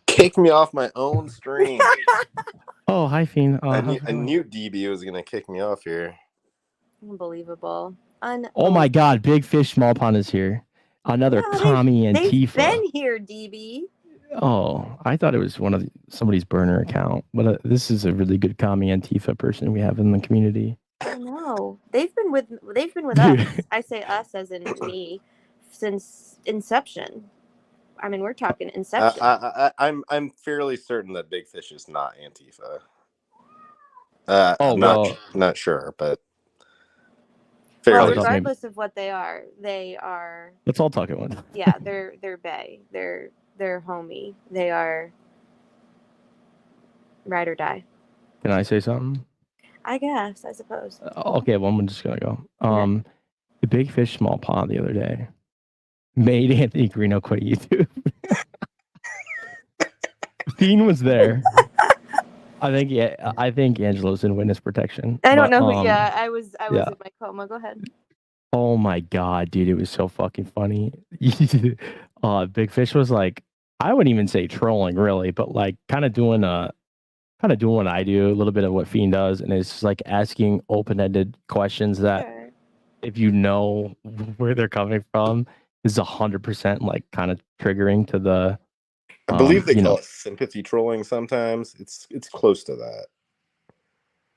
A: Kick me off my own stream.
B: Oh, hi, Fiend.
A: I knew DB was going to kick me off here.
C: Unbelievable.
B: Oh my God, Big Fish Small Pond is here. Another
C: Yeah,
B: commie
C: They've
B: Antifa.
C: been here, DB.
B: Oh, I thought it was somebody's burner account, but this is a really good commie Antifa person we have in the community.
C: I know. They've been with us. I say us as in me since inception. I mean, we're talking inception.
A: I'm fairly certain that Big Fish is not Antifa. I'm not sure, but
C: well,
A: fairly.
C: regardless of what they are.
B: Let's all talk at once.
C: Yeah, they're bae. They're homie. They are ride or die.
B: Can I say something?
C: I guess. I suppose.
B: Okay, well, I'm just gonna go. The Big Fish Small Pond the other day made Anthony Greeno quit YouTube. Fiend was there. I think Angelo's in witness protection.
C: I don't know. I was in my coma. Go ahead.
B: Oh my God, dude, it was so fucking funny. Big Fish was like, I wouldn't even say trolling really, but like kind of doing what I do, a little bit of what Fiend does, and it's like asking open-ended questions that if you know where they're coming from is 100% like kind of triggering to the
A: I believe they call it sympathy trolling sometimes. It's close to that.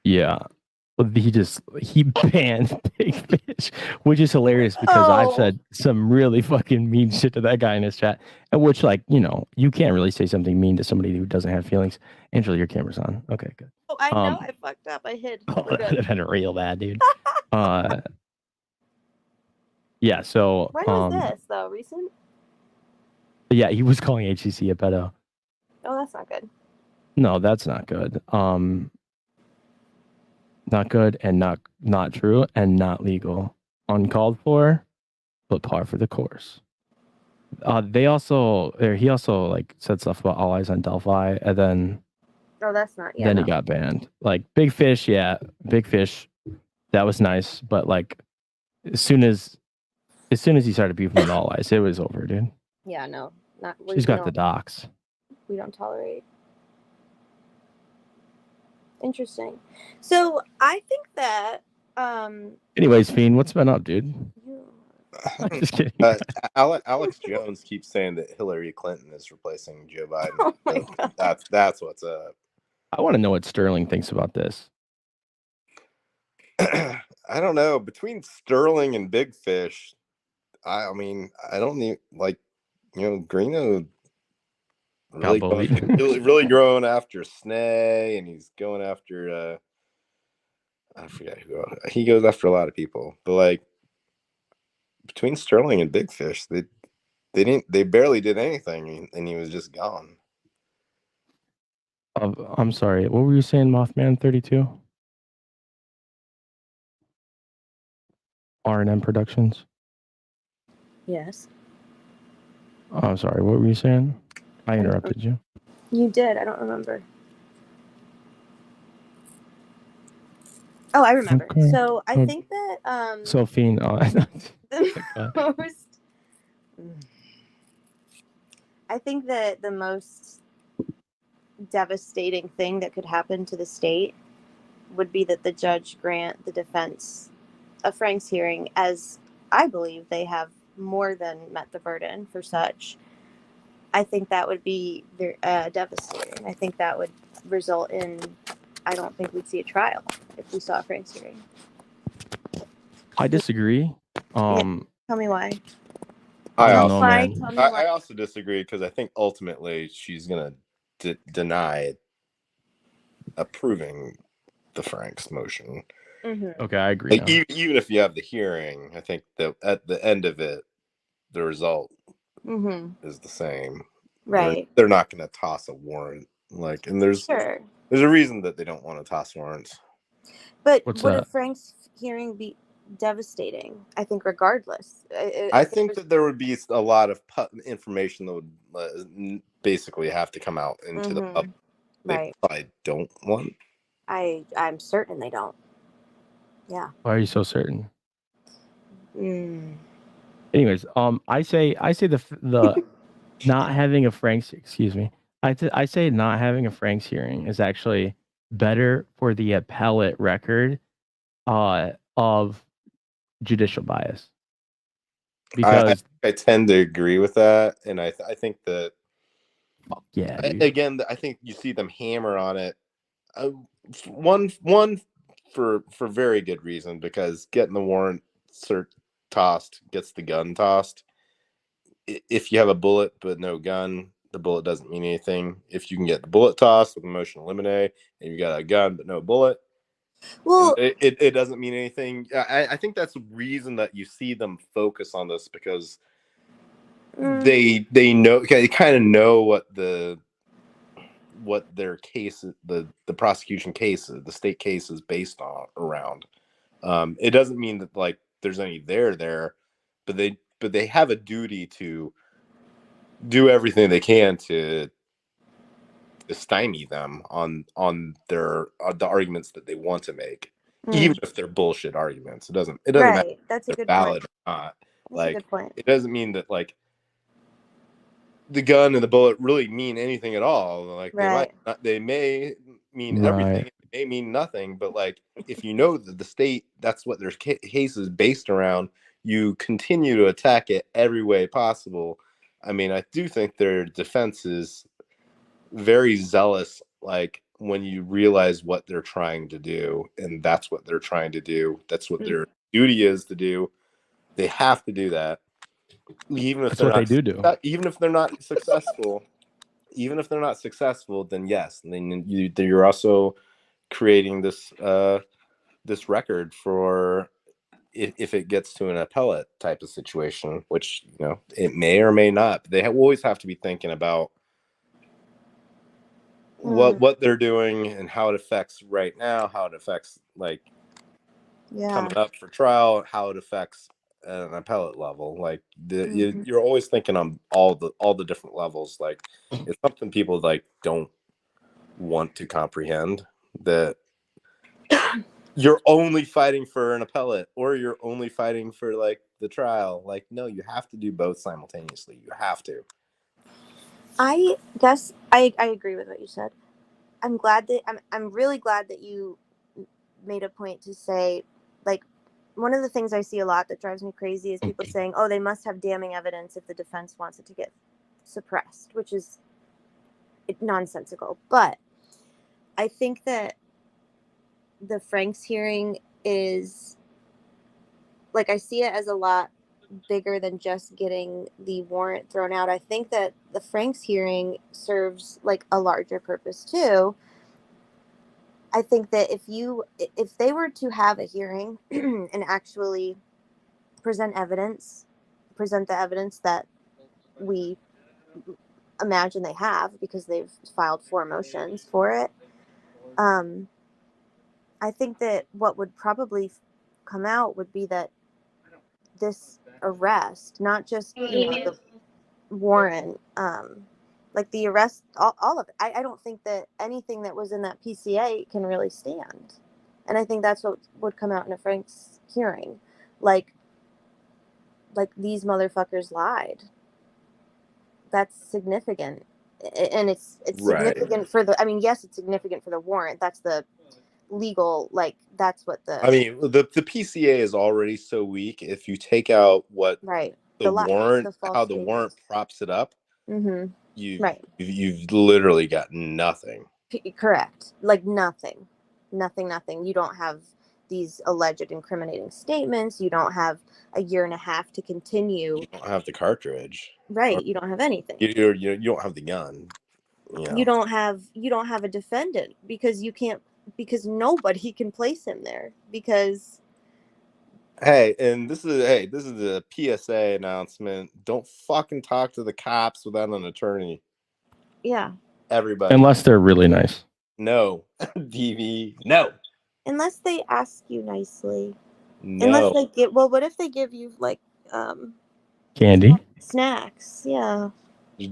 B: Yeah. He banned Big Fish, which is hilarious because I've said some really fucking mean shit to that guy in his chat. And which, like, you can't really say something mean to somebody who doesn't have feelings. Angela, your camera's on. Okay, good.
C: Oh, I know I fucked up. I hid.
B: Oh, that would have been real bad, dude. Yeah, so
C: when was this though? Recent?
B: Yeah, he was calling HCC a pedo.
C: Oh, that's not good.
B: No, that's not good. Not good and not true and not legal. Uncalled for, but par for the course. He also like said stuff about all eyes on Delphi, and then
C: that's not.
B: Then he got banned. Like Big Fish, Big Fish, that was nice, but like as soon as he started beefing with all eyes, it was over, dude.
C: Yeah, no, not.
B: She's got the docs.
C: We don't tolerate. Interesting. So I think that.
B: Anyways, Fiend, what's been up, dude?
A: I'm just kidding. Alex Jones keeps saying that Hillary Clinton is replacing Joe Biden.
C: Oh my God.
A: That's what's up.
B: I want to know what Sterling thinks about this.
A: I don't know. Between Sterling and Big Fish, I mean, I don't need Greeno really growing after Snay, and he's going after I forget who he goes after a lot of people, but like between Sterling and Big Fish, they barely did anything, and he was just gone.
B: I'm sorry. What were you saying, Mothman 32? R&M Productions.
C: Yes.
B: Oh, I'm sorry. What were you saying? I interrupted you.
C: You did. I don't remember. Oh, I remember. Okay. So I think that
B: Sophie,
C: I think that the most devastating thing that could happen to the state would be that the judge grant the defense a Frank's hearing, as I believe they have more than met the burden for such. I think that would be devastating. I think that would result in, I don't think we'd see a trial if we saw a Frank's hearing.
B: I disagree.
C: Tell me why.
A: I also disagree because I think ultimately she's going to deny approving the Frank's motion.
C: Mm-hmm.
B: Okay, I agree.
A: Like, even if you have the hearing, I think that at the end of it, the result is the same.
C: Right.
A: They're not going to toss a warrant. Like, and there's a reason that they don't want to toss warrants.
C: But would a Frank's hearing be devastating? I think regardless.
A: I think that there would be a lot of information that would basically have to come out into the public. They probably don't want.
C: I'm certain they don't. Yeah.
B: Why are you so certain? Anyways, I say the not having a Frank's, excuse me. I say not having a Frank's hearing is actually better for the appellate record. of judicial bias. Because
A: I tend to agree with that, and I think that
B: dude.
A: I think you see them hammer on it. One for very good reason, because getting the warrant tossed gets the gun tossed. If you have a bullet but no gun, the bullet doesn't mean anything. If you can get the bullet tossed with a motion to eliminate, and you got a gun but no bullet,
C: well,
A: it doesn't mean anything. I think that's the reason that you see them focus on this, because they know, they kind of know what their case, the prosecution case, the state case is based on around. It doesn't mean that like there's any there, but they have a duty to do everything they can to stymie them on their the arguments that they want to make, even if they're bullshit arguments. It doesn't matter
C: right. That's a
A: if they're
C: good
A: valid
C: point.
A: or not.
C: That's a
A: Like,
C: good point.
A: it doesn't mean that like the gun and the bullet really mean anything at all. Like,
C: Right.
A: they may mean everything, they may mean nothing, but like, if you know that the state, that's what their case is based around, you continue to attack it every way possible. I mean, I do think their defense is very zealous, like when you realize what they're trying to do, and that's what they're trying to do. That's what their duty is to do. They have to do that. Even if
B: That's
A: they're
B: what
A: not,
B: they do.
A: even if they're not successful, then yes, then you're also creating this this record for if it gets to an appellate type of situation, which, you know, it may or may not. They always have to be thinking about what they're doing and how it affects right now, how it affects like coming up for trial, how it affects an appellate level. Like you're always thinking on all the different levels. Like, it's something people like don't want to comprehend, that you're only fighting for an appellate, or you're only fighting for like the trial. Like, no, you have to do both simultaneously. You have to.
C: I guess I agree with what you said. I'm really glad that you made a point to say, like, one of the things I see a lot that drives me crazy is people saying, oh, they must have damning evidence if the defense wants it to get suppressed, which is nonsensical. But I think that the Franks hearing is, like, I see it as a lot bigger than just getting the warrant thrown out. I think that the Franks hearing serves like a larger purpose too. I think that if they were to have a hearing and actually present the evidence that we imagine they have, because they've filed 4 motions for it, I think that what would probably come out would be that this arrest, not just the warrant, like the arrest, all of it. I don't think that anything that was in that PCA can really stand, and I think that's what would come out in a Frank's hearing, like these motherfuckers lied. That's significant, and it's significant for the. I mean, yes, it's significant for the warrant. That's the legal, like, that's what the.
A: I mean, the PCA is already so weak. If you take out what the warrant, how the warrant props it up, you've literally got nothing.
C: Correct. Like nothing. You don't have these alleged incriminating statements. You don't have a year and a half to continue.
A: You don't have the cartridge.
C: Right. You don't have anything.
A: You don't have the gun. You know?
C: You don't have a defendant, because nobody can place him there, because.
A: Hey, this is a PSA announcement. Don't fucking talk to the cops without an attorney.
C: Yeah.
A: Everybody.
B: Unless they're really nice.
A: No. DV. No.
C: Unless they ask you nicely.
A: No.
C: Unless they get, well, what if they give you like
B: candy?
C: Snacks. Yeah.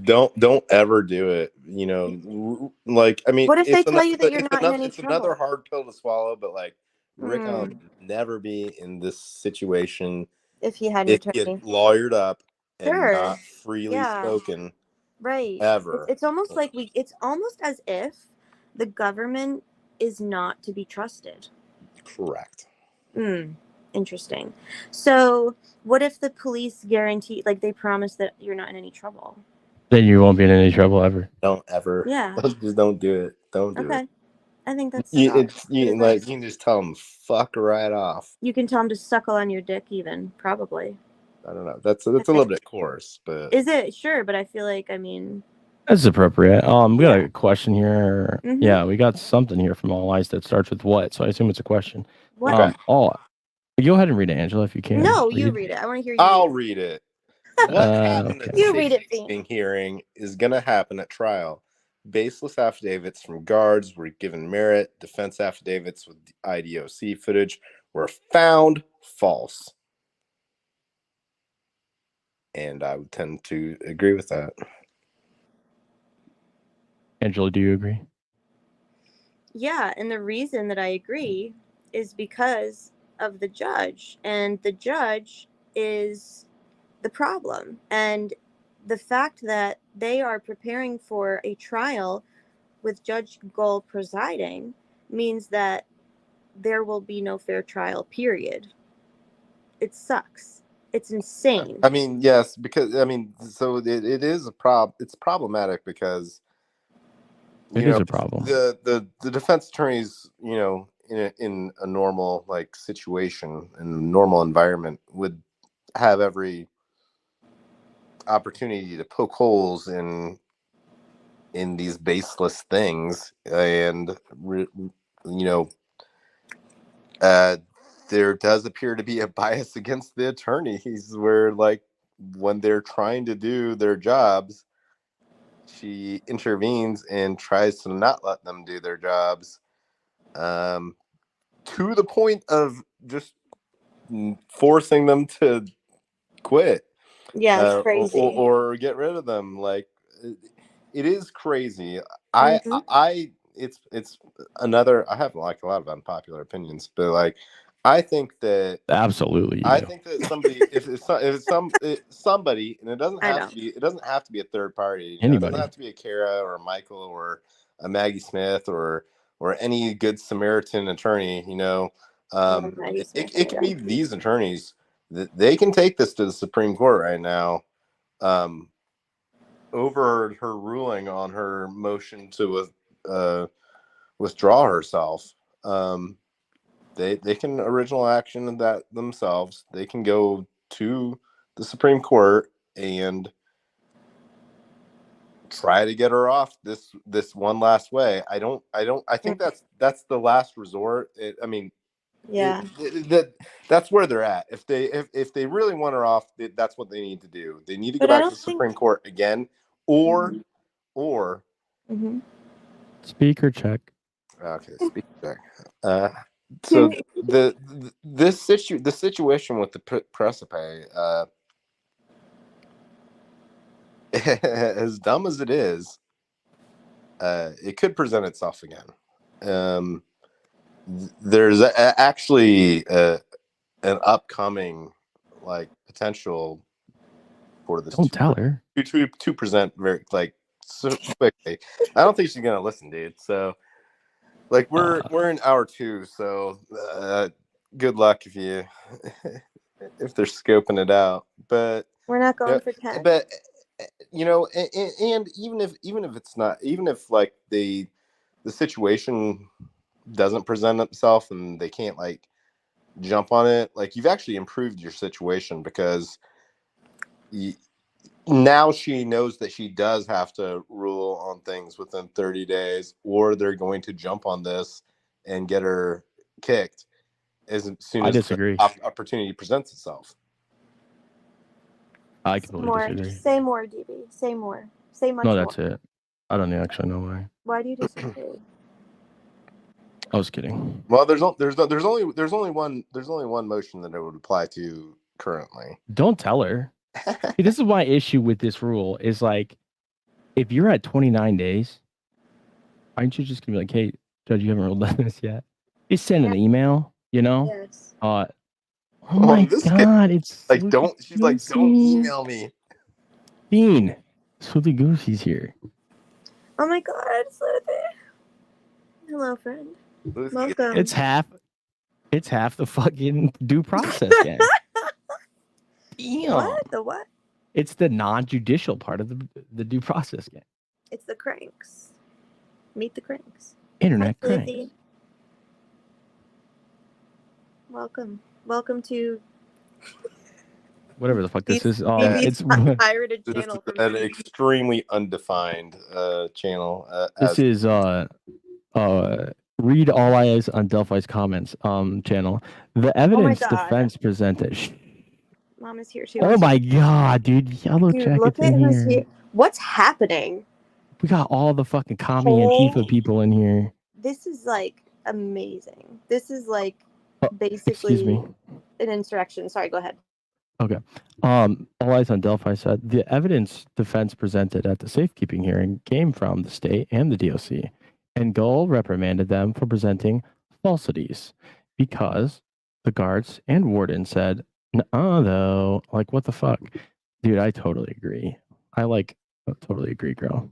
A: Don't ever do it. You know, like, I mean,
C: what if they tell you that you're not in any
A: it's
C: trouble?
A: another hard pill to swallow, but like, Rick Allen would never be in this situation
C: if he had an attorney
A: lawyered up and not freely spoken.
C: Right.
A: Ever.
C: It's almost like it's almost as if the government is not to be trusted.
A: Correct.
C: Interesting. So what if the police guarantee, like they promise that you're not in any trouble?
B: Then you won't be in any trouble ever.
A: Don't ever.
C: Yeah.
A: Just don't do it. Don't do
C: Okay.
A: it.
C: I think that's
A: You,
C: good
A: it's you,
C: advice.
A: like you can just tell them fuck right off.
C: You can tell them to suckle on your dick, even probably.
A: I don't know. That's a little bit coarse, but
C: Is it? Sure, but I feel like, I mean,
B: That's appropriate. We got
C: Yeah.
B: a question here.
C: Mhm.
B: Yeah, we got something here from All Eyes that starts with what? So I assume it's a question.
C: what?
B: Go ahead and read it, Angela, if you can.
C: No, you read it. I want to hear you.
A: I'll
C: read
A: read it. What happened
B: okay.
A: at
C: You
A: the
C: read it,
A: sentencing hearing is going to happen at trial. Baseless affidavits from guards were given merit. Defense affidavits with IDOC footage were found false. And I would tend to agree with that.
B: Angela, do you agree?
C: Yeah, and the reason that I agree is because of the judge, and the judge is the problem. And the fact that they are preparing for a trial with Judge Gull presiding means that there will be no fair trial, period. It sucks. It's insane.
A: I mean, yes, because so it is a it's problematic because
B: It is a problem.
A: The defense attorneys, in a normal like situation, in a normal environment, would have every opportunity to poke holes in these baseless things, and there does appear to be a bias against the attorneys, where like when they're trying to do their jobs, she intervenes and tries to not let them do their jobs, to the point of just forcing them to quit.
C: Yeah, it's crazy.
A: Or get rid of them. Like, it is crazy.
C: Mhm.
A: It's another. I have like a lot of unpopular opinions, but like, I think that
B: Absolutely.
A: I think that somebody, if somebody, and it doesn't have to be a third party. It doesn't have to be a Kara or a Michael or a Maggie Smith or any good Samaritan attorney. It could be these attorneys. They can take this to the Supreme Court right now, over her ruling on her motion to withdraw herself. They can original action that themselves. They can go to the Supreme Court and try to get her off this one last way. I think that's the last resort.
C: Yeah.
A: That's where they're at. If they really want her off, that's what they need to do. They need to go
C: But I
A: back to
C: don't
A: the Supreme Court again, or
C: Mhm.
B: speaker check.
A: okay, speaker check. So the situation with the precipice, as dumb as it is, it could present itself again. There's actually an upcoming like potential for this.
B: Don't tell her
A: to present very like so quickly. I don't think she's gonna listen, dude. So like we're in hour 2, so good luck if they're scoping it out. But
C: we're not going for 10.
A: But and even if it's not, even if like the situation doesn't present itself and they can't like jump on it, like you've actually improved your situation, because now she knows that she does have to rule on things within 30 days, or they're going to jump on this and get her kicked as soon as the opportunity presents itself.
B: I completely disagree.
C: Say more, DB. Say more. Say much
B: more.
C: more.
B: No, that's it. I don't actually know why.
C: Why do you disagree?
B: I was kidding.
A: Well, there's only one motion that it would apply to currently.
B: Don't tell her. See, this is my issue with this rule is like, if you're at 29 days, aren't you just gonna be like, hey, judge, you haven't ruled on this yet? Just send an email,
C: Yes.
B: Oh my God, it's
A: like, don't email me.
B: Bean, Sweetie Goosey's here.
C: Oh my God, Sleuthie. Hello, friend. Welcome.
B: It's half. It's half the fucking due process gang. Damn.
C: What? The what?
B: It's the non-judicial part of the due process gang.
C: It's the cranks. Meet the cranks.
B: Internet
C: Hi,
B: cranks.
C: Lizzie. Welcome. Welcome to
B: Whatever the fuck this is.
C: BB's
B: It's
C: pirated
A: This
C: channel.
A: is
C: From
A: an
C: BB.
A: extremely undefined channel.
B: this is read all eyes on Delphi's comments channel. The evidence
C: God.
B: defense presented.
C: Mom is here too.
B: Oh my god, dude! Yellow
C: Dude,
B: jackets
C: look at
B: in
C: who's
B: here.
C: here. What's happening?
B: We got all the fucking commie Antifa people in here.
C: This is like amazing. This is like
B: Excuse
C: basically
B: me.
C: an insurrection. Sorry, go ahead.
B: Okay. All eyes on Delphi said the evidence defense presented at the safekeeping hearing came from the state and the DOC, and Gull reprimanded them for presenting falsities because the guards and warden said, "Nuh-uh, though." Like, what the fuck, dude? I totally agree. Totally agree, girl.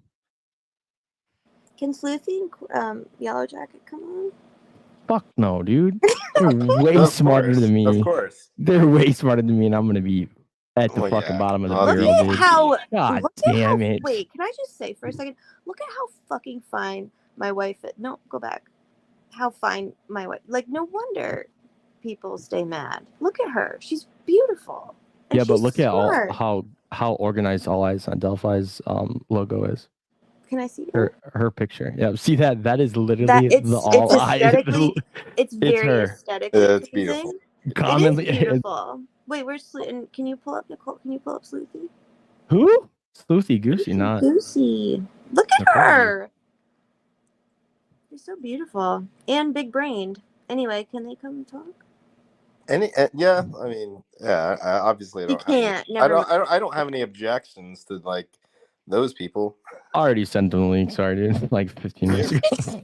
C: Can Sleuthy and Yellow Jacket come on?
B: Fuck no, dude. They're way
A: Of
B: smarter
A: course,
B: than me.
A: Of course.
B: They're way smarter than me, and I'm gonna be at the
A: Well,
B: fucking
A: yeah.
B: bottom of the
A: Look
B: barrel,
C: Look at
B: dude.
C: how.
B: God
C: look at
B: damn
C: how,
B: it.
C: Wait, can I just say for a second? Look at how fucking fine my wife is. No, go back. How fine my wife. Like, no wonder people stay mad. Look at her. She's beautiful. And
B: Yeah, but
C: she's
B: look at
C: smart.
B: how organized All Eyes on Delphi's logo is.
C: Can I see that?
B: Her picture. Yeah, see that? That is literally
C: That it's
B: the All Eyes.
C: aesthetically, it's very
B: her.
C: aesthetically
A: Yeah, it's
C: pleasing.
A: beautiful.
B: Commonly,
C: It is beautiful. Wait, where's and can you pull up Nicole? Can you pull up Sleuthy?
B: who? Sleuthy Goosey, not.
C: Goosey. Look at
B: Nicole.
C: her. You're so beautiful and big brained. Anyway, can they come talk?
A: Yeah, I mean, yeah, I obviously
C: You
A: don't.
C: can't.
A: I
C: Never.
A: I don't have any objections to like those people.
B: I already sent them a link. Sorry, dude. Like 15 minutes ago.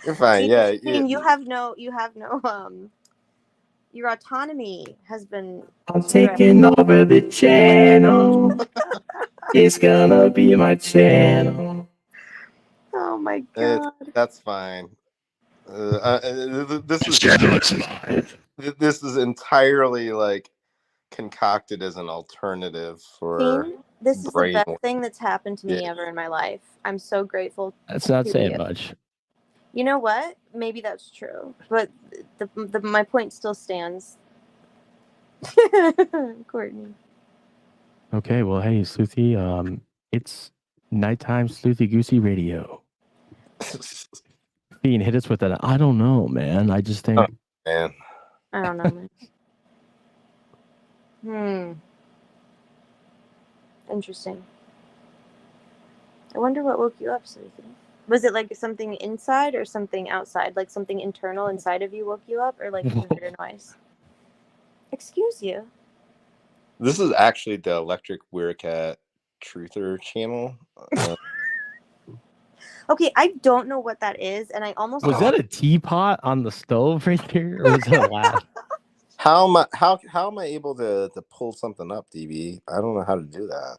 A: You're fine. Yeah,
C: Dean, you have no. Your autonomy has been.
B: I'm taking over the channel. It's gonna be my channel.
C: Oh my god.
A: That's fine. This is entirely like concocted as an alternative for.
C: Dean, this is the
A: brain.
C: best thing that's happened to me ever in my life. I'm so grateful.
B: That's not
C: to
B: saying
C: you.
B: much.
C: You know what? Maybe that's true, but my point still stands. Courtney.
B: Okay, well, hey, Sleuthy, it's nighttime Sleuthy Goosey radio. Bean, hit us with that. I don't know, man. I just think.
A: Oh, man.
C: I don't know, man. Interesting. I wonder what woke you up, Sleuthy. Was it like something inside or something outside? Like something internal inside of you woke you up, or like you heard a noise? Excuse you.
A: This is actually the Electric Weircat Truther channel.
C: Okay, I don't know what that is, and I almost
B: Was that a teapot on the stove right there, or was that a laugh?
A: How am I able to pull something up, DB? I don't know how to do that.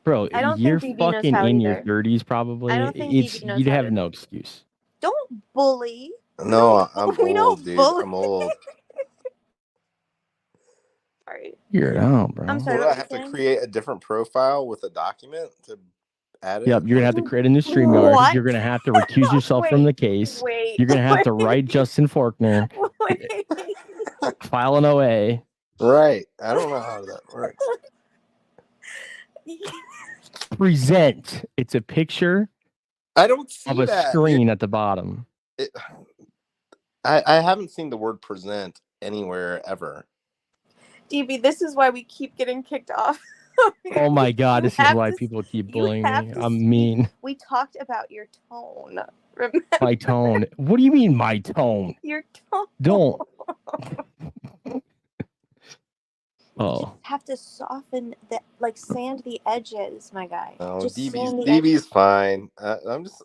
B: Bro,
C: I don't
B: you're
C: think DB knows
B: fucking
C: how
B: in
C: either.
B: your 30s, probably.
C: I don't think DB knows
B: you'd
C: how
B: have
C: to.
B: no excuse.
C: Don't bully.
A: No, I'm
C: We don't
A: old, dude.
C: bully.
A: I'm old.
C: Sorry.
B: You're out, bro.
C: I'm sorry.
A: Well,
C: What
A: I have
C: were
A: to
C: you saying?
A: create a different profile with a document to add it.
B: Yep, you're gonna have to create a new StreamYard.
C: What?
B: You're gonna have to recuse yourself from the case.
C: Wait.
B: You're gonna have to write Justin Faulkner,
C: Wait.
B: file an OA.
A: Right. I don't know how that works.
B: Present. It's a picture
A: I don't see
B: of a
A: that.
B: screen at the bottom.
A: I haven't seen the word present anywhere ever.
C: DB, this is why we keep getting kicked off.
B: Oh my god,
C: You
B: this is
C: have
B: why
C: to-
B: people keep
C: you
B: bullying
C: have
B: me.
C: to
B: I'm
C: speak.
B: mean.
C: We talked about your tone. Remember
B: My tone. What do you mean my tone?
C: your tone?
B: Don't.
C: You
B: Oh.
C: just have to soften the sand the edges, my guy.
A: No,
C: just sand the
A: DB's fine. I'm just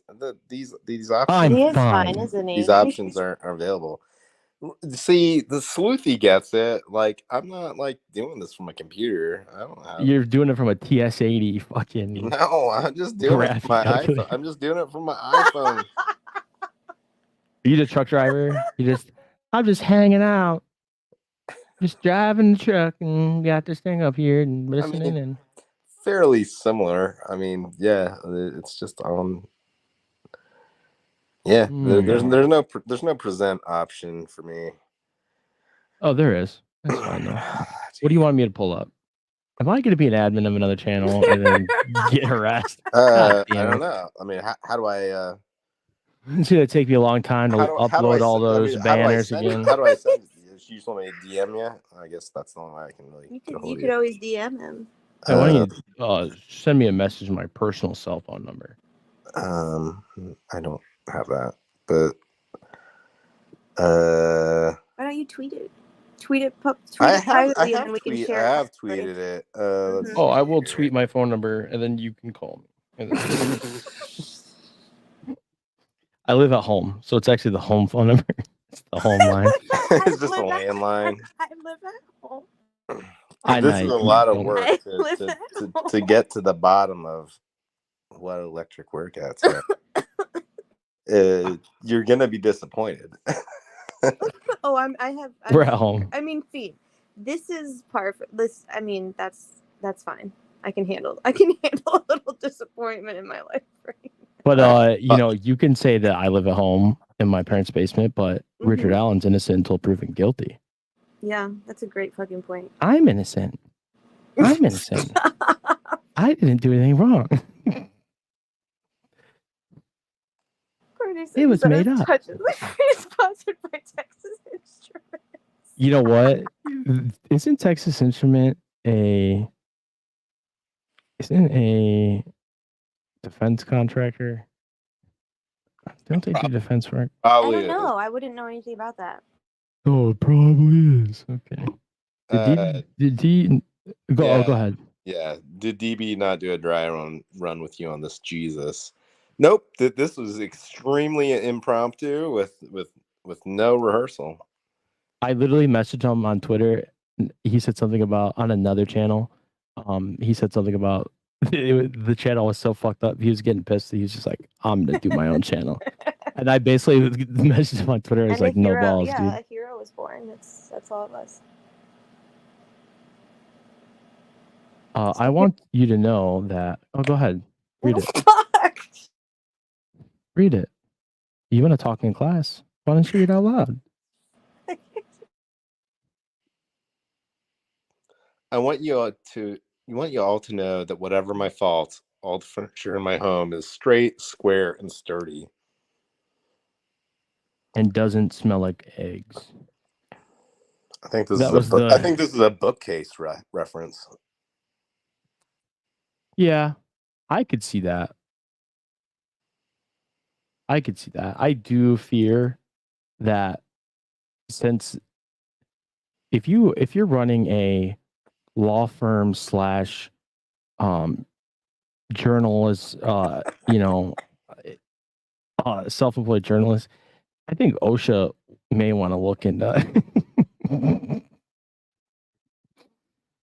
A: these options.
B: I'm
C: He is
B: fine.
C: fine, isn't he?
A: These options are available. See, the Sleuthy gets it. Like, I'm not like doing this from a computer. I don't have.
B: You're doing it from a TS-80 fucking.
A: No, I'm just doing it
B: graphic
A: from my
B: calculator.
A: iPhone. I'm just doing it from my iPhone.
B: Are you the truck driver? You just I'm just hanging out, just driving the truck, and got this thing up here and listening. And
A: fairly similar. I mean, yeah, it's just on. Yeah, there's no present option for me.
B: Oh, there is. That's fine though. What do you want me to pull up? Am I going to be an admin of another channel and then get harassed?
A: I don't know. I mean, how do I?
B: It's going to take me a long time to upload all those banners again.
A: How do I send it? You just want me to DM you? I guess that's the only way I can really.
C: You could always DM him.
B: Hey, why don't you send me a message on my personal cell phone number?
A: I don't have that, but
C: why don't you tweet it? Tweet it
A: I
C: privately,
A: have
C: and we can share.
A: I have tweeted it.
B: Oh, I will tweet my phone number, and then you can call me. I live at home, so it's actually the home phone number. It's the home line.
A: It's just a landline.
C: I live at home.
A: This is a lot of work to get to the bottom of what electric workouts are. You're gonna be disappointed.
C: Oh,
B: We're at home.
C: I mean, Fee, this is perfect. I mean, that's fine. I can handle a little disappointment in my life. Right?
B: But you can say that I live at home in my parents' basement, but Richard Allen's innocent until proven guilty.
C: Yeah, that's a great fucking point.
B: I'm innocent. I'm innocent. I didn't do anything wrong. It was made up.
C: Sponsored by Texas Instruments.
B: You know what? Isn't Texas Instrument a defense contractor? Don't they do defense work?
C: I don't know. I wouldn't know anything about that.
B: Oh, it probably is. Okay. Did he go?
A: Yeah,
B: go ahead.
A: Yeah. Did DB not do a dry run with you on this? Jesus. Nope. This was extremely impromptu with no rehearsal.
B: I literally messaged him on Twitter. He said something about on another channel. He said something about the channel was so fucked up. He was getting pissed. He was just like, "I'm gonna do my own channel." And I basically messaged him on Twitter. I was like, "No balls, dude."
C: Yeah, a hero was born. That's all it was.
B: I want you to know that. Oh, go ahead. Read it. Read it. You want to talk in class? Why don't you read out loud?
A: I want you all to know that whatever my faults, all the furniture in my home is straight, square, and sturdy.
B: And doesn't smell like eggs.
A: I think this is a bookcase reference.
B: Yeah, I could see that. I do fear that since if you're running a law firm / journalist, self-employed journalist, I think OSHA may want to look into.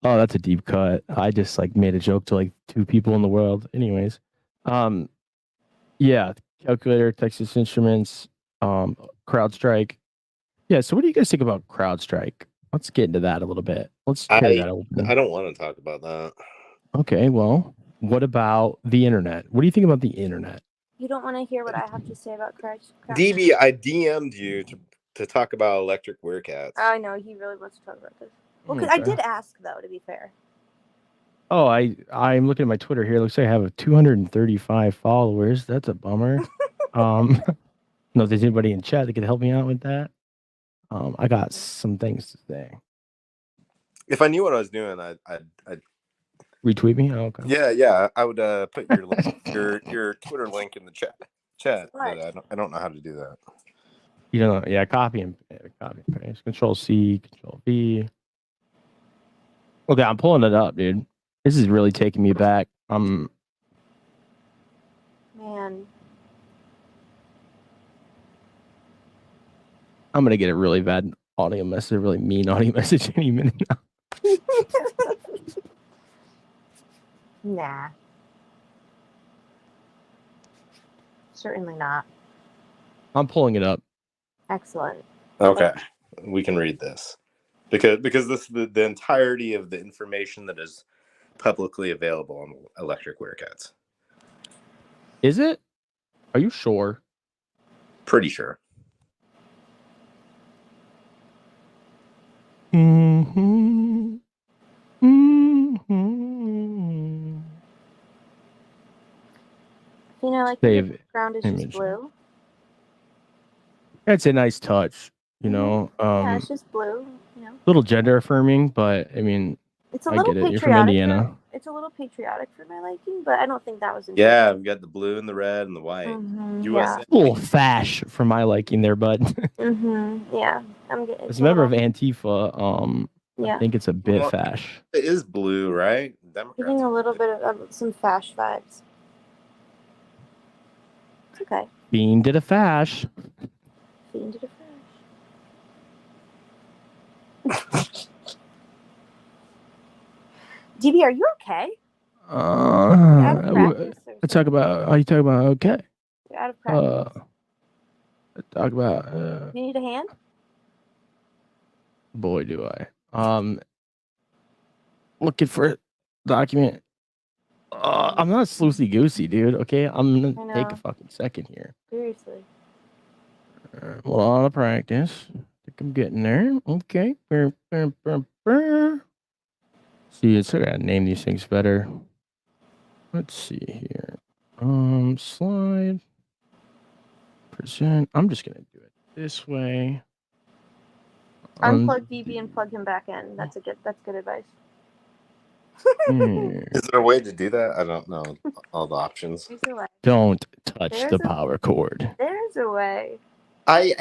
B: Oh, that's a deep cut. I just made a joke to 2 people in the world. Anyways, yeah, calculator, Texas Instruments, CrowdStrike. Yeah. So, what do you guys think about CrowdStrike? Let's get into that a little bit. Let's carry that open.
A: I don't want to talk about that.
B: Okay. Well, what about the internet? What do you think about the internet?
C: You don't want to hear what I have to say about CrowdStrike?
A: DB, I DM'd you to talk about electric werecats.
C: I know he really wants to talk about this. Well, because I did ask, though, to be fair.
B: Oh, I'm looking at my Twitter here. It looks like I have 235 followers. That's a bummer. No, if there's anybody in chat that could help me out with that. I got some things to say.
A: If I knew what I was doing, I'd
B: retweet me. Oh, okay.
A: Yeah. I would put your link, your Twitter link in the chat. But I don't know how to do that.
B: You don't know? Yeah, copy and paste. Control C, Control V. Okay, I'm pulling it up, dude. This is really taking me back.
C: Man.
B: I'm gonna get a really bad audio message, a really mean audio message any minute now.
C: Nah. Certainly not.
B: I'm pulling it up.
C: Excellent.
A: Okay, we can read this because this is the entirety of the information that is publicly available on electric werecats.
B: Is it? Are you sure?
A: Pretty sure.
B: Mm-hmm. Mm-hmm.
C: You know, like
B: Save
C: the background is
B: image.
C: just blue.
B: That's a nice touch, you know.
C: Yeah, it's just blue. You know,
B: little gender affirming, but I mean,
C: it's a
B: I
C: little
B: get it. You're from
C: patriotic.
B: Indiana.
C: It's a little patriotic for my liking, but I don't think that was.
A: Yeah, we've got the blue and the red and the white.
C: Yeah.
B: A little fash for my liking there, bud.
C: Yeah, I'm getting.
B: As a member of Antifa,
C: yeah.
B: I think it's a bit fash.
A: It is blue, right?
C: Democrats. Getting a little bit of some fash vibes. It's okay.
B: Bean did a fash.
C: Bean did a fash. DB, are you okay?
B: I talk about. Are you talking about okay?
C: You're out of practice.
B: Talk about.
C: You need a hand?
B: Boy, do I. Looking for a document. I'm not sloosey goosey, dude. Okay, I'm gonna take a fucking second here.
C: Seriously.
B: A lot of practice. I think I'm getting there. Okay. See, it's I gotta name these things better. Let's see here. Slide. Present. I'm just gonna do it this way.
C: Unplug DB and plug him back in. That's good advice.
A: Is there a way to do that? I don't know all the options.
B: Don't touch the power cord.
C: There's a way.
A: I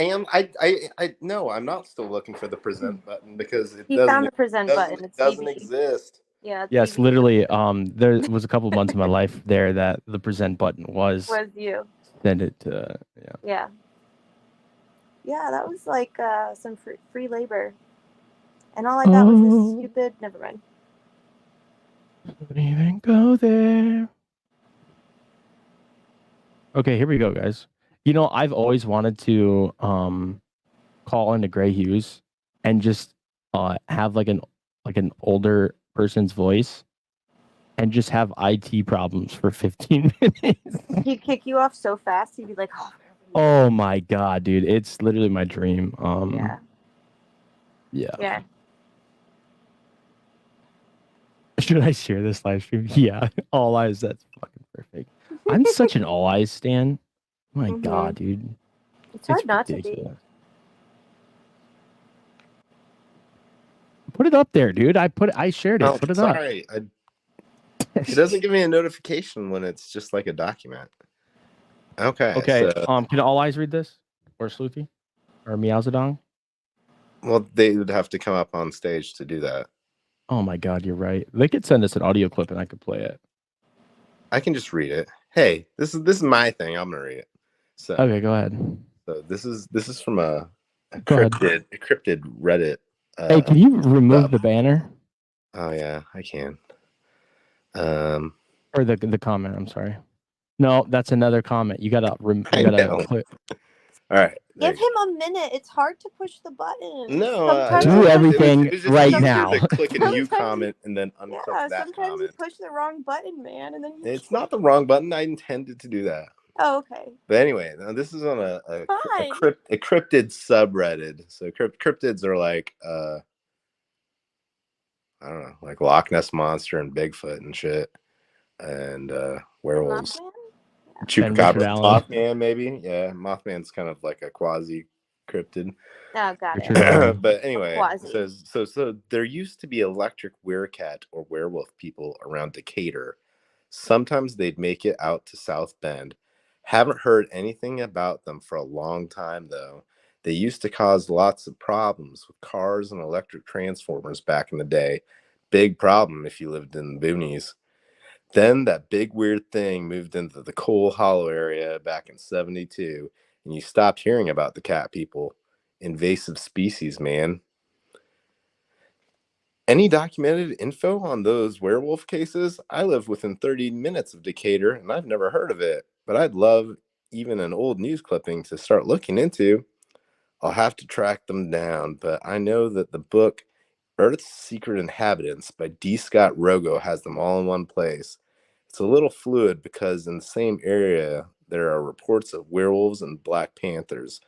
A: no, I'm not still looking for the present button because it
C: found the present button. It
A: doesn't exist.
C: Yeah.
B: Yes, literally. There was a couple of months in my life there that the present button was
C: you.
B: Send it to
C: Yeah. Yeah, that was like some free labor, and all I got was this stupid. Never mind.
B: Don't even go there. Okay, here we go, guys. You know, I've always wanted to call into Gray Hughes and just have like an older person's voice and just have IT problems for 15 minutes.
C: He'd kick you off so fast, he'd be like,
B: oh my god, dude. It's literally my dream. Yeah. Should I share this live stream? Yeah. All eyes, that's fucking perfect. I'm such an all eyes stan. Oh my god, dude.
C: It's hard not ridiculous. To be.
B: Put it up there, dude. I shared it. Put it up.
A: Sorry. It doesn't give me a notification when it's just like a document. Okay.
B: So, can all eyes read this? Or Sleuthy? Or Meowzadong?
A: Well, they would have to come up on stage to do that.
B: Oh my god, you're right. They could send us an audio clip and I could play it.
A: I can just read it. Hey, this is my thing. I'm gonna read it. So
B: okay, go ahead.
A: So this is from a cryptid Reddit.
B: Hey, can you remove the banner?
A: Oh yeah, I can.
B: Or the comment. I'm sorry. No, that's another comment. You gotta click.
A: All right.
C: Give him a minute. It's hard to push the button.
A: No,
B: do everything it was right now.
A: To click a new comment and then unclick that
C: sometimes
A: comment.
C: You push the wrong button, man, and then
A: it's not the wrong button. I intended to do that.
C: Oh, okay.
A: But anyway, now this is on a cryptid subreddit. So cryptids are like I don't know, like Loch Ness Monster and Bigfoot and shit, and werewolves. Chupacabra, Mothman, maybe. Yeah, Mothman's kind of like a quasi cryptid.
C: Oh, got it.
A: But anyway, so there used to be electric werecat or werewolf people around Decatur. Sometimes they'd make it out to South Bend. Haven't heard anything about them for a long time, though. They used to cause lots of problems with cars and electric transformers back in the day. Big problem if you lived in the boonies. Then that big weird thing moved into the Coal Hollow area back in 72, and you stopped hearing about the cat people. Invasive species, man. Any documented info on those werewolf cases? I live within 30 minutes of Decatur, and I've never heard of it, but I'd love even an old news clipping to start looking into. I'll have to track them down, but I know that the book Earth's Secret Inhabitants by D. Scott Rogo has them all in one place. It's a little fluid because in the same area there are reports of werewolves and black panthers.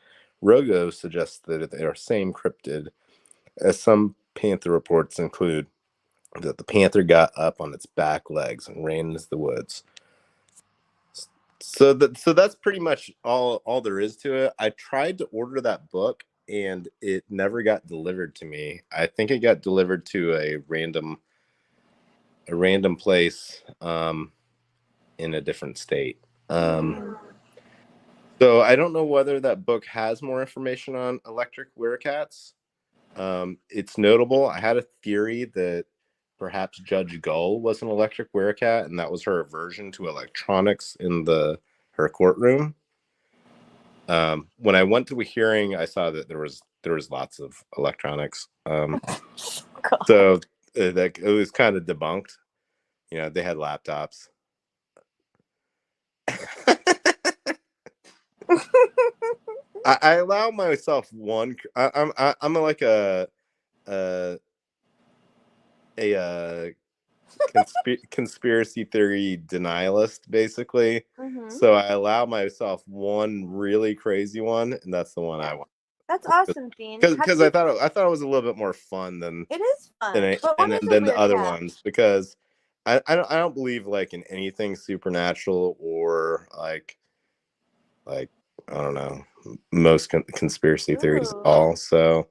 A: Rogo suggests that they are same cryptid, as some panther reports include that the panther got up on its back legs and ran into the woods. So that's pretty much all there is to it. I tried to order that book and it never got delivered to me. I think it got delivered to a random place in a different state. So I don't know whether that book has more information on electric werecats. It's notable. I had a theory that perhaps Judge Gull was an electric werecat, and that was her aversion to electronics in her courtroom. When I went to a hearing, I saw that there was lots of electronics. So it was kind of debunked. You know, they had laptops. I allow myself one. I'm like a conspiracy theory denialist, basically. So I allow myself one really crazy one, and that's the one I want.
C: That's awesome, Fiend.
A: Because I thought it was a little bit more fun than
C: it is fun,
A: than the other ones. Because I don't believe like in anything supernatural or like I don't know, most conspiracy theories at all. So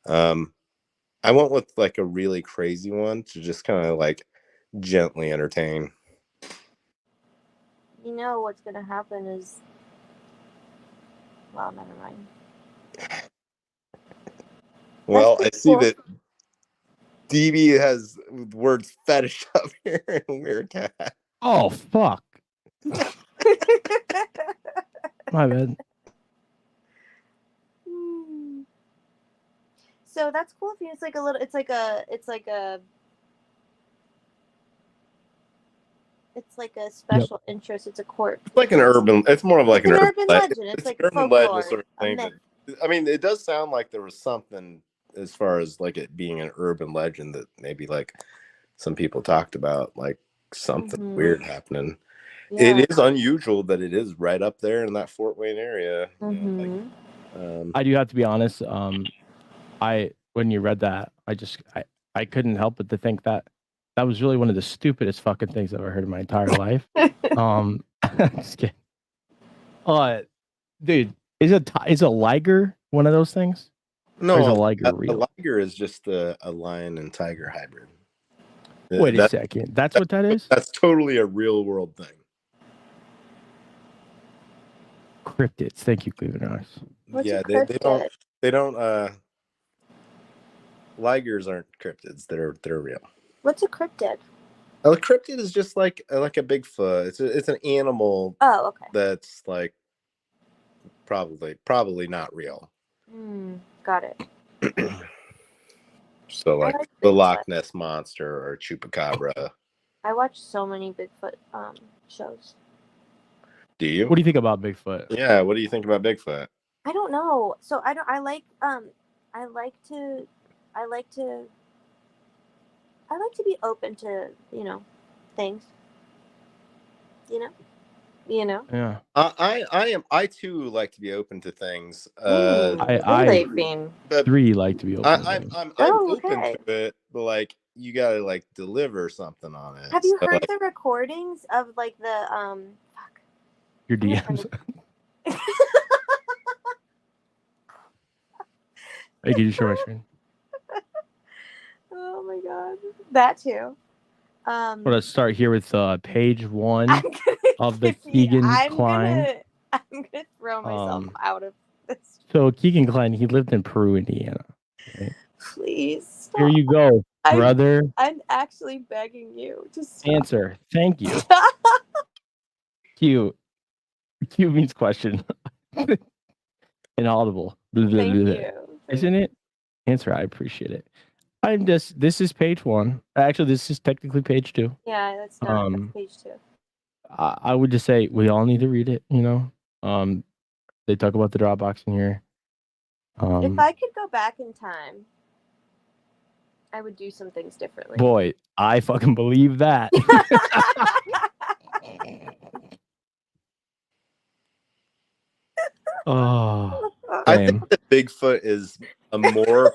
A: I went with like a really crazy one to just kind of like gently entertain.
C: You know what's gonna happen is, well, never mind.
A: Well, I see that DB has words fetish up here in Werecat.
B: Oh fuck. My bad.
C: So that's cool. If it's like a little, it's like a special interest. It's a court.
A: It's like an urban. It's more of like an urban legend.
C: It's like
A: an urban
C: folklore,
A: legend sort of thing. But, I mean, it does sound like there was something as far as like it being an urban legend that maybe like some people talked about, like something weird happening. Yeah. It is unusual that it is right up there in that Fort Wayne area. You know, like,
B: I do have to be honest. When you read that, I couldn't help but to think that was really one of the stupidest fucking things I've ever heard in my entire life. Just kidding. Dude, is a liger one of those things?
A: No,
B: is a liger real?
A: A liger is just a lion and tiger hybrid.
B: Wait a second. That's what that is?
A: That's totally a real world thing.
B: Cryptids. Thank you, Cleveland Ice.
A: Yeah, they don't ligers aren't cryptids. They're real.
C: What's a cryptid?
A: A cryptid is just like a Bigfoot. It's an animal.
C: Oh, okay.
A: That's like probably not real.
C: Got it.
A: So like the Loch Ness Monster or Chupacabra.
C: I watch so many Bigfoot shows.
B: Do you? What do you think about Bigfoot?
A: Yeah, what do you think about Bigfoot?
C: I don't know. So I like to be open to, things.
B: Yeah.
A: I too like to be open to things.
B: I three like to be open.
A: I'm open to it, but like you gotta like deliver something on it.
C: Have you heard the recordings of like the
B: your DMs? Hey, can you share my screen?
C: Oh my god, that too.
B: Let's start here with page 1 of the Keegan Klein.
C: I'm gonna throw myself out of this.
B: So Keegan Klein, he lived in Peru, Indiana. Okay?
C: Please stop.
B: Here you go, brother.
C: I'm actually begging you to stop.
B: Answer. Thank you. Q means question. Inaudible.
C: Thank you.
B: Isn't it? Answer. I appreciate it. This is page 1. Actually, this is technically page 2.
C: Yeah, that's not that's page 2.
B: I would just say we all need to read it, They talk about the Dropbox in here.
C: If I could go back in time, I would do some things differently.
B: Boy, I fucking believe that. Oh,
A: I think that Bigfoot is a more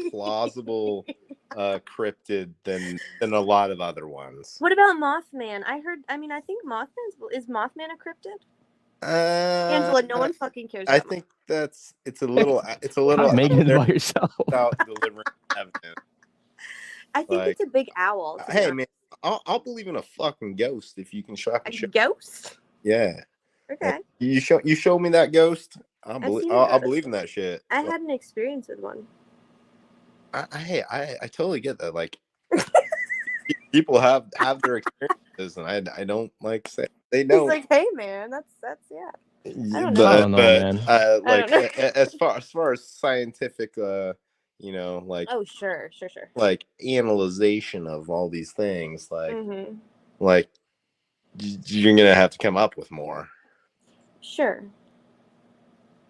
A: plausible cryptid than a lot of other ones.
C: What about Mothman? I think is Mothman a cryptid? Angela, no one fucking cares.
A: I think it's a little
B: Stop making it by yourself
A: without delivering evidence.
C: I think it's a big owl.
A: Hey man, I'll believe in a fucking ghost if you can show
C: a ghost.
A: Yeah.
C: Okay.
A: You show me that ghost. I'll believe in that shit.
C: I had an experience with one.
A: I totally get that. Like people have their experiences, and I don't like say they don't.
C: He's like, hey man, that's yeah.
B: I don't know, man.
A: Like as far as scientific, you know, like
C: oh sure.
A: Like analyzation of all these things, like like you're gonna have to come up with more.
C: Sure.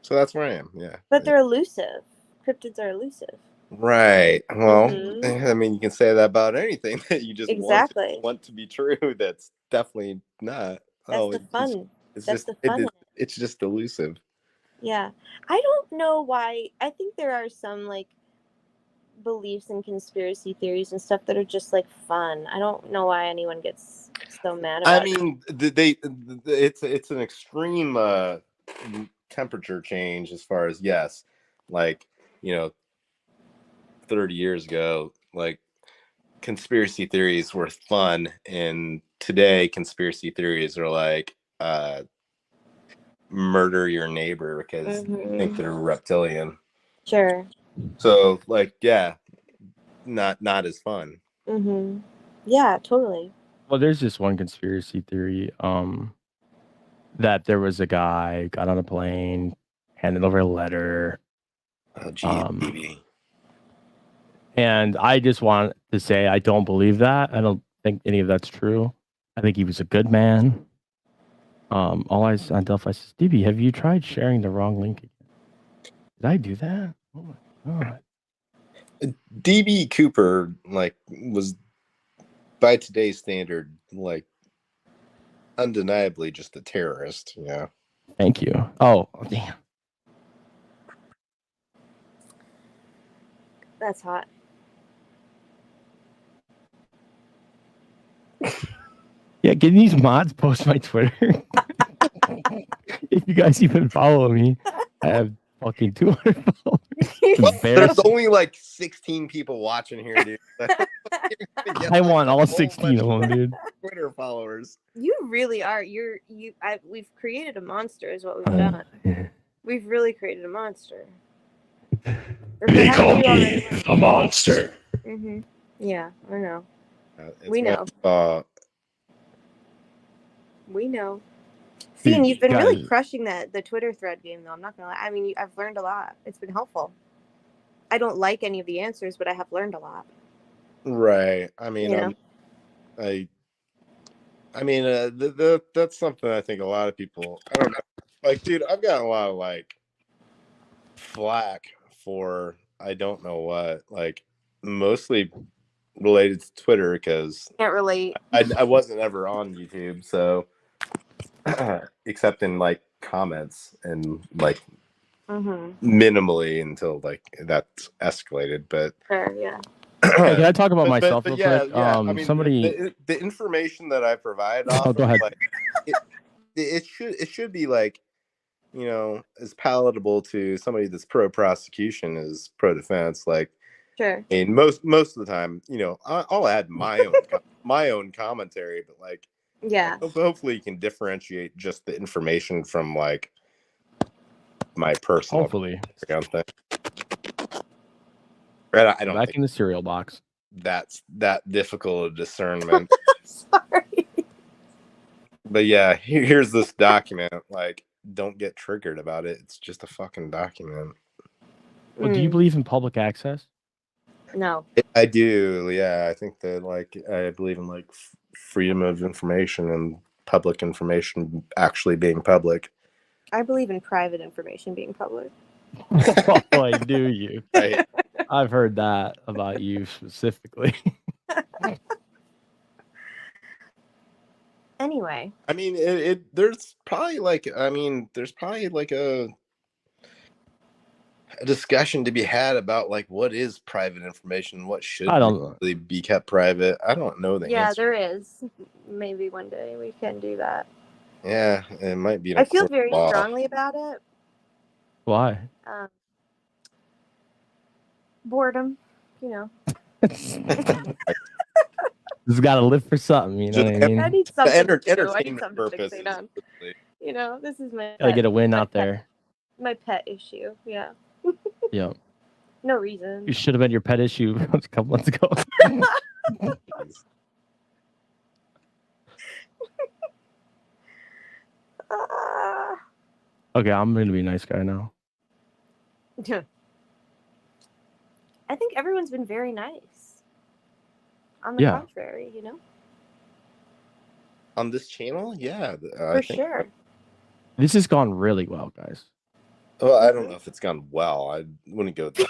A: So that's where I am. Yeah.
C: But they're elusive. Cryptids are elusive.
A: Right. Well, I mean, you can say that about anything that you just want to be true. That's definitely not.
C: That's the fun.
A: It's just elusive.
C: Yeah. I don't know why. I think there are some like beliefs and conspiracy theories and stuff that are just like fun. I don't know why anyone gets so mad about it.
A: I mean, it's an extreme temperature change as far as like, you know, 30 years ago, like conspiracy theories were fun, and today conspiracy theories are like murder your neighbor because they think they're reptilian.
C: Sure.
A: So like, yeah, not as fun.
C: Yeah, totally.
B: Well, there's this one conspiracy theory that there was a guy got on a plane, handed over a letter.
A: Oh, geez,
B: and I just want to say I don't believe that. I don't think any of that's true. I think he was a good man. All eyes on Delphi says, DB, have you tried sharing the wrong link again? Did I do that? Oh my god.
A: DB Cooper was by today's standard undeniably just a terrorist. Yeah.
B: Thank you. Oh damn.
C: That's hot.
B: Yeah, can these mods post my Twitter? If you guys even follow me, I have fucking 200 followers.
A: There's only 16 people watching here, dude.
B: I want all 16 of them, dude.
A: Twitter followers.
C: You really are. We've created a monster, is what we've done. Yeah. We've really created a monster.
B: They call me a monster.
C: Yeah, I know. We know. We know. See, and you've been really crushing the Twitter thread game, though. I'm not gonna lie. I mean, I've learned a lot. It's been helpful. I don't like any of the answers, but I have learned a lot.
A: Right. I mean, that's something I think a lot of people. I don't know. Dude, I've gotten a lot of flack for I don't know what, mostly related to Twitter because
C: can't relate.
A: I wasn't ever on YouTube, so except in comments and minimally until that's escalated. But
C: sure, yeah.
B: Hey, can I talk about myself real quick?
A: I mean,
B: somebody
A: the information that I provide
B: go ahead.
A: It should be you know, as palatable to somebody that's pro prosecution as pro defense.
C: Sure.
A: I mean, most of the time, you know, I'll add my own my own commentary, but
C: yeah,
A: hopefully you can differentiate just the information from my personal
B: hopefully
A: thing. I don't
B: back in the cereal box.
A: That's that difficult of discernment.
C: Sorry.
A: But yeah, here's this document. Don't get triggered about it. It's just a fucking document.
B: Well, do you believe in public access?
C: No.
A: I do. Yeah, I think that I believe in freedom of information and public information actually being public.
C: I believe in private information being public.
B: Boy, do you.
A: Right.
B: I've heard that about you specifically.
C: Anyway.
A: I mean, there's probably like a discussion to be had about like what is private information, what should really be kept private. I don't know the answer.
C: There is. Maybe one day we can do that.
A: Yeah, it might be.
C: I feel very strongly about it.
B: Why?
C: Boredom, you know.
B: Just got to live for something, you know what I mean?
C: I need something to do.
A: Entertainment
C: I need something
A: purposes.
C: to fixate on. You know, this is my
B: Gotta get a win out there.
C: My pet issue, yeah.
B: Yeah.
C: No reason.
B: You should have been your pet issue a couple months ago. Okay, I'm gonna be a nice guy now.
C: Yeah. I think everyone's been very nice. On the contrary, you know?
A: On this channel? Yeah.
C: For sure.
B: This has gone really well, guys.
A: Well, I don't know if it's gone well. I wouldn't go that.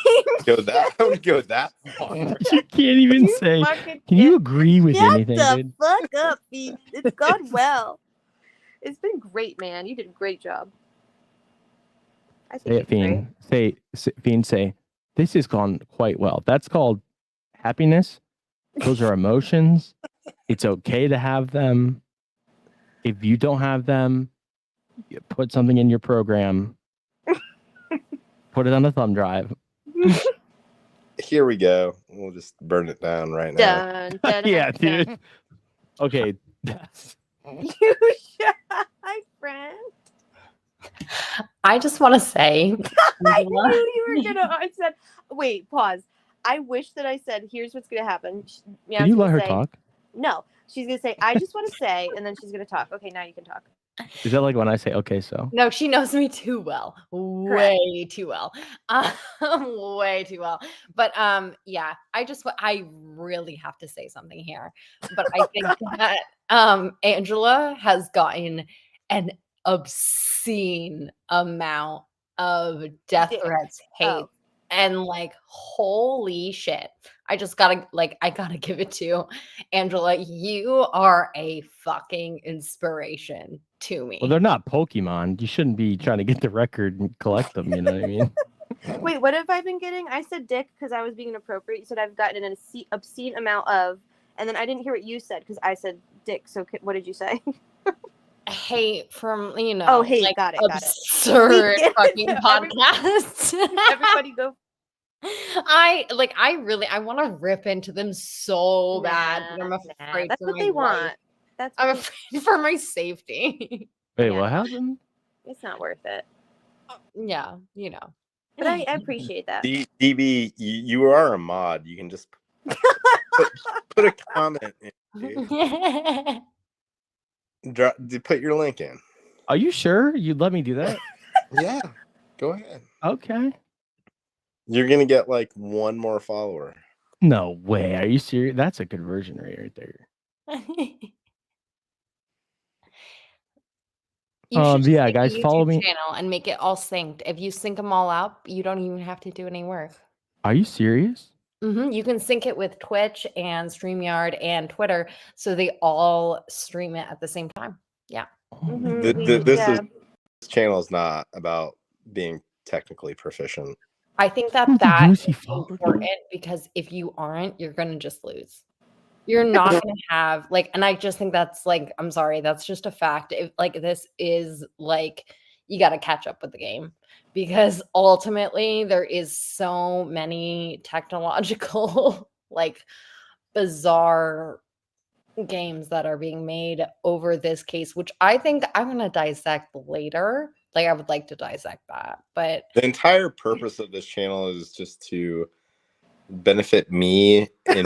A: I wouldn't go that far.
B: You can't even say. Can you agree with anything, dude?
C: Fuck up, Fiend. It's gone well. It's been great, man. You did a great job. I think
B: Say it, Fiend. Fiend, say, this has gone quite well. That's called happiness. Those are emotions. It's okay to have them. If you don't have them, you put something in your program. Put it on a thumb drive.
A: Here we go. We'll just burn it down right now.
B: Yeah, dude. Okay.
C: You shy, friend.
D: I just want to say.
C: I knew you were gonna. I said, wait, pause. I wish that I said, here's what's gonna happen.
B: Can you let her talk?
C: No, she's gonna say, I just want to say, and then she's gonna talk. Okay, now you can talk.
B: Is that like when I say, okay, so?
D: No, she knows me too well. Way too well. Way too well. But yeah, I really have to say something here. But I think that Angela has gotten an obscene amount of death threats, hate, and like, holy shit. I gotta give it to Angela. You are a fucking inspiration to me.
B: Well, they're not Pokemon. You shouldn't be trying to get the record and collect them. You know what I mean?
C: Wait, what have I been getting? I said dick because I was being inappropriate. You said I've gotten an obscene amount of, and then I didn't hear what you said because I said dick. So what did you say?
D: Hate from, you know,
C: oh, hate,
D: like
C: got it.
D: Absurd fucking podcasts.
C: Everybody go.
D: I want to rip into them so bad. But I'm afraid
C: that's what they want.
D: I'm afraid for my safety.
B: Wait, what happened?
C: It's not worth it.
D: Yeah, you know.
C: But I appreciate that.
A: DB, you are a mod. You can just put a comment in, dude. Put your link in.
B: Are you sure you'd let me do that?
A: Yeah, go ahead.
B: Okay.
A: You're gonna get like one more follower.
B: No way. Are you serious? That's a conversion rate right there. Yeah, guys, follow me.
D: Channel and make it all synced. If you sync them all up, you don't even have to do any work.
B: Are you serious?
D: Mm-hmm. You can sync it with Twitch and StreamYard and Twitter, so they all stream it at the same time. Yeah.
C: Mm-hmm.
A: This channel is not about being technically proficient.
D: I think that is important because if you aren't, you're going to just lose. You're not going to have and I just think that's I'm sorry, that's just a fact. If this is you got to catch up with the game because ultimately there is so many technological, bizarre games that are being made over this case, which I think I'm going to dissect later. I would like to dissect that, but
A: the entire purpose of this channel is just to benefit me and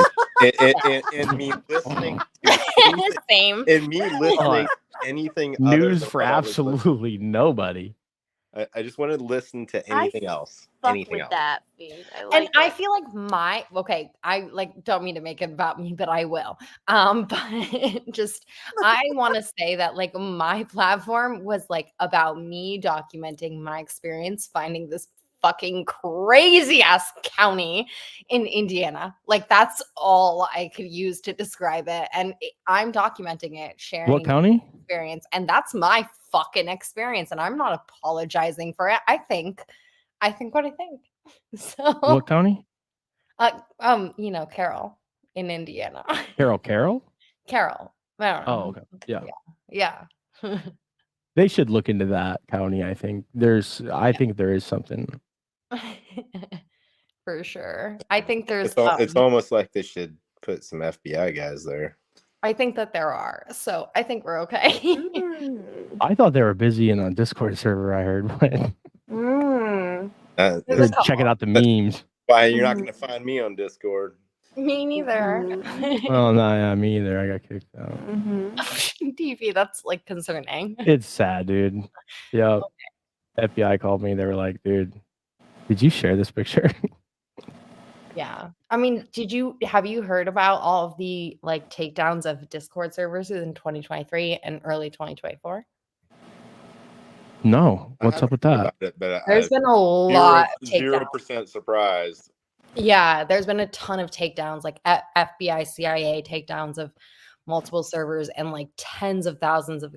A: me listening to
D: same
A: and me listening to anything
B: news for absolutely nobody.
A: I just want to listen to anything else.
C: Fuck
A: Anything
C: with
A: else.
C: that feed.
D: And I feel like I like don't mean to make it about me, but I will. But just I want to say that like my platform was like about me documenting my experience finding this fucking crazy ass county in Indiana. Like that's all I could use to describe it. And I'm documenting it, sharing
B: What county?
D: experience, and that's my fucking experience. And I'm not apologizing for it. I think what I think. So
B: What county?
D: you know, Carroll in Indiana.
B: Carroll.
D: Carroll. I don't know.
B: Oh, okay. Yeah.
D: Yeah.
B: They should look into that county. I think there is something.
D: For sure. I think there's
A: It's almost like they should put some FBI guys there.
D: I think that there are. So I think we're okay.
B: I thought they were busy in a Discord server. I heard, but they're checking out the memes.
A: Why you're not going to find me on Discord?
D: Me neither.
B: Well, no, yeah, me either. I got kicked out.
D: TV, that's like concerning.
B: It's sad, dude. Yeah. FBI called me. They were like, dude, did you share this picture?
D: Yeah. I mean, have you heard about all of the like takedowns of Discord servers in 2023 and early 2024?
B: No. What's up with that?
D: There's been a lot of takedowns.
A: 0% surprised.
D: Yeah, there's been a ton of takedowns, like FBI, CIA takedowns of multiple servers and like tens of thousands of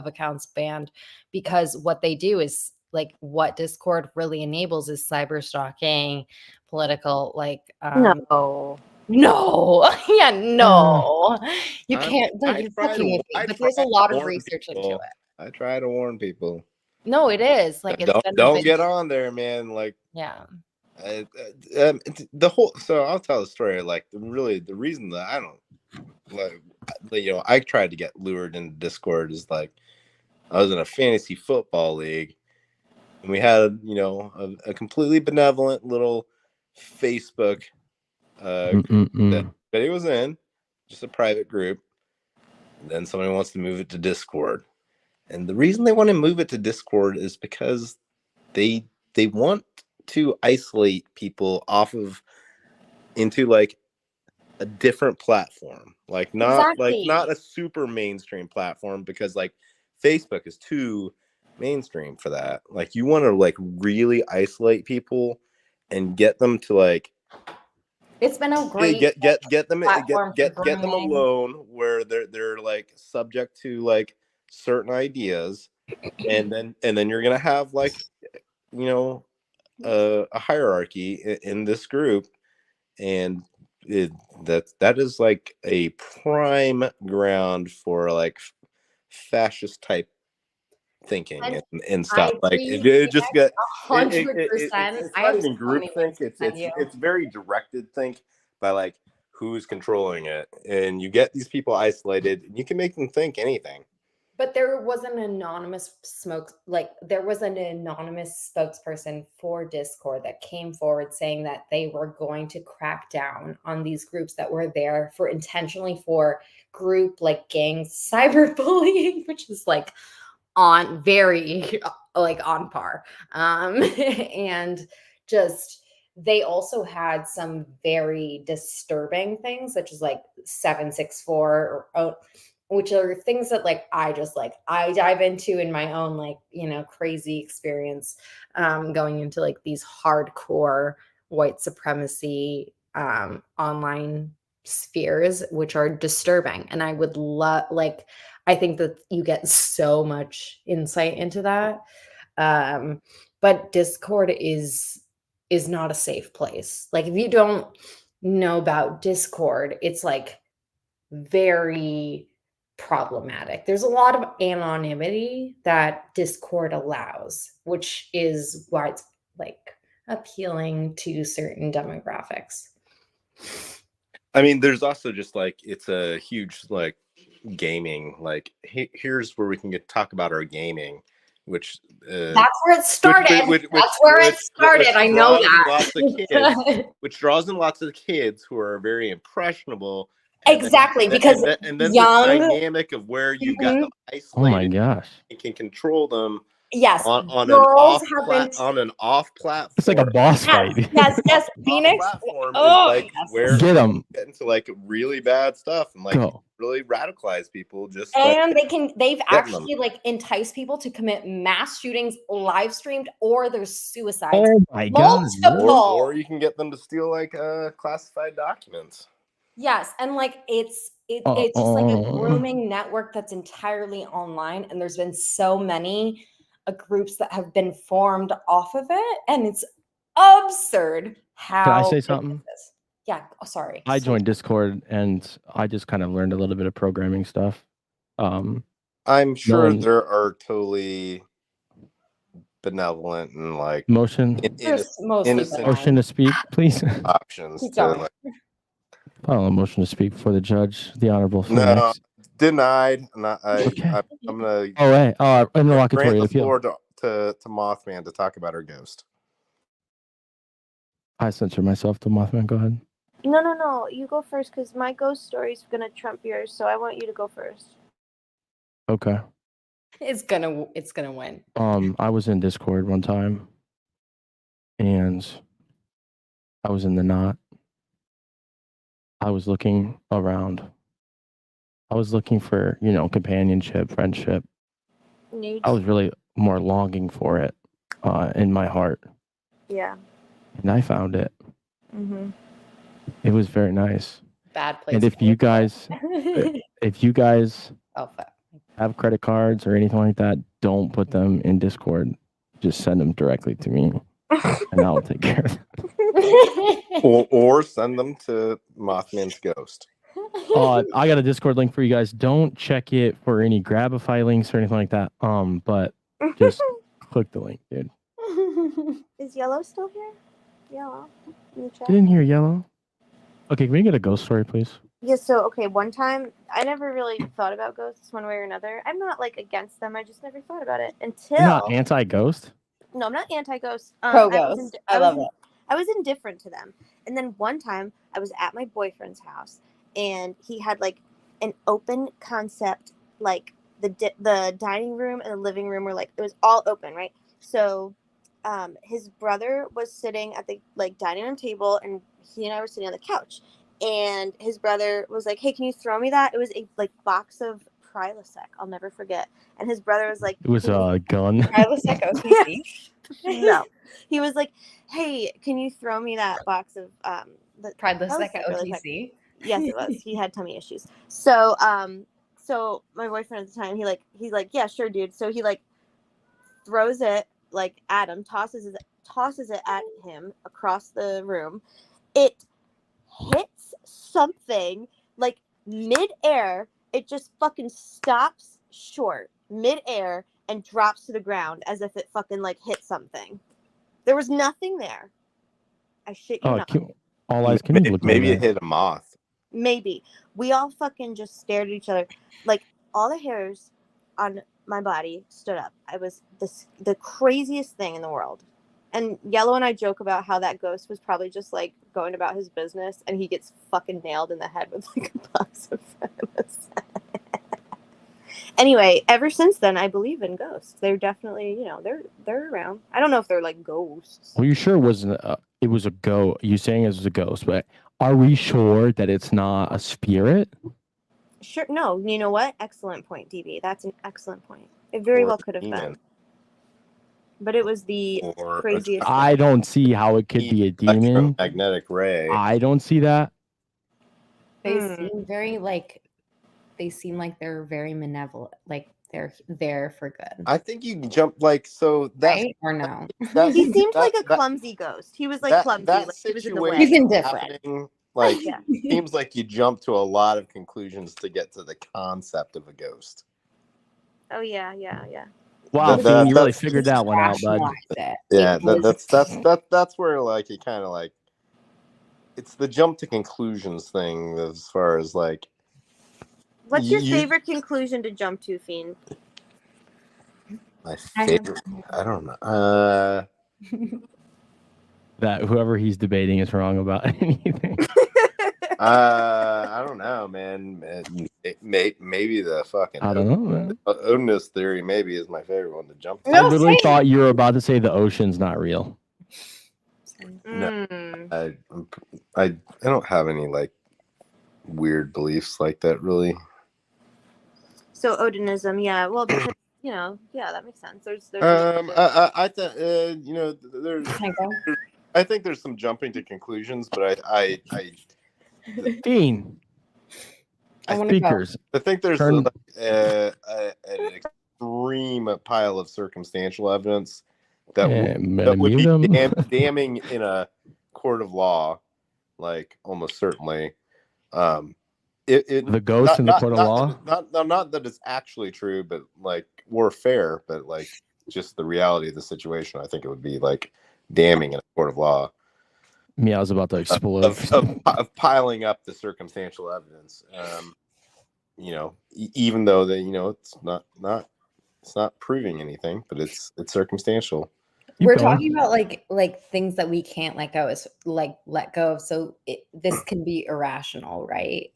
D: accounts banned, because what they do is like what Discord really enables is cyber stalking, political like
C: no.
D: Yeah, no. You can't
A: I
D: you're
A: try
D: fucking
A: to-
D: with me,
A: I
D: but there's a
A: try to
D: lot of
A: warn
D: research
A: people.
D: into it.
A: I try to warn people.
D: No, it is like it's
A: Don't get on there, man. Like,
D: yeah.
A: The whole. So I'll tell the story. Like, the reason that I don't like, I tried to get lured into Discord is like, I was in a fantasy football league, and we had a completely benevolent little Facebook group that it was in, just a private group. And then somebody wants to move it to Discord. And the reason they want to move it to Discord is because they want to isolate people into like a different platform, like not a super mainstream platform, because like Facebook is too mainstream for that. Like you want to like really isolate people and get them to like
D: It's been a great
A: get them
D: platform
A: get
D: for
A: them
D: grooming.
A: alone where they're like subject to like certain ideas, and then you're gonna have like a hierarchy in this group, and that is like a prime ground for like fascist type thinking and stuff. Like it just get
D: 100%.
A: it's not even group think. It's very directed think by like who's controlling it, and you get these people isolated, and you can make them think anything.
D: But there was an anonymous spokesperson for Discord that came forward saying that they were going to crack down on these groups that were there intentionally for group like gang cyberbullying, which is like on par. And just they also had some very disturbing things, such as like 764 which are things that like I dive into in my own like crazy experience, going into like these hardcore white supremacy online spheres, which are disturbing. And I would love I think that you get so much insight into that. But Discord is not a safe place. Like if you don't know about Discord, it's like very problematic. There's a lot of anonymity that Discord allows, which is why it's like appealing to certain demographics.
A: I mean, there's also just like it's a huge like gaming. Like here's where we can talk about our gaming, which
D: that's where it started. That's where it started. I know that.
A: Which draws in lots of kids who are very impressionable.
D: Exactly, because
A: and then young, the dynamic of where you got them isolated,
B: oh my gosh,
A: and can control them
D: Yes,
A: on an
D: girls
A: off
D: have been.
A: on an off platform.
B: It's like a boss fight.
D: Yes. Phoenix.
A: Platform
D: Oh,
A: is like
D: yes.
A: where
B: Get
A: like,
B: 'em.
A: you get into like really bad stuff and like
B: Go.
A: really radicalize people. Just like
D: And they've
A: them.
D: actually like enticed people to commit mass shootings live streamed, or there's suicides.
B: Oh my god.
D: Multiple.
A: or you can get them to steal like classified documents.
D: Yes, and like it's just like a grooming network that's entirely online, and there's been so many groups that have been formed off of it, and it's absurd how.
B: Can I say
D: big
B: something?
D: this is. Yeah. Oh, sorry.
B: I joined Discord and I just kind of learned a little bit of programming stuff.
A: I'm sure
B: one-
A: there are totally benevolent and like
B: motion
D: There's mostly
A: innocent
D: benign.
B: motion to speak, please.
A: options
D: Keep
A: to
D: going.
A: like,
B: File a motion to speak before the judge, the Honorable
A: no,
B: Phoenix.
A: denied. Not,
B: Okay.
A: I'm gonna
B: Oh, wait. Interlocutory
A: grant the
B: appeal.
A: floor to Mothman to talk about her ghost.
B: I censor myself to Mothman. Go ahead.
C: No. You go first because my ghost story is gonna trump yours. So I want you to go first.
B: Okay.
D: It's gonna win.
B: I was in Discord one time and I was in the knot. I was looking around. I was looking for, companionship, friendship.
C: Nudes.
B: I was really more longing for it in my heart.
C: Yeah.
B: And I found it.
C: Mm-hmm.
B: It was very nice.
D: Bad place.
B: And if you guys
D: Oh, fuck.
B: have credit cards or anything like that, don't put them in Discord. Just send them directly to me and I'll take care of it.
A: or send them to Mothman's ghost.
B: I got a Discord link for you guys. Don't check it for any Grabify links or anything like that. But just click the link, dude.
C: Is Yellow still here? Yellow. In the chat?
B: Get in here, Yellow. Okay, can we get a ghost story, please?
C: Yeah, so, okay, one time, I never really thought about ghosts one way or another. I'm not, like, against them. I just never thought about it until...
B: You're not anti-ghost?
C: No, I'm not anti-ghost.
D: Pro-ghost. I love it.
C: I was indifferent to them. And then one time, I was at my boyfriend's house, and he had, like, an open concept, like, the dining room and the living room were, like, it was all open, right? So, his brother was sitting at the, like, dining room table, and he and I were sitting on the couch. And his brother was like, "Hey, can you throw me that?" It was a like box of Prilosec. I'll never forget. And his brother was like,
B: It was a gun.
D: Prilosec OTC.
C: No, he was like, "Hey, can you throw me that box of the
D: Prilosec
C: really
D: OTC.
C: Yes, it was. He had tummy issues. So so my boyfriend at the time, he's like, "Yeah, sure, dude." So he like throws it like at him, tosses it at him across the room. It hits something like mid-air. It just fucking stops short mid-air and drops to the ground as if it fucking like hit something. There was nothing there. I shit you not.
B: All eyes can you look
A: Maybe
B: at
A: it hit a moth.
C: Maybe. We all fucking just stared at each other. Like all the hairs on my body stood up. I was the craziest thing in the world. And Yellow and I joke about how that ghost was probably just like going about his business and he gets fucking nailed in the head with like a box of friends. Anyway, ever since then, I believe in ghosts. They're definitely, they're around. I don't know if they're like ghosts.
B: Well, you sure it was a ghost? You saying it was a ghost, but are we sure that it's not a spirit?
C: Sure. No, you know what? Excellent point, DB. That's an excellent point. It very well could have been. But it was the craziest.
B: I don't see how it could be a demon.
A: Electromagnetic ray.
B: I don't see that.
D: They seem very they seem like they're very malevolent. Like they're there for good.
A: I think you can jump like so. That's
D: right or no?
C: He seemed like a clumsy ghost. He was like clumsy. Like he was in the way.
D: He's indifferent.
A: Like seems like you jump to a lot of conclusions to get to the concept of a ghost.
C: Oh yeah.
B: Wow, you really figured that one out, bud.
A: Yeah, that's where like it kind of like it's the jump to conclusions thing as far as like.
C: What's your favorite conclusion to jump to, Fiend?
A: My favorite? I don't know.
B: That whoever he's debating is wrong about anything.
A: I don't know, man. Maybe the fucking
B: I don't know, man.
A: Odinist theory maybe is my favorite one to jump to.
B: I literally thought you were about to say the ocean's not real.
A: No, I don't have any like weird beliefs like that really.
C: So Odinism, yeah. Well, because yeah, that makes sense. There's
A: I think I think there's some jumping to conclusions, but I
B: Fiend.
D: I want to go.
A: I think there's
B: Turn-
A: an extreme pile of circumstantial evidence that would be damning in a court of law, like almost certainly.
B: The ghost in the court of law?
A: Not that it's actually true, but like or fair, but like just the reality of the situation. I think it would be like damning in a court of law.
B: Me, I was about to explode.
A: Of piling up the circumstantial evidence. Even though it's not proving anything, but it's circumstantial.
D: We're talking about like things that we can't let go of. So this can be irrational, right?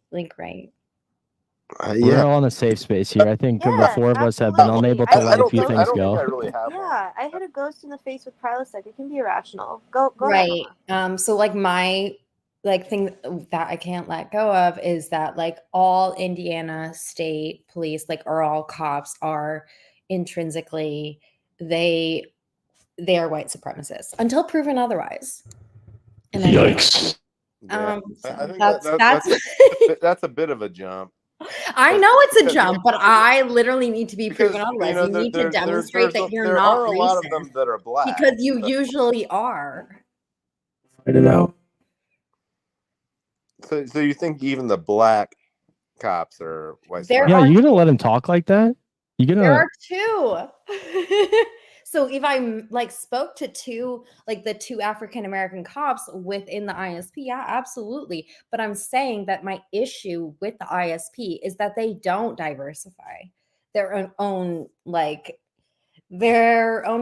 D: Right?
B: We're all in a safe space here. I think the four of us have been unable to let a few things go.
C: I hit a ghost in the face with Prilosec. It can be irrational. Go
D: right.
C: ahead.
D: So like my thing that I can't let go of is that like all Indiana State Police, like or all cops are intrinsically they are white supremacists until proven otherwise. And
B: yikes.
A: I think that's a bit of a jump.
D: I know it's a jump, but I literally need to be proven otherwise. You need to demonstrate that you're not racist. There are a lot of them
A: that are black.
D: Because you usually are.
B: I don't know.
A: So you think even the black cops are white?
B: Yeah, you're gonna let him talk like that?
D: There are two. So if I like spoke to the two African American cops within the ISP, yeah, absolutely. But I'm saying that my issue with the ISP is that they don't diversify. Their own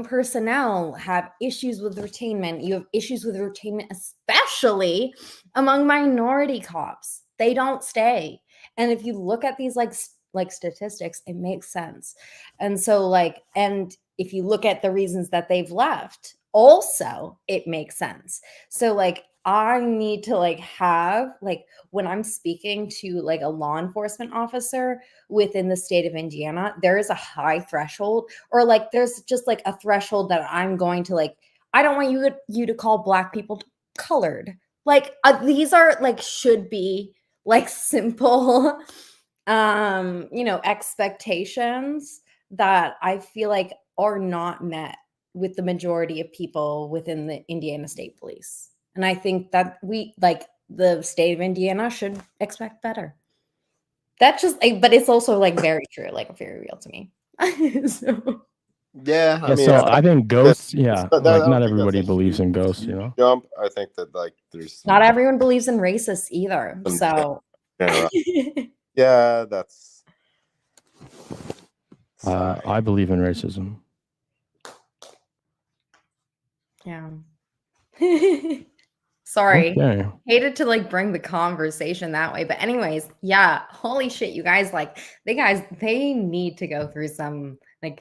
D: personnel have issues with retainment. You have issues with retainment, especially among minority cops. They don't stay. And if you look at these like statistics, it makes sense. And so and if you look at the reasons that they've left, also it makes sense. So I need to have when I'm speaking to a law enforcement officer within the state of Indiana, there is a high threshold, or there's just a threshold that I'm going to I don't want you to call Black people colored. These are should be simple expectations that I feel are not met with the majority of people within the Indiana State Police. And I think that we the state of Indiana should expect better. That's just but it's also very true, very real to me. So
A: yeah, I mean,
B: so I think ghosts, not everybody believes in ghosts,
A: Jump. I think that there's
D: not everyone believes in racists either. So
A: yeah, that's
B: I believe in racism.
D: Yeah. Sorry.
B: Okay.
D: Hated to bring the conversation that way. But anyways, yeah, holy shit, you guys they need to go through some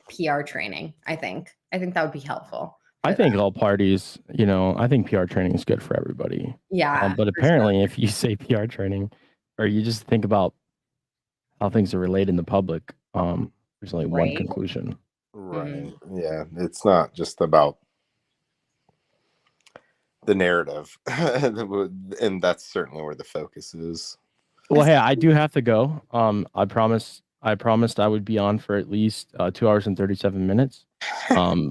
D: PR training, I think. I think that would be helpful.
B: I think all parties, I think PR training is good for everybody.
D: Yeah.
B: But apparently if you say PR training or you just think about how things are relayed in the public, there's only one conclusion.
A: Right. Mm-hmm. Yeah. It's not just about the narrative. And that's certainly where the focus is.
B: Well, hey, I do have to go. I promised I would be on for at least 2 hours and 37 minutes.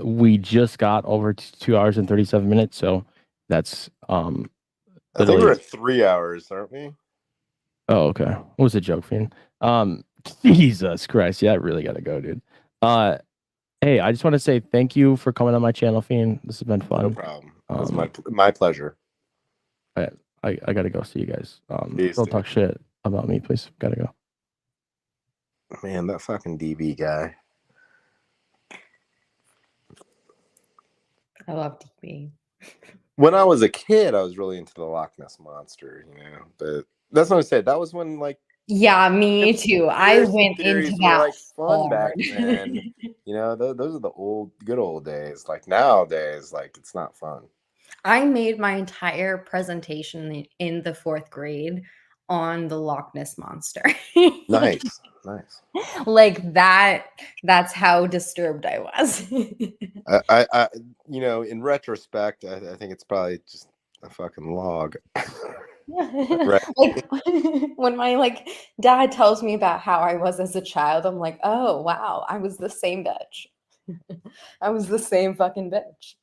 B: We just got over 2 hours and 37 minutes, so that's
A: I think we're at 3 hours, aren't we?
B: Oh, okay. What was a joke, Fiend? Jesus Christ. Yeah, I really gotta go, dude. Hey, I just want to say thank you for coming on my channel, Fiend. This has been fun.
A: No problem. It's my pleasure.
B: I gotta go see you guys.
A: Peace,
B: don't talk shit about me, please. Gotta go.
A: Man, that fucking DB guy.
D: I love DB.
A: When I was a kid, I was really into the Loch Ness Monster, but That's what I said. That was when like
D: Yeah, me too. I
A: conspiracy
D: went
A: theories
D: into
A: were
D: that
A: like fun back
D: hard.
A: then. You know, those are the good old days. Like nowadays, like it's not fun.
D: I made my entire presentation in the 4th grade on the Loch Ness Monster.
A: Nice, nice.
D: Like that's how disturbed I was.
A: I you know, in retrospect, I think it's probably just a fucking log. Right.
D: Like when my like dad tells me about how I was as a child, I'm like, oh wow, I was the same bitch. I was the same fucking bitch.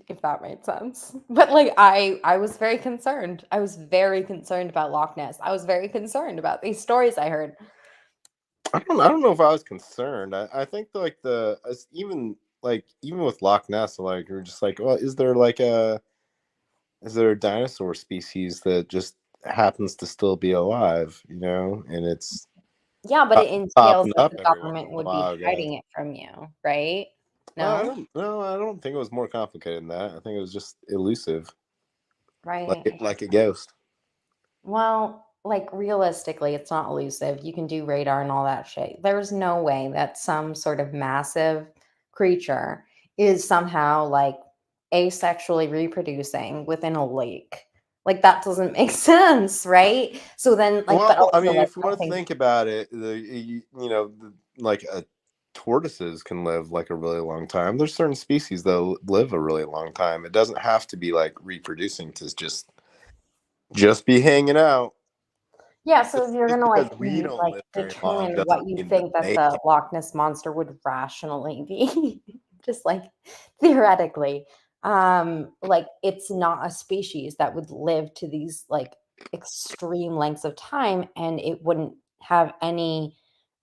D: If that made sense. But like I was very concerned. I was very concerned about Loch Ness. I was very concerned about these stories I heard.
A: I don't know if I was concerned. I think like even with Loch Ness, like you're just like, well, is there a dinosaur species that just happens to still be alive, you know, and it's
D: Yeah, but it entails
A: popping
D: that
A: up
D: the
A: every once
D: government
A: in a
D: would be
A: while, I guess.
D: hiding it from you, right?
A: Well,
D: No?
A: I don't think it was more complicated than that. I think it was just elusive,
D: Right.
A: like a ghost.
D: Well, like realistically, it's not elusive. You can do radar and all that shit. There's no way that some sort of massive creature is somehow like asexually reproducing within a lake. Like that doesn't make sense, right? So then, like,
A: Well,
D: but
A: I
D: also
A: mean,
D: like
A: if you
D: I
A: want to
D: think
A: think about it, like tortoises can live like a really long time. There's certain species that live a really long time. It doesn't have to be like reproducing to just be hanging out.
D: yeah, so if you're
A: Just
D: gonna
A: because
D: like
A: we don't
D: like
A: live very long
D: determine
A: doesn't
D: what you
A: mean that
D: think that
A: they
D: the
A: can't.
D: Loch Ness monster would rationally be, just like theoretically, like it's not a species that would live to these like extreme lengths of time, and it wouldn't have any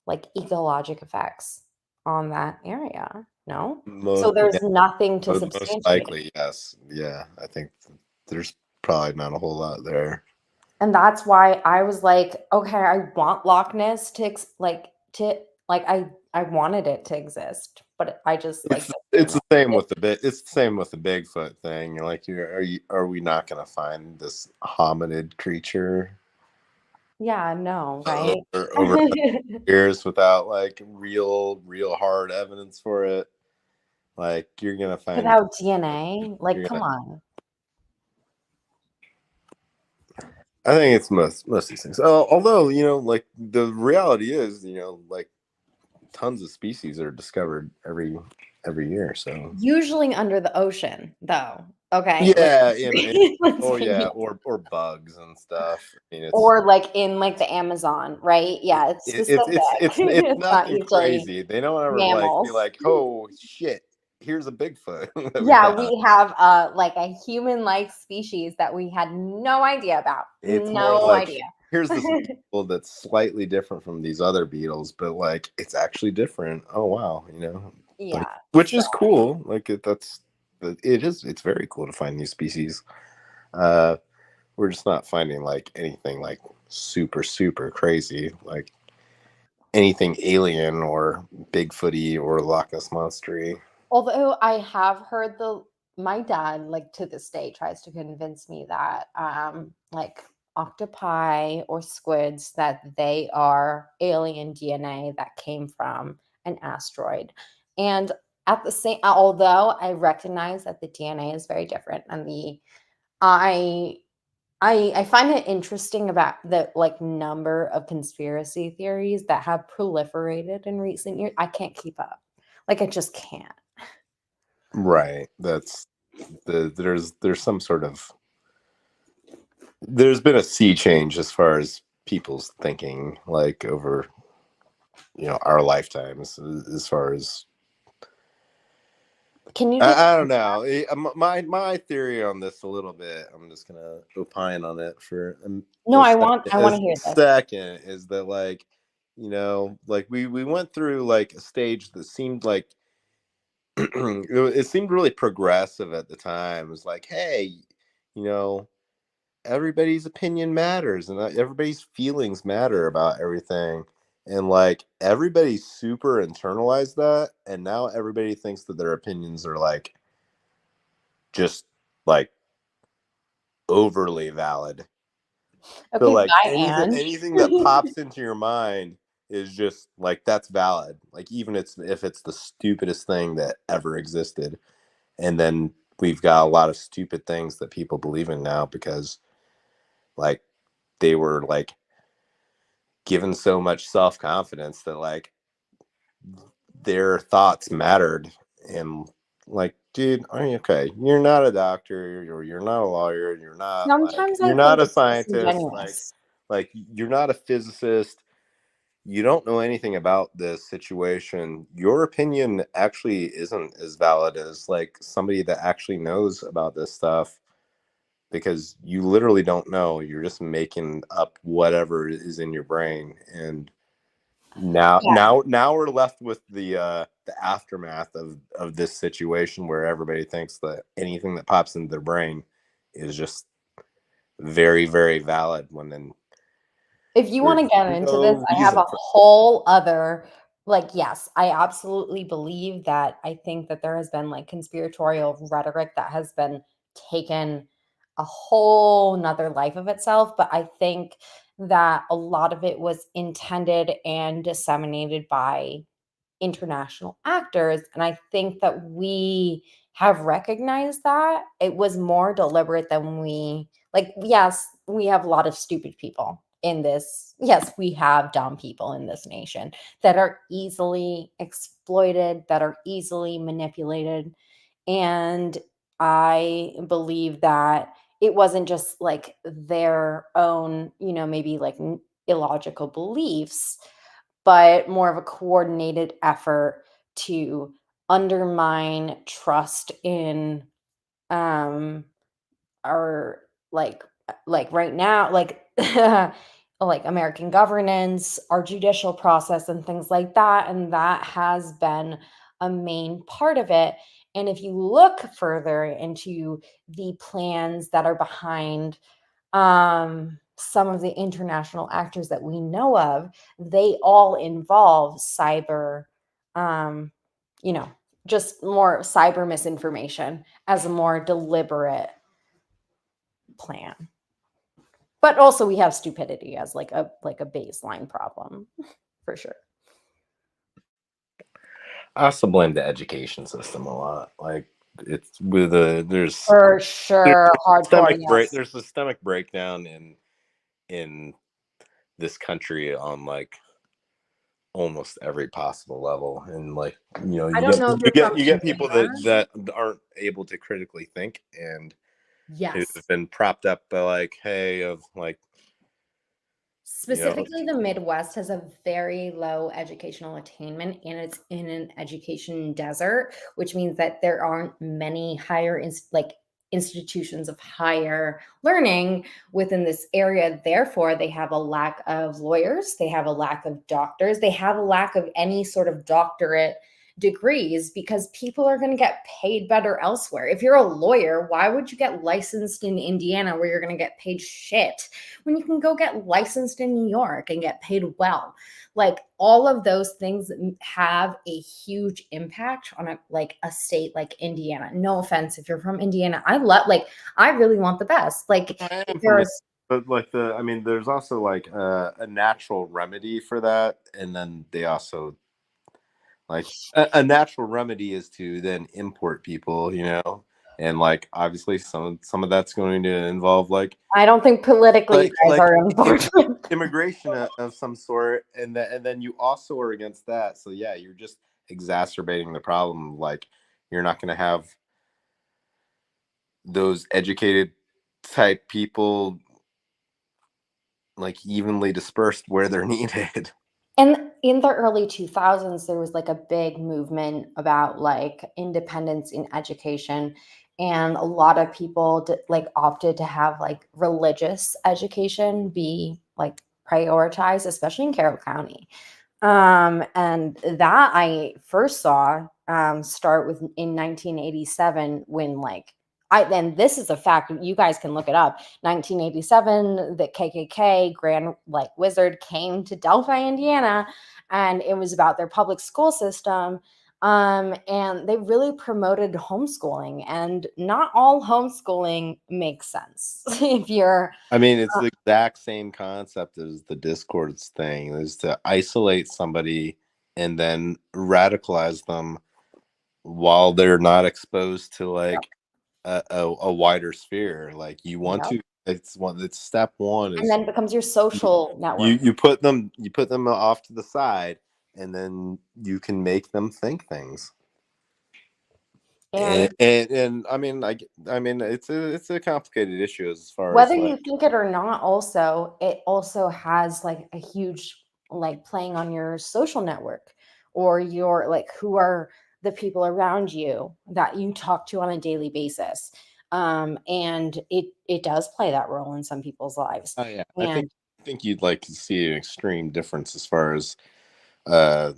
D: like ecologic effects on that area. No, so
A: Yeah,
D: there's nothing to
A: most
D: substantiate it.
A: likely, yes. Yeah, I think there's probably not a whole lot there.
D: And that's why I was like, okay, I want Loch Ness to I wanted it to exist, but I just like
A: It's
D: didn't
A: the same
D: it.
A: with it's the same with the Bigfoot thing. Like, are we not gonna find this hominid creature
D: Yeah, no,
A: over
D: right?
A: over years without like real hard evidence for it? Like, you're gonna find
D: Without DNA, like
A: you're
D: come
A: gonna.
D: on.
A: I think it's most of these things. Although, you know, like the reality is, you know, like tons of species are discovered every year. So
D: Usually under the ocean, though. Okay, like
A: yeah,
D: let's
A: oh
D: be
A: yeah,
D: real.
A: or bugs and stuff. I mean,
D: Or like in like the Amazon, right? Yeah, it's specific.
A: it's
D: It's not
A: nothing
D: usually
A: crazy. They don't ever like be
D: mammals.
A: like, oh shit, here's a Bigfoot that we
D: Yeah,
A: found.
D: we have like a human-like species that we had no idea about.
A: It's more
D: No
A: like,
D: idea.
A: here's this beetle that's slightly different from these other beetles, but like it's actually different. Oh wow, you know, like,
D: Yeah.
A: which
D: So
A: is cool. Like it's very cool to find new species. Uh, we're just not finding like anything like super crazy, like anything alien or Bigfooty or Loch Ness monstery.
D: although I have heard my dad like to this day tries to convince me that like octopi or squids that they are alien DNA that came from an asteroid. And at the same although I recognize that the DNA is very different and the I I find it interesting about the like number of conspiracy theories that have proliferated in recent years. I can't keep up. Like I just can't.
A: Right. There's some sort of there's been a sea change as far as people's thinking, like over, you know, our lifetimes, as far as
D: Can you just
A: I don't know. My theory on this a little bit. I'm just gonna opine on it for
D: No, I want to hear
A: a
D: this.
A: second. Is that like, you know, like we went through like a stage that seemed like it seemed really progressive at the time. It was like, hey, you know, everybody's opinion matters and everybody's feelings matter about everything. And like everybody super internalized that. And now everybody thinks that their opinions are like just like overly valid.
D: Okay,
A: So like
D: bye, Anne.
A: anything that pops into your mind is just like that's valid. Like even if it's the stupidest thing that ever existed. And then we've got a lot of stupid things that people believe in now because like they were like given so much self-confidence that like their thoughts mattered. And like, dude, are you okay? You're not a doctor, or you're not a lawyer, you're not
D: Sometimes I
A: you're
D: think
A: not a
D: it's
A: scientist,
D: disingenuous.
A: like you're not a physicist. You don't know anything about this situation. Your opinion actually isn't as valid as like somebody that actually knows about this stuff, because you literally don't know. You're just making up whatever is in your brain. And now we're left with the aftermath of this situation where everybody thinks that anything that pops into their brain is just very, very valid, when then
D: If you want to
A: there's
D: get into this,
A: no
D: I have
A: reason
D: a
A: for
D: whole other, like, yes, I absolutely believe that. I think that there has been like conspiratorial rhetoric that has been taken a whole nother life of itself. But I think that a lot of it was intended and disseminated by international actors. And I think that we have recognized that it was more deliberate than we like. Yes, we have a lot of stupid people in this. Yes, we have dumb people in this nation that are easily exploited, that are easily manipulated. And I believe that it wasn't just like their own, maybe like illogical beliefs, but more of a coordinated effort to undermine trust in um our like right now, like like American governance, our judicial process and things like that. And that has been a main part of it. And if you look further into the plans that are behind some of the international actors that we know of, they all involve cyber, um, you know, just more cyber misinformation as a more deliberate plan. But also we have stupidity as like a baseline problem for sure.
A: I also blame the education system a lot. Like it's with there's
D: For sure, hardcore, yes.
A: there's systemic breakdown in this country on like almost every possible level. And like,
D: I don't know if you're from
A: you get people
D: Indiana.
A: that aren't able to critically think and who've
D: Yes.
A: been propped up by like, hey, of like,
D: Specifically, the Midwest has a very low educational attainment, and it's in an education desert, which means that there aren't many institutions of higher learning within this area. Therefore, they have a lack of lawyers, they have a lack of doctors, they have a lack of any sort of doctorate degrees, because people are going to get paid better elsewhere. If you're a lawyer, why would you get licensed in Indiana where you're going to get paid shit when you can go get licensed in New York and get paid well? Like, all of those things have a huge impact on a state like Indiana. No offense if you're from Indiana. I really want the best. Like,
A: I am
D: there's
A: but like there's also like a natural remedy for that. And then they also like a natural remedy is to then import people, and like obviously some of that's going to involve like
D: I don't think politically you guys are important.
A: immigration of some sort, and then you also are against that. So yeah, you're just exacerbating the problem. Like you're not going to have those educated type people like evenly dispersed where they're needed.
D: And in the early 2000s, there was like a big movement about like independence in education. And a lot of people opted to have like religious education be like prioritized, especially in Carroll County. And that I first saw start with in 1987 when then this is a fact, you guys can look it up. 1987, the KKK Grand Wizard came to Delphi, Indiana, and it was about their public school system. And they really promoted homeschooling, and not all homeschooling makes sense. If you're,
A: I mean, it's the exact same concept as the discourse thing, is to isolate somebody and then radicalize them while they're not exposed to like a wider sphere. Like you want
D: Yep.
A: to, it's step one
D: and
A: is
D: then it becomes your social network.
A: you put them off to the side, and then you can make them think things.
D: And
A: And I mean, it's a complicated issue as far
D: whether
A: as
D: you
A: like,
D: think it or not, also, it also has like a huge, like, playing on your social network, or your, like, who are the people around you that you talk to on a daily basis. And it does play that role in some people's lives.
A: oh yeah,
D: And
A: I think you'd like to see an extreme difference as far as uh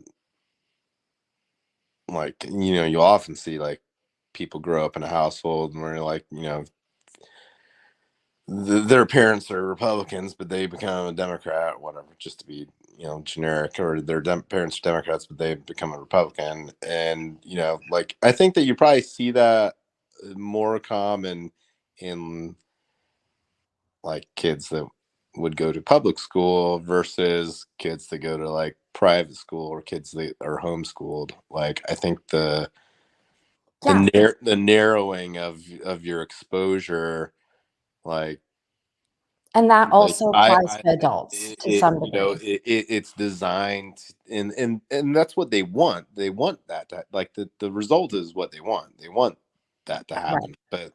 A: like, you often see like people grow up in a household where like, their parents are Republicans, but they become a Democrat, whatever, just to be, generic, or their parents are Democrats, but they become a Republican. And, like, I think that you probably see that more common in like kids that would go to public school versus kids that go to like private school, or kids that are homeschooled. Like, I think
D: yeah,
A: the narrowing of your exposure, like,
D: and that
A: like
D: also applies to adults to some degree.
A: it's designed, and that's what they want. They want that to, like, the result is what they want. They want that to
D: Right.
A: happen. But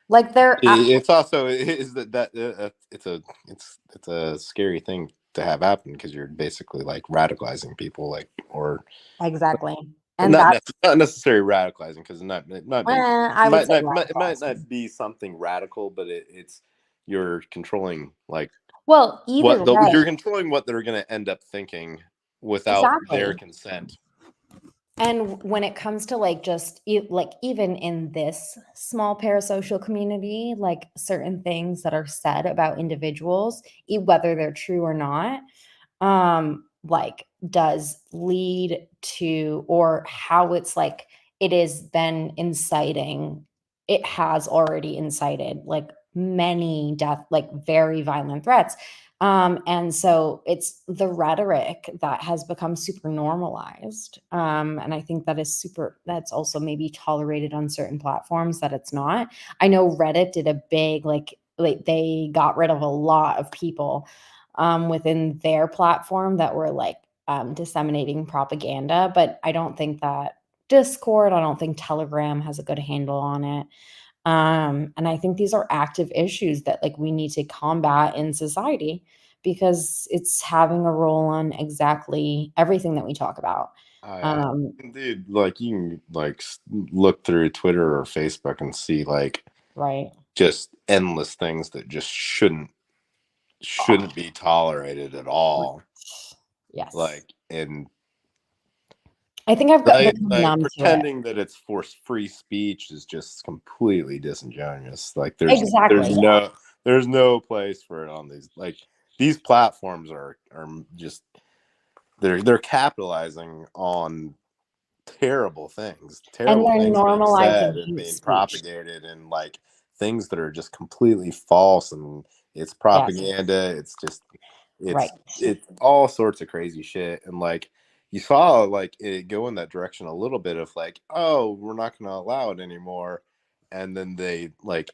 D: Like, they're
A: it's also is that it's a scary thing to have happen, because you're basically like radicalizing people, like, or
D: exactly. And that's,
A: not necessarily radicalizing, because it might be,
D: I would say
A: it might
D: radicalizing.
A: not be something radical, but it's you're controlling like
D: Well, either way,
A: you're controlling what they're going to end up thinking without their
D: exactly.
A: consent.
D: And when it comes to, like, just like, even in this small parasocial community, like, certain things that are said about individuals, whether they're true or not, like, does lead to, or how it's like it has been inciting, it has already incited like many death, like very violent threats. And so it's the rhetoric that has become super normalized. And I think that is super, that's also maybe tolerated on certain platforms that it's not. I know Reddit did a big, like they got rid of a lot of people within their platform that were like disseminating propaganda. But I don't think that Discord, I don't think Telegram has a good handle on it. And I think these are active issues that, like, we need to combat in society, because it's having a role on exactly everything that we talk about.
A: Oh, yeah.
D: Um,
A: Dude, like, you can like look through Twitter or Facebook and see like
D: right.
A: just endless things that just shouldn't be tolerated at all.
D: Yes.
A: Like, and
D: I think I've become
A: like
D: numb to it.
A: pretending that it's for free speech is just completely disingenuous. Like,
D: Exactly. Yeah.
A: there's no place for it on these platforms are just, they're capitalizing on terrible
D: And they're
A: being
D: normalizing
A: said and
D: hate
A: being
D: speech.
A: propagated, and like things that are just completely false, and it's
D: Yes.
A: propaganda. It's just
D: Right.
A: it's all sorts of crazy shit. And like, you saw like it go in that direction a little bit of like, oh, we're not going to allow it anymore, and then they like,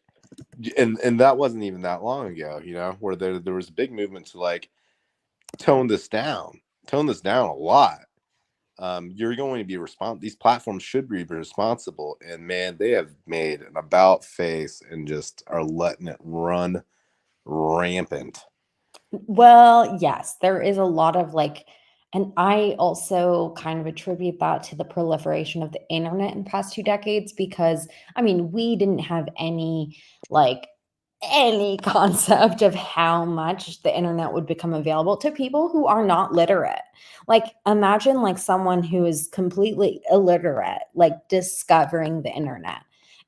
A: and that wasn't even that long ago, where there was a big movement to like tone this down a lot. You're going to be responsible. These platforms should be responsible, and man, they have made an about face and just are letting it run rampant.
D: Well, yes, there is a lot of, like, and I also kind of attribute that to the proliferation of the internet in the past 2 decades, because I mean, we didn't have like any concept of how much the internet would become available to people who are not literate. Like, imagine like someone who is completely illiterate, like, discovering the internet,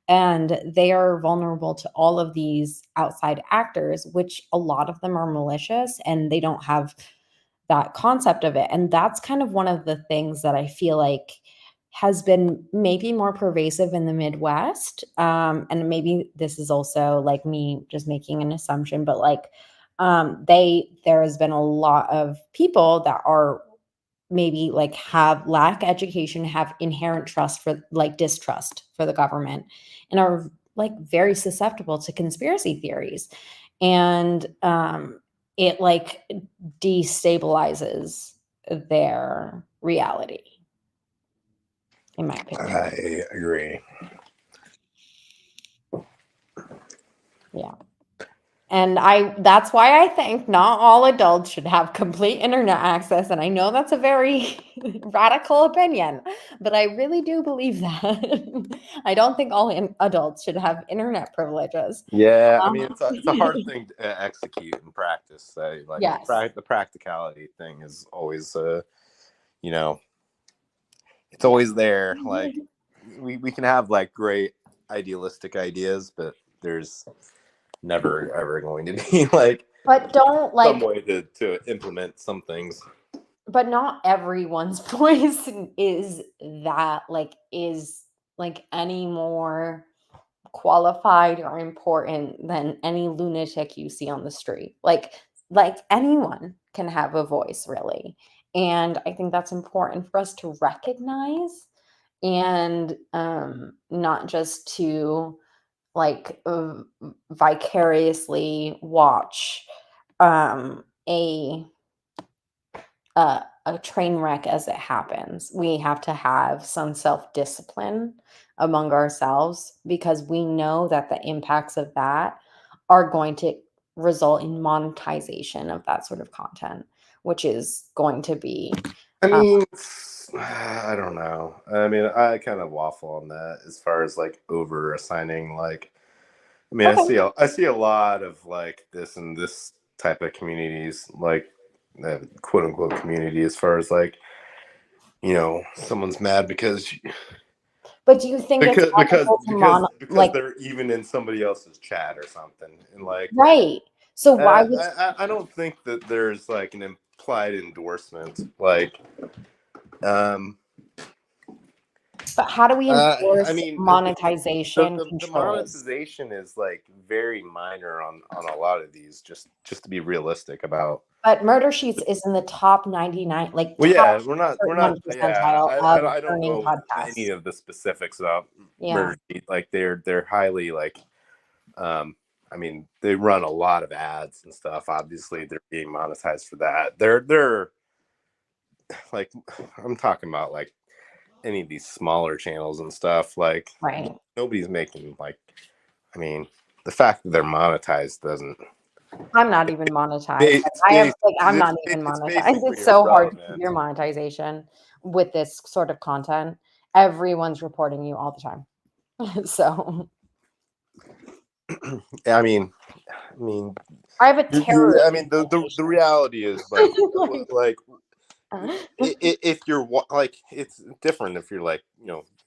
D: and they are vulnerable to all of these outside actors, which a lot of them are malicious, and they don't have that concept of it. And that's kind of one of the things that I feel like has been maybe more pervasive in the Midwest. And maybe this is also like me just making an assumption, but like there has been a lot of people that are maybe like lack education, have inherent distrust for the government, and are like very susceptible to conspiracy theories. And it like destabilizes their reality, in my opinion.
A: I agree.
D: Yeah. And that's why I think not all adults should have complete internet access. And I know that's a very radical opinion, but I really do believe that. I don't think all adults should have internet privileges.
A: Yeah, I mean, it's a hard thing to execute in practice. Like
D: Yes.
A: the practicality thing is always, you know, it's always there. Like we can have like great idealistic ideas, but there's never ever going to be like
D: But don't like
A: some way to implement some things.
D: but not everyone's voice is any more qualified or important than any lunatic you see on the street. Like anyone can have a voice, really. And I think that's important for us to recognize, and not just to like vicariously watch a train wreck as it happens. We have to have some self-discipline among ourselves, because we know that the impacts of that are going to result in monetization of that sort of content, which is going to be
A: I mean, I don't know. I mean, I kind of waffle on that as far as like over assigning. Like, I mean,
D: Okay.
A: I see a lot of like this and this type of communities, like quote unquote community, as far as like, someone's mad because
D: But do you think it's ethical to
A: because they're even in somebody else's chat or something, and like,
D: right? So why would
A: I don't think that there's like an implied endorsement, like,
D: but how do we enforce
A: I mean,
D: monetization
A: the
D: controls?
A: monetization is like very minor on a lot of these, just to be realistic about.
D: But Murder Sheets is in the top 99, like
A: Well,
D: top
A: yeah, we're not. Yeah,
D: percentile of
A: I don't
D: earning
A: know
D: podcasts.
A: any of the specifics about
D: Yeah.
A: Murder Sheet. Like they're highly like, I mean, they run a lot of ads and stuff. Obviously, they're being monetized for that. They're like, I'm talking about like any of these smaller channels and stuff. Like,
D: Right.
A: nobody's making like. I mean, the fact that they're monetized doesn't.
D: I'm not even monetized. I'm not even monetized. It's so hard to keep your monetization with this sort of content. Everyone's reporting you all the time. So
A: I mean,
D: I have a terror.
A: I mean, the reality is like if you're like, it's different if you're like,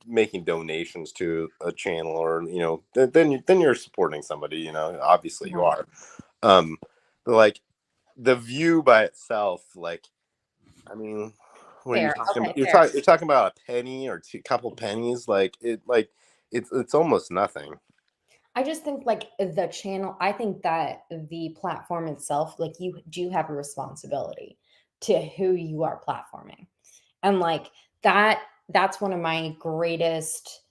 A: making donations to a channel, or then you're supporting somebody, obviously you are, but like the view by itself, like, I mean, when you're talking about a penny or a couple pennies, like it's almost nothing.
D: I just think like the channel, I think that the platform itself, like you do have a responsibility to who you are platforming. And like that's one of my greatest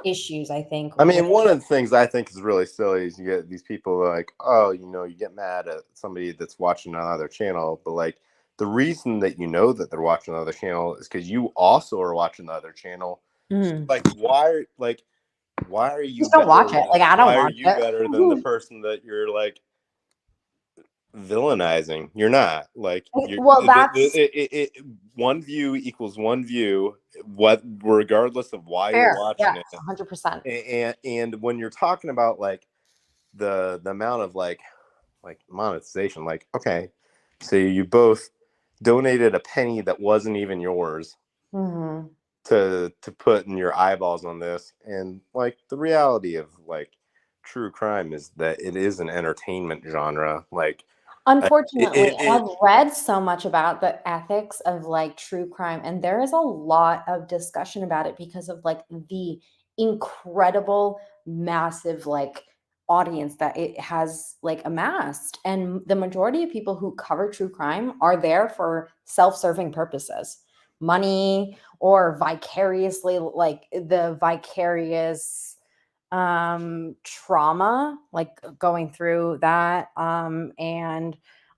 D: issues, I think.
A: I mean, one of the things I think is really silly is you get these people like, oh, you get mad at somebody that's watching another channel, but like the reason that that they're watching another channel is because you also are watching the other channel. Like, why are you
D: just don't watch it? Like, I don't watch it.
A: Better than the person that you're like villainizing? You're not. Like, one view equals one view, regardless of why you're watching it.
D: 100%.
A: And when you're talking about like the amount of like monetization, like, okay, so you both donated a penny that wasn't even yours to put in your eyeballs on this, and like the reality of like true crime is that it is an entertainment genre. Like,
E: Unfortunately, I've read so much about the ethics of like true crime, and there is a lot of discussion about it because of like the incredible, massive like audience that it has like amassed. And the majority of people who cover true crime are there for self-serving purposes, money, or vicariously, like the vicarious trauma, like going through that, and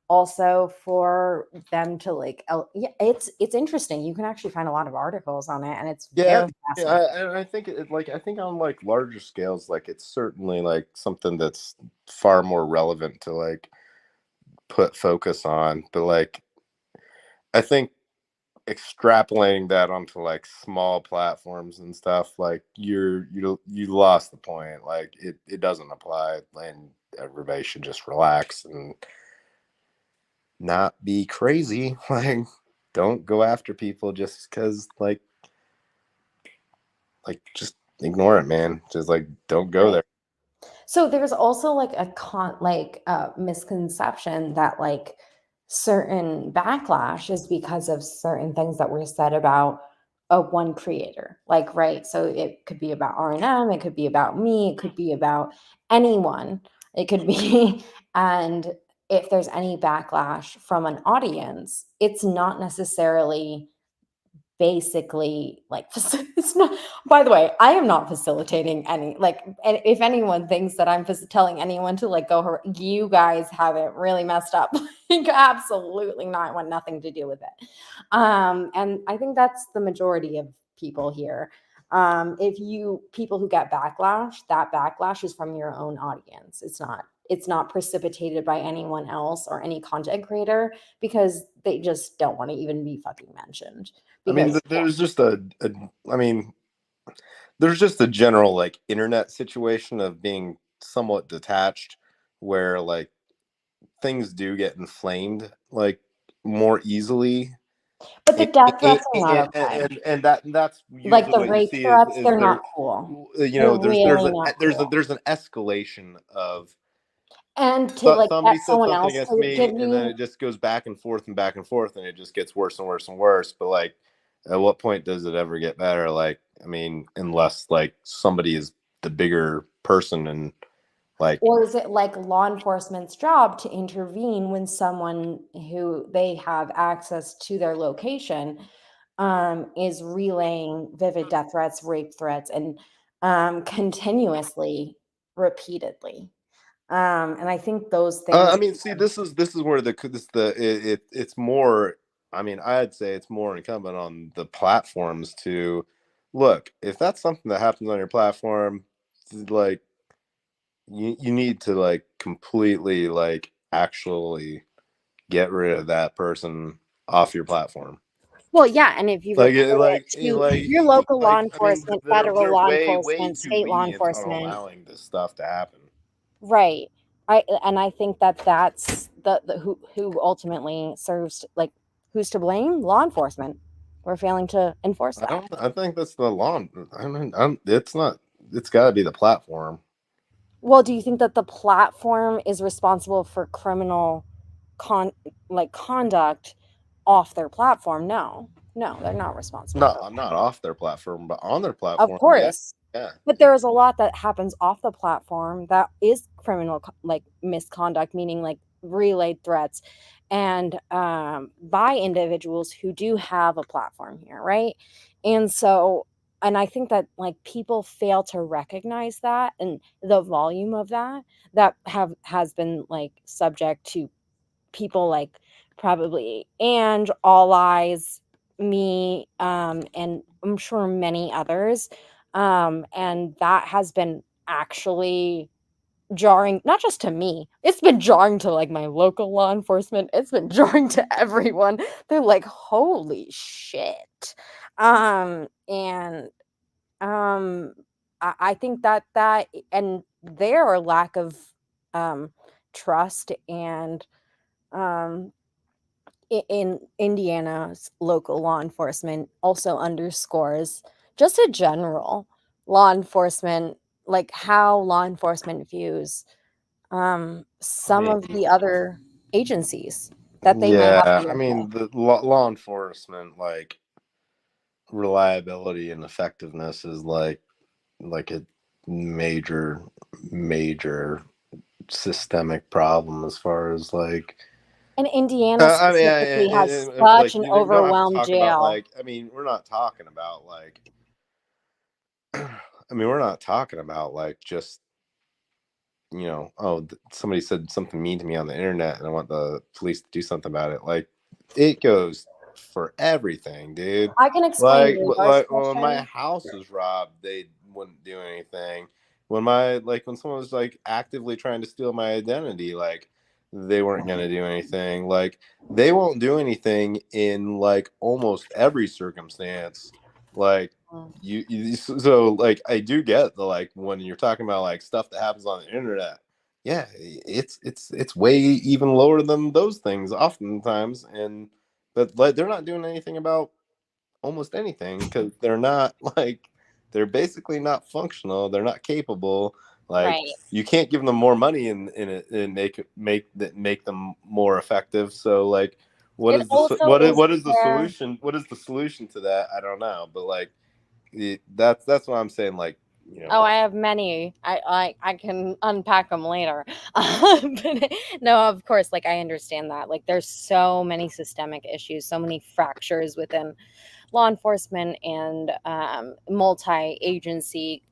E: also for them to like yeah, it's interesting. You can actually find a lot of articles on it, and it's very fascinating.
A: and I think I think on like larger scales, like it's certainly like something that's far more relevant to like put focus on. But like I think extrapolating that onto like small platforms and stuff, like you lost the point. Like it doesn't apply, and everybody should just relax and not be crazy. Like don't go after people just because like just ignore it, man. Just like don't go there.
E: So there's also like a misconception that like certain backlash is because of certain things that were said about a one creator. Like, right. So it could be about R&M, it could be about me, it could be about anyone. It could be and if there's any backlash from an audience, it's not necessarily basically like it's not. By the way, I am not facilitating any like, and if anyone thinks that I'm telling anyone to like go, you guys have it really messed up. Like absolutely not. I want nothing to do with it. And I think that's the majority of people here. If you people who get backlash, that backlash is from your own audience. It's not precipitated by anyone else or any content creator, because they just don't want to even be fucking mentioned. Because,
A: I mean, there's just a general like internet situation of being somewhat detached, where like things do get inflamed like more easily.
E: but the death threats are not okay.
A: And that's
E: Like
A: usually
E: the
A: what you
E: rape
A: see
E: threats,
A: is
E: they're
A: there,
E: not cool.
A: you
E: They're
A: know,
E: really not cool.
A: there's an escalation of
E: And to like
A: somebody
E: get
A: said
E: someone
A: something
E: else
A: against
E: to
A: me,
E: give
A: and then
E: you,
A: it just goes back and forth and back and forth, and it just gets worse and worse and worse. But like, at what point does it ever get better? Like, I mean, unless like somebody is the bigger person and like,
E: or is it like law enforcement's job to intervene when someone who they have access to their location is relaying vivid death threats, rape threats, and continuously, repeatedly. And I think those things.
A: I mean, see, this is where it's more. I mean, I'd say it's more incumbent on the platforms to look. If that's something that happens on your platform, like you need to like completely like actually get rid of that person off your platform.
E: Well, yeah, and if you
A: Like,
E: report it to your local law
A: I mean,
E: enforcement, federal
A: they're
E: law
A: way
E: enforcement,
A: too
E: state law
A: lenient on
E: enforcement,
A: allowing this stuff to happen.
E: right? I think that's the who ultimately serves, like, who's to blame? Law enforcement. We're failing to enforce that.
A: I think that's the law. I mean, it's not. It's got to be the platform.
E: Well, do you think that the platform is responsible for criminal conduct off their platform? No, they're not responsible
A: No,
E: for
A: I'm
E: that.
A: not off their platform, but on their
E: Of
A: platform, yeah,
E: course.
A: yeah.
E: But there's a lot that happens off the platform that is criminal, like misconduct, meaning like relayed threats, and by individuals who do have a platform here, right? And so, and I think that like people fail to recognize that, and the volume of that has been like subject to people like probably and All Eyes, me, and I'm sure many others. And that has been actually jarring, not just to me, it's been jarring to like my local law enforcement, it's been jarring to everyone. They're like, holy shit. And I think that and their lack of trust and um in Indiana's local law enforcement also underscores just a general law enforcement, like how law enforcement views
A: I
E: some
A: mean,
E: of the other agencies that they might have to
A: I
E: work
A: mean,
E: with.
A: the law enforcement, like, reliability and effectiveness is like a major systemic problem as far as like
E: And Indiana
A: I mean,
E: specifically has
A: like
E: such an
A: you don't have to
E: overwhelmed
A: talk about
E: jail.
A: like, I mean, we're not talking about like I mean, we're not talking about like just, you know, oh, somebody said something mean to me on the internet and I want the police to do something about it. Like, it goes for everything, dude.
E: I can explain Radar's
A: When my
E: question.
A: house was robbed, they wouldn't do anything. When someone was like actively trying to steal my identity, like, they weren't gonna do anything. Like, they won't do anything in like almost every circumstance. Like, so like, I do get the, like, when you're talking about like stuff that happens on the internet, yeah, it's way even lower than those things oftentimes. And but like, they're not doing anything about almost anything because they're not like, they're basically not functional, they're not capable. Like,
D: Right.
A: you can't give them more money and make them more effective. So like,
E: It also is
A: what is the
E: where
A: solution? What is the solution to that? I don't know, but like, that's what I'm saying. Like, you know,
E: Oh, I have many. I can unpack them later. But no, of course, like I understand that. Like there's so many systemic issues, so many fractures within law enforcement and multi-agency,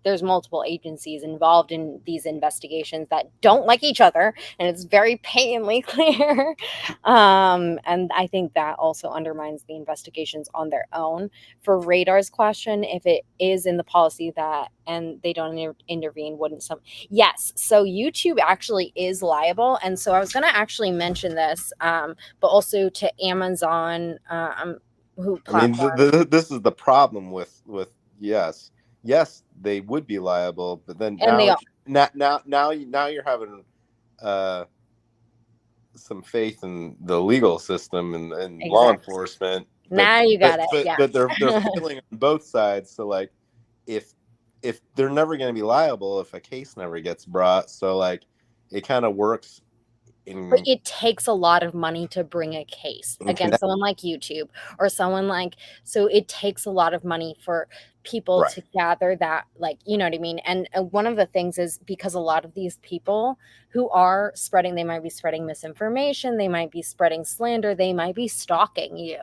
E: there's multiple agencies involved in these investigations that don't like each other, and it's very patently clear. And I think that also undermines the investigations on their own. For Radar's question, if it is in the policy that and they don't intervene, wouldn't some? Yes. So YouTube actually is liable, and so I was going to actually mention this, but also to Amazon. Who
A: I mean,
E: platform,
A: this is the problem with yes, they would be liable, but then
E: and they
A: now you're having uh some faith in the legal system and law
E: exactly.
A: enforcement,
E: Now you got it. Yeah.
A: but they're failing on both sides. So like, if they're never going to be liable if a case never gets brought, so like, it kind of works
E: But
A: in
E: it takes a lot of money to bring a case against someone like YouTube or someone like, so it takes a lot of money for people to gather that, like, you know what I mean? And one of the things is because a lot of these people who are spreading, they might be spreading misinformation, they might be spreading slander, they might be stalking you.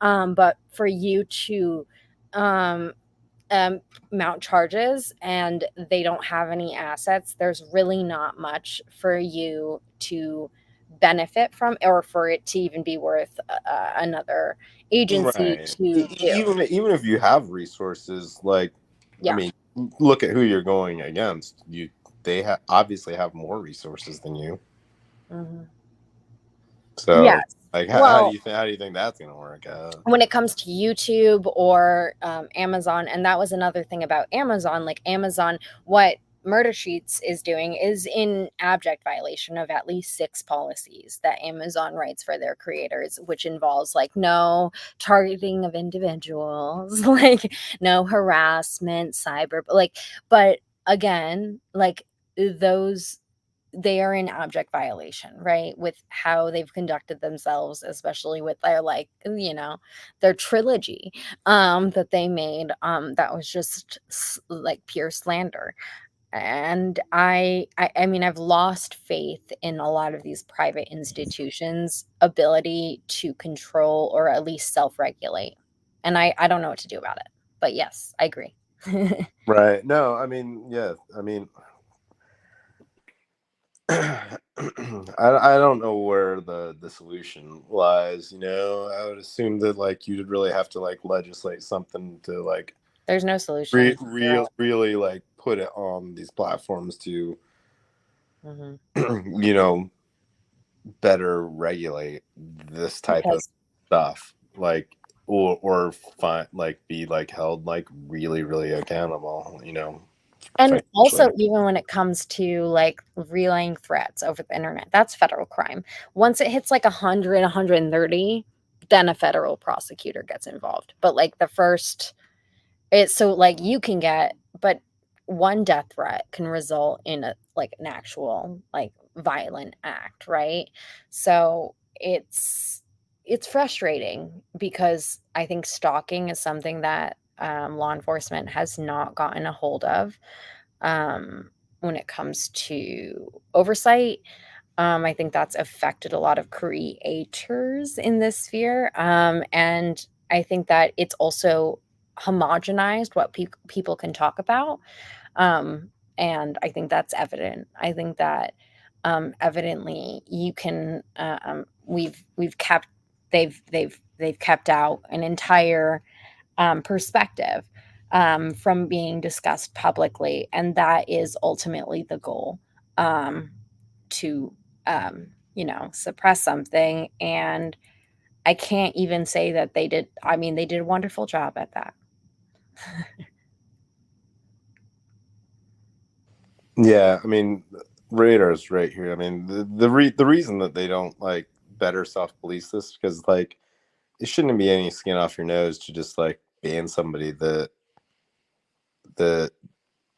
E: But for you to mount charges and they don't have any assets, there's really not much for you to benefit from or for it to even be worth another agency to do.
A: Even if you have resources, like, I
E: Yeah.
A: mean, look at who you're going against. They obviously have more resources than you.
E: Mhm.
A: So
E: Yes.
A: like,
E: Well,
A: how do you think that's going to work out?
E: when it comes to YouTube or Amazon, and that was another thing about Amazon, like Amazon, what Murder Sheets is doing is in abject violation of at least 6 policies that Amazon writes for their creators, which involves like no targeting of individuals, like no harassment, cyber, like, but again, like those, they are in abject violation, right? With how they've conducted themselves, especially with their, like, you know, their trilogy that they made, that was just like pure slander. And I mean, I've lost faith in a lot of these private institutions' ability to control or at least self-regulate. And I don't know what to do about it. But yes, I agree.
A: Right. No, I mean, yeah, I mean, I don't know where the solution lies. You know, I would assume that like you'd really have to like legislate something to like
E: There's no solution.
A: really like put it on these platforms to
E: Mhm.
A: you know, better regulate this type of
E: Because
A: stuff, like, or find like be like held like really accountable, you know,
E: and
A: financially.
E: also, even when it comes to like relaying threats over the internet, that's federal crime. Once it hits like 100, 130, then a federal prosecutor gets involved. But like the first, it's so like you can get, but one death threat can result in a like an actual like
D: violent act, right? So it's frustrating because I think stalking is something that law enforcement has not gotten a hold of when it comes to oversight. I think that's affected a lot of creators in this sphere. And I think that it's also homogenized what people can talk about. And I think that's evident. I think that evidently you can we've kept they've kept out an entire perspective from being discussed publicly, and that is ultimately the goal, to suppress something. And I can't even say that they did. I mean, they did a wonderful job at that.
A: Yeah, I mean, Radar's right here. I mean, the reason that they don't like better self police this, because like it shouldn't be any skin off your nose to just like ban somebody that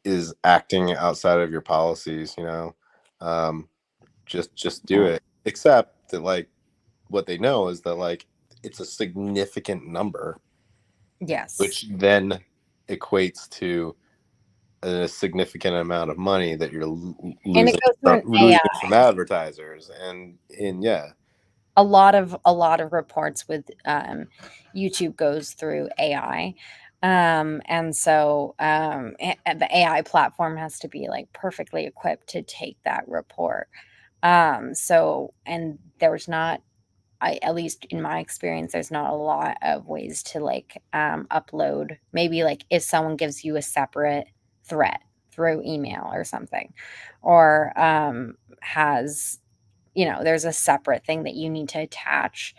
A: is acting outside of your policies. Just do it. Except that like what they know is that like it's a significant number,
D: Yes.
A: which then equates to a significant amount of money that you're
D: And it
A: losing
D: goes through an
A: losing
D: AI.
A: from advertisers, and yeah.
D: A lot of reports with YouTube goes through AI. And so the AI platform has to be like perfectly equipped to take that report. So, and there's not, at least in my experience, there's not a lot of ways to like upload. Maybe like if someone gives you a separate threat through email or something, or has, there's a separate thing that you need to attach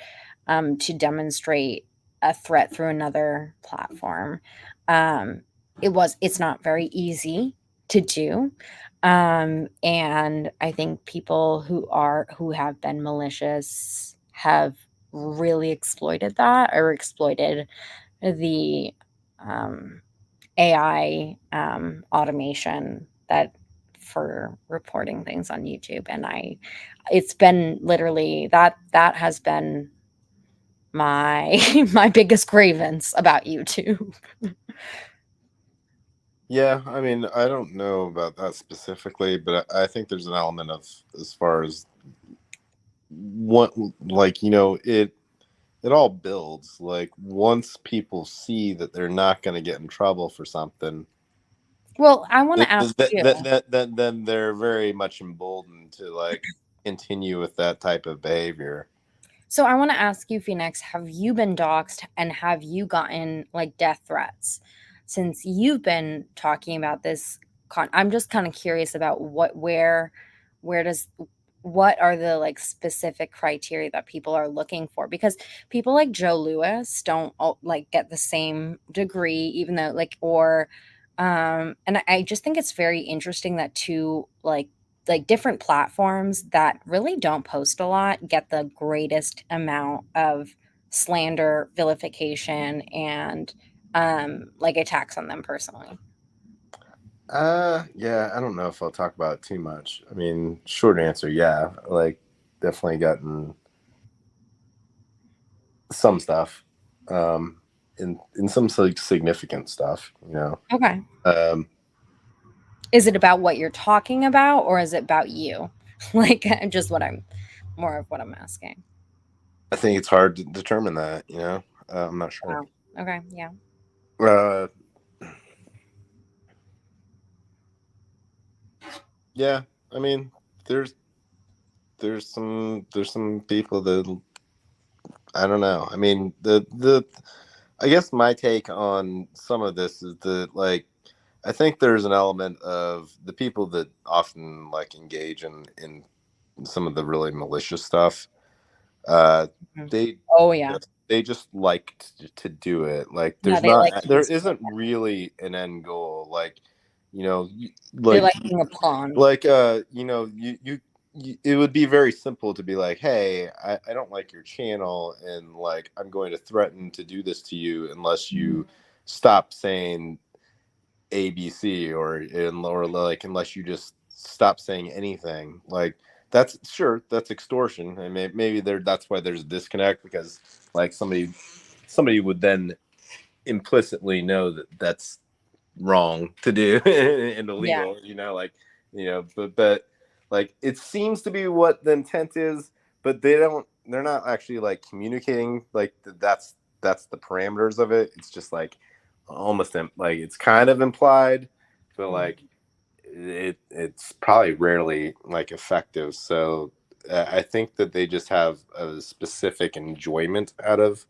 D: to demonstrate a threat through another platform. It's not very easy to do. And I think people who have been malicious have really exploited that, or exploited the AI automation that for reporting things on YouTube. And it's been literally that has been my my biggest grievance about YouTube.
A: Yeah, I mean, I don't know about that specifically, but I think there's an element of, as far as what, like, it all builds. Like once people see that they're not going to get in trouble for something,
D: Well, I want to ask you.
A: then they're very much emboldened to like continue with that type of behavior.
D: So I want to ask you, Phoenix, have you been doxxed, and have you gotten like death threats since you've been talking about this? I'm just kind of curious about where what are the like specific criteria that people are looking for? Because people like Joe Lewis don't like get the same degree, even though like, or and I just think it's very interesting that two like different platforms that really don't post a lot get the greatest amount of slander, vilification, and like attacks on them personally.
A: Yeah, I don't know if I'll talk about it too much. I mean, short answer, yeah, like definitely gotten some stuff, in some significant stuff,
D: Okay.
A: Um,
D: Is it about what you're talking about, or is it about you? Like just more of what I'm asking.
A: I think it's hard to determine that, I'm not sure.
D: Wow. Okay. Yeah.
A: Yeah, I mean, there's some people that, I don't know. I mean, I guess my take on some of this is that like I think there's an element of the people that often like engage in some of the really malicious stuff. They
D: Oh yeah.
A: they just like to do it. Like
D: Yeah,
A: there isn't really an end goal. Like
D: they
A: like
D: like being a pawn.
A: like you it would be very simple to be like, hey, I don't like your channel, and like I'm going to threaten to do this to you unless you stop saying ABC, or like unless you just stop saying anything. Like that's extortion. I mean, maybe that's why there's a disconnect, because like somebody would then implicitly know that that's wrong to do and illegal, but like it seems to be what the intent is, but they're not actually like communicating like that's the parameters of it. It's just like almost like it's kind of implied, but like it's probably rarely like effective. So I think that they just have a specific enjoyment out of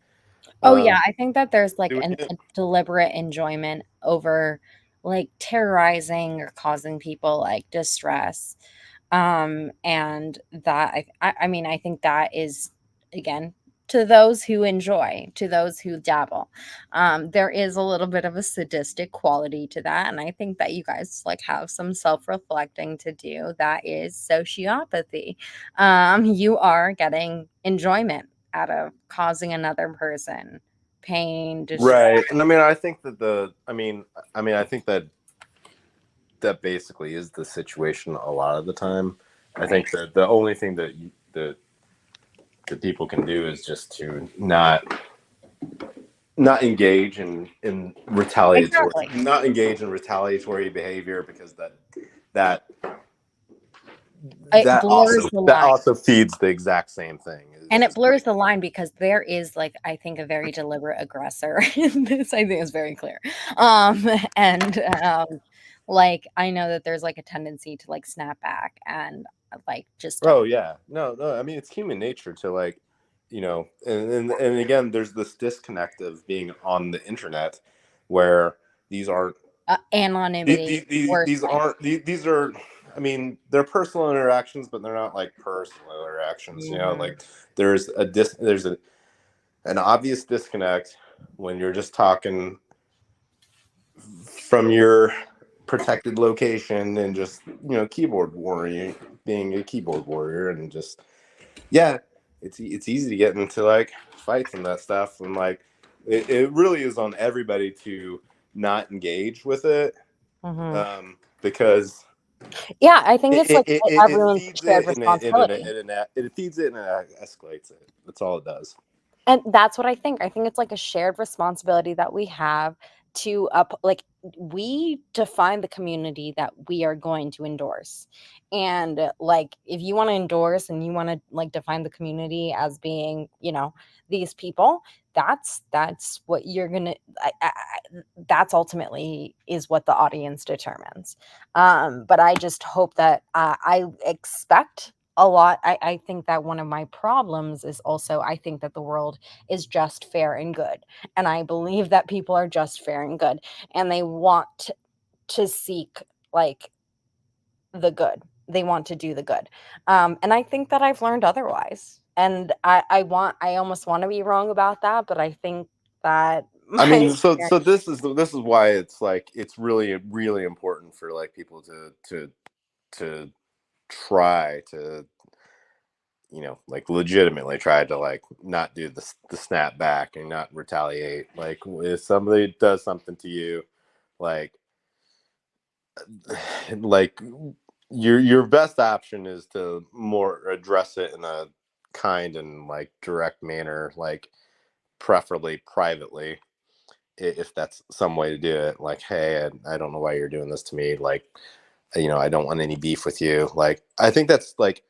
E: Oh yeah, I think that there's like
A: doing
E: a
A: it.
E: deliberate enjoyment over like terrorizing or causing people like distress. And that I mean, I think that is, again, to those who enjoy, to those who dabble. There is a little bit of a sadistic quality to that, and I think that you guys like have some self-reflecting to do. That is sociopathy. You are getting enjoyment out of causing another person pain, distress.
A: Right. And I mean, I think that I think that basically is the situation a lot of the time. I think that the only thing that people can do is just to not engage in retaliatory,
E: Exactly.
A: not engage in retaliatory behavior, because that
E: It blurs the line.
A: also feeds the exact same thing.
E: And it blurs the line because there is like, I think, a very deliberate aggressor in this. I think is very clear. Like I know that there's like a tendency to like snap back and like just
A: Oh yeah. No, I mean, it's human nature to like, and again, there's this disconnect of being on the internet where these aren't
E: anonymity.
A: these are, I mean, they're personal interactions, but they're not like personal interactions. Like there's an obvious disconnect when you're just talking from your protected location and just keyboard warrior, being a keyboard warrior, and just it's easy to get into like fights and that stuff, and like it really is on everybody to not engage with it, because
E: I think it's like everyone's shared responsibility.
A: It feeds it and it escalates it. That's all it does.
E: And that's what I think. I think it's like a shared responsibility that we have to like we define the community that we are going to endorse. And like if you want to endorse and you want to like define the community as being, these people, that's what you're gonna that's ultimately is what the audience determines. But I just hope that I expect a lot. I think that one of my problems is also I think that the world is just fair and good. And I believe that people are just fair and good. And they want to seek like the good. They want to do the good. And I think that I've learned otherwise. And I almost want to be wrong about that, but I think that
A: I mean, so this is why it's like it's really really important for like people to try to like legitimately try to like not do the snap back and not retaliate. Like if somebody does something to you, like your best option is to more address it in a kind and like direct manner, like preferably privately, if that's some way to do it. Like, hey, I don't know why you're doing this to me. Like, I don't want any beef with you. Like, I think that's like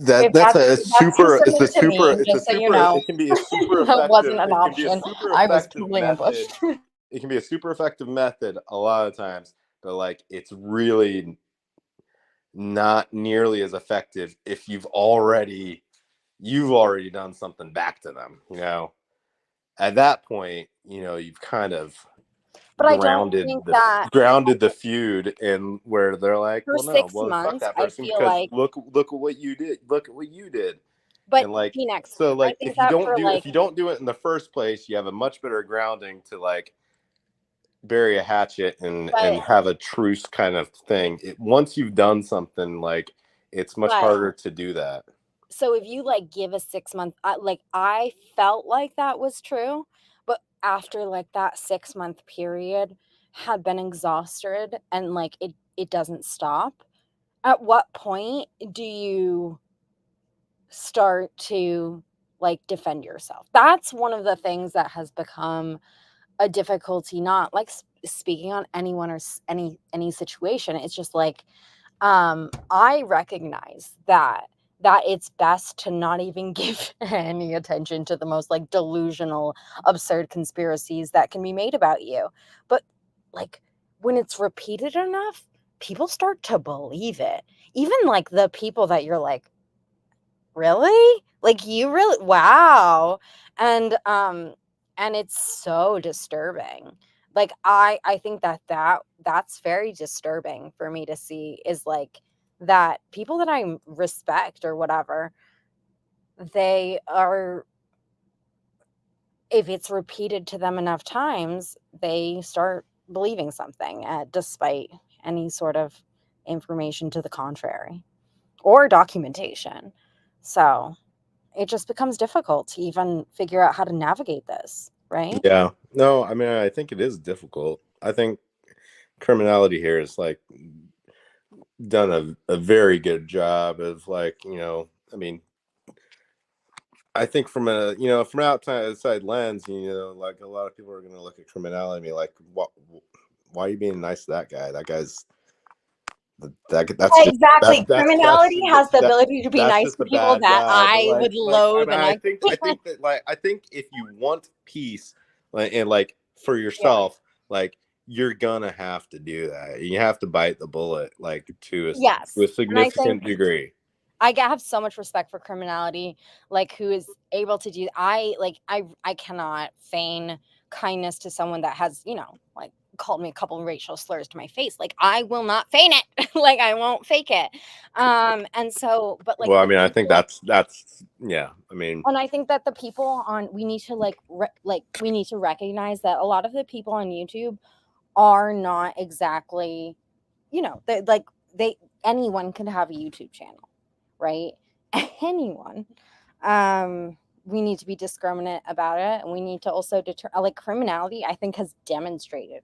A: that's a super it's a super it can be a super effective,
E: that wasn't an option. I was totally ambushed.
A: It can be a super effective method a lot of times, but like it's really not nearly as effective if you've already done something back to them. At that point, you've kind of grounded the feud, and where they're like,
E: for
A: well, no,
E: 6
A: well, fuck
E: months,
A: that
E: I
A: person,
E: feel
A: because
E: like
A: look at what you did. Look at what you did.
E: But
A: And like,
E: Phoenix,
A: so like,
E: I think
A: if you
E: that
A: don't
E: for
A: do
E: like
A: if you don't do it in the first place, you have a much better grounding to like bury a hatchet and have a truce kind of thing. Once you've done something, like it's much harder to do that.
E: So if you like give a 6 month, like I felt like that was true, but after like that 6 month period had been exhausted and like it doesn't stop, at what point do you start to like defend yourself? That's one of the things that has become a difficulty, not like speaking on anyone or any situation. It's just like I recognize that it's best to not even give any attention to the most like delusional, absurd conspiracies that can be made about you. But like when it's repeated enough, people start to believe it. Even like the people that you're like, really? Like you really, wow. And it's so disturbing. Like I think that's very disturbing for me to see, is like that people that I respect or whatever, they are, if it's repeated to them enough times, they start believing something, despite any sort of information to the contrary or documentation. So it just becomes difficult to even figure out how to navigate this, right?
A: Yeah. No, I mean, I think it is difficult. I think criminality here is like done a very good job of like, I mean, I think from from an outside lens, like a lot of people are going to look at criminality and be like, why are you being nice to that guy? That guy's that's
E: Exactly.
A: just,
E: Criminality has the ability to be
A: that's
E: nice
A: just
E: to
A: a
E: people
A: bad
E: that
A: guy. But
E: I would loathe.
A: I mean,
E: And
A: I think that like I think if you want peace, and like for yourself, like you're gonna have to do that. You have to bite the bullet, like to
E: Yes.
A: a significant degree.
E: I have so much respect for criminality, like who is able to do. I cannot feign kindness to someone that has, like called me a couple of racial slurs to my face. Like I will not feign it. Like I won't fake it. And so, but like,
A: Well, I mean, I think that's yeah. I mean,
E: and I think that the people on, we need to we need to recognize that a lot of the people on YouTube are not exactly, anyone can have a YouTube channel, right? Anyone. We need to be discriminate about it, and we need to also like criminality, I think, has demonstrated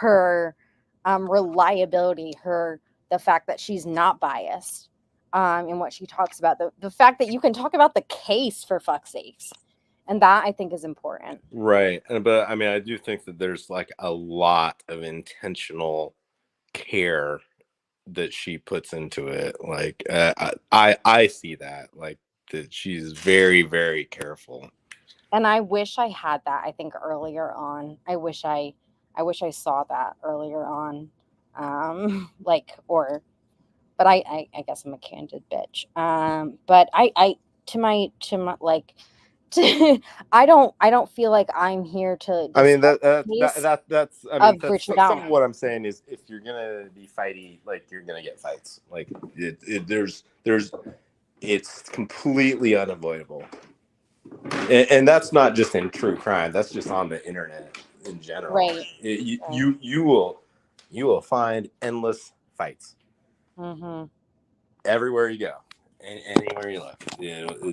E: her reliability, the fact that she's not biased in what she talks about, the fact that you can talk about the case, for fuck's sakes, and that I think is important.
A: Right. But I mean, I do think that there's like a lot of intentional care that she puts into it. Like I see that, like that she's very, very careful.
E: And I wish I had that, I think, earlier on. I wish I saw that earlier on. But I guess I'm a candid bitch. But I I don't feel like I'm here to.
A: I mean that's I mean that's some of what I'm saying is, if you're gonna be fighty, like you're gonna get fights. Like it's completely unavoidable. And that's not just in true crime. That's just on the internet in general.
E: Right.
A: You will find endless fights. Mm-hmm. Everywhere you go, anywhere you look.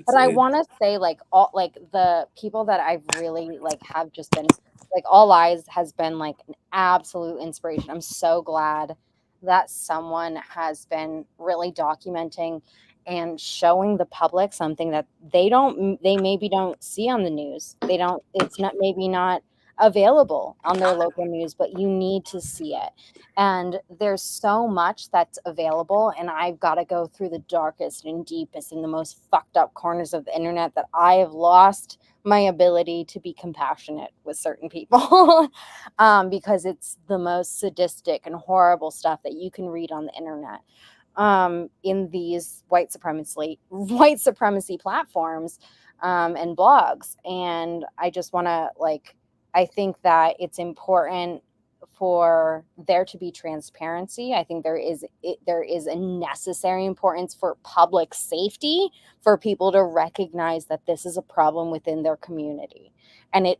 E: But I want to say, like, all like the people that I've really have just been like, All Eyes has been like an absolute inspiration. I'm so glad that someone has been really documenting and showing the public something that they maybe don't see on the news. It's maybe not available on their local news, but you need to see it. And there's so much that's available, and I've got to go through the darkest and deepest and the most fucked up corners of the internet that I have lost my ability to be compassionate with certain people because it's the most sadistic and horrible stuff that you can read on the internet in these white supremacy platforms and blogs. And I just want to I think that it's important for there to be transparency. I think there is a necessary importance for public safety, for people to recognize that this is a problem within their community. And it